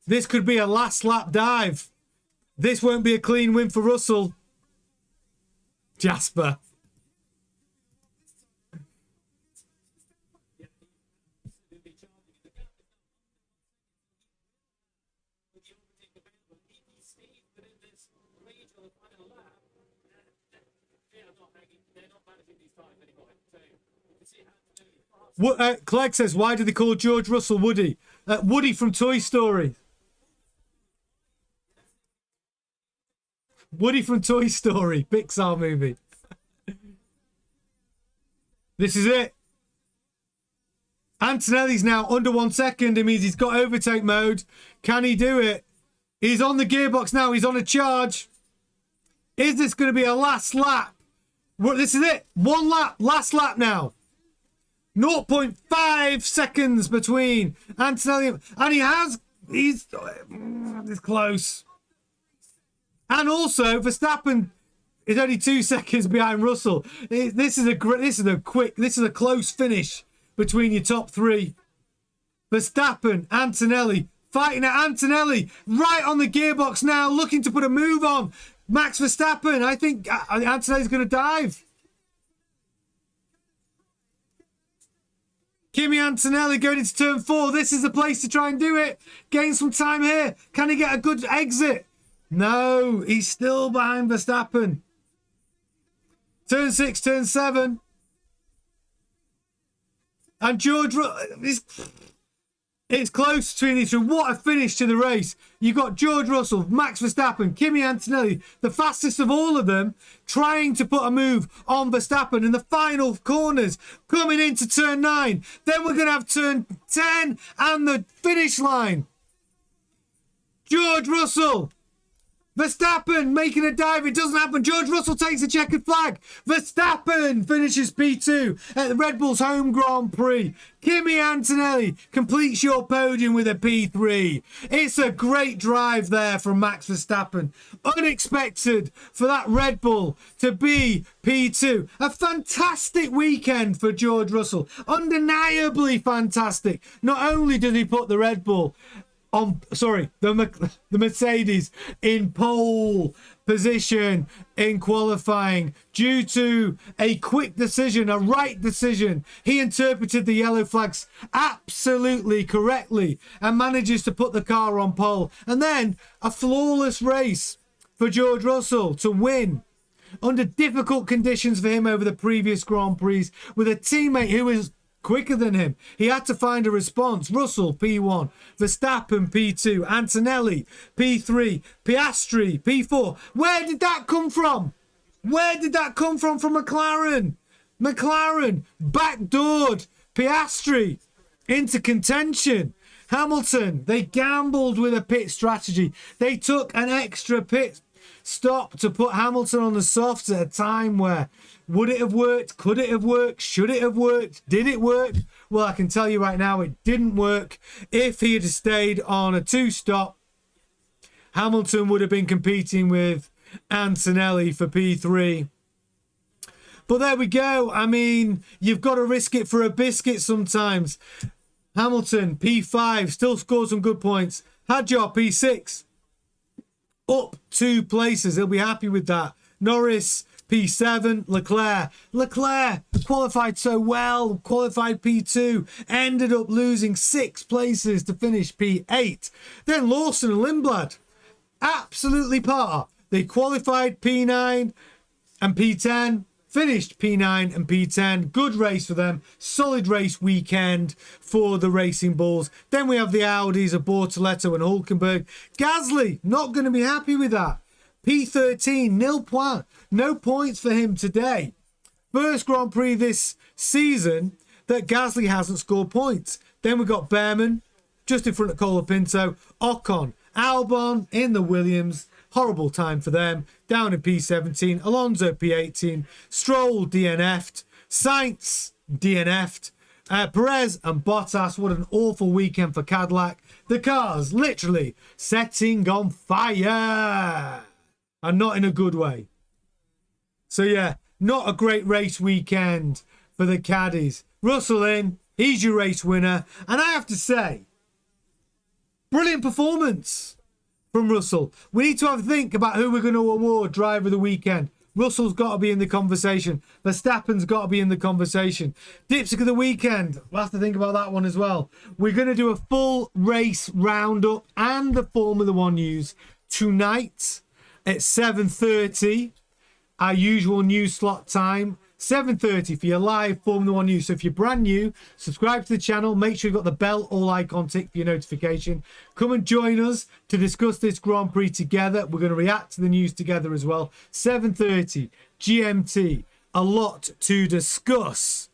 This could be a last lap dive. This won't be a clean win for Russell. Jasper. Clegg says, why do they call George Russell Woody? Woody from Toy Story. Woody from Toy Story, Pixar movie. This is it. Antonelli's now under 1 second. It means he's got overtake mode. Can he do it? He's on the gearbox now. He's on a charge. Is this going to be a last lap? Well, this is it. 1 lap. Last lap now. 0.5 seconds between Antonelli. And he's close. And also, Verstappen is only 2 seconds behind Russell. This is a close finish between your top 3. Verstappen, Antonelli, fighting at Antonelli, right on the gearbox now, looking to put a move on. Max Verstappen, I think Antonelli's going to dive. Kimi Antonelli going into turn 4. This is the place to try and do it. Gain some time here. Can he get a good exit? No, he's still behind Verstappen. Turn 6, turn 7. And George, it's close between these two. What a finish to the race. You've got George Russell, Max Verstappen, Kimi Antonelli, the fastest of all of them, trying to put a move on Verstappen in the final corners, coming into turn 9. Then we're going to have turn 10 and the finish line. George Russell. Verstappen making a dive. It doesn't happen. George Russell takes a checkered flag. Verstappen finishes P2 at the Red Bull's home Grand Prix. Kimi Antonelli completes your podium with a P3. It's a great drive there from Max Verstappen. Unexpected for that Red Bull to be P2. A fantastic weekend for George Russell. Undeniably fantastic. Not only did he put the Red Bull the Mercedes in pole position in qualifying due to a quick decision, a right decision. He interpreted the yellow flags absolutely correctly and manages to put the car on pole. And then a flawless race for George Russell to win under difficult conditions for him over the previous Grand Prix with a teammate who was quicker than him. He had to find a response. Russell, P1. Verstappen, P2. Antonelli, P3. Piastri, P4. Where did that come from? Where did that come from McLaren? McLaren backdoored Piastri into contention. Hamilton, they gambled with a pit strategy. They took an extra pit stop to put Hamilton on the softs at a time where would it have worked? Could it have worked? Should it have worked? Did it work? Well, I can tell you right now, it didn't work. If he had stayed on a two-stop, Hamilton would have been competing with Antonelli for P3. But there we go. I mean, you've got to risk it for a biscuit sometimes. Hamilton, P5, still scored some good points. Hadjar, P6. Up 2 places. He'll be happy with that. Norris, P7. Leclerc qualified so well. Qualified P2. Ended up losing 6 places to finish P8. Then Lawson and Lindblad. Absolutely par. They qualified P9 and P10. Finished P9 and P10. Good race for them. Solid race weekend for the Racing Bulls. Then we have the Audis of Bortoletto and Hulkenberg. Gasly, not going to be happy with that. P13, nil point. No points for him today. First Grand Prix this season that Gasly hasn't scored points. Then we've got Behrman, just in front of Colapinto. Ocon, Albon in the Williams. Horrible time for them. Down in P17. Alonso P18. Stroll DNF'd. Sainz DNF'd. Perez and Bottas. What an awful weekend for Cadillac. The cars literally setting on fire. And not in a good way. So yeah, not a great race weekend for the Caddies. Russell in. He's your race winner. And I have to say, brilliant performance from Russell. We need to have a think about who we're going to award driver of the weekend. Russell's got to be in the conversation. Verstappen's got to be in the conversation. Dipstick of the weekend. We'll have to think about that one as well. We're going to do a full race roundup and the Formula One news tonight at 7:30. Our usual news slot time. 7:30 for your live Formula One news. So if you're brand new, subscribe to the channel. Make sure you've got the bell all icon tick for your notification. Come and join us to discuss this Grand Prix together. We're going to react to the news together as well. 7:30 GMT. A lot to discuss.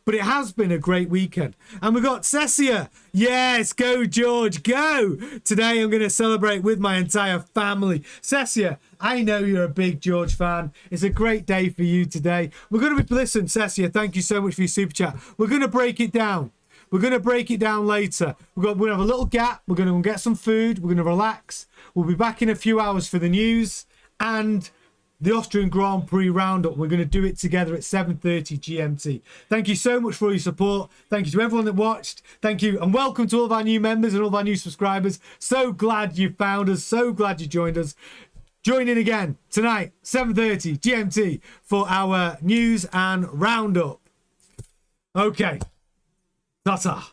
But it has been a great weekend. And we've got Cessia. Yes, go George, go. Today I'm going to celebrate with my entire family. Cessia, I know you're a big George fan. It's a great day for you today. We're going to be, listen, Cessia, thank you so much for your super chat. We're going to break it down. We're going to break it down later. We're going to have a little gap. We're going to get some food. We're going to relax. We'll be back in a few hours for the news and the Austrian Grand Prix roundup. We're going to do it together at 7:30 GMT. Thank you so much for all your support. Thank you to everyone that watched. Thank you and welcome to all of our new members and all of our new subscribers. So glad you found us. So glad you joined us. Join in again tonight, 7:30 GMT for our news and roundup. Okay. Ta-ta.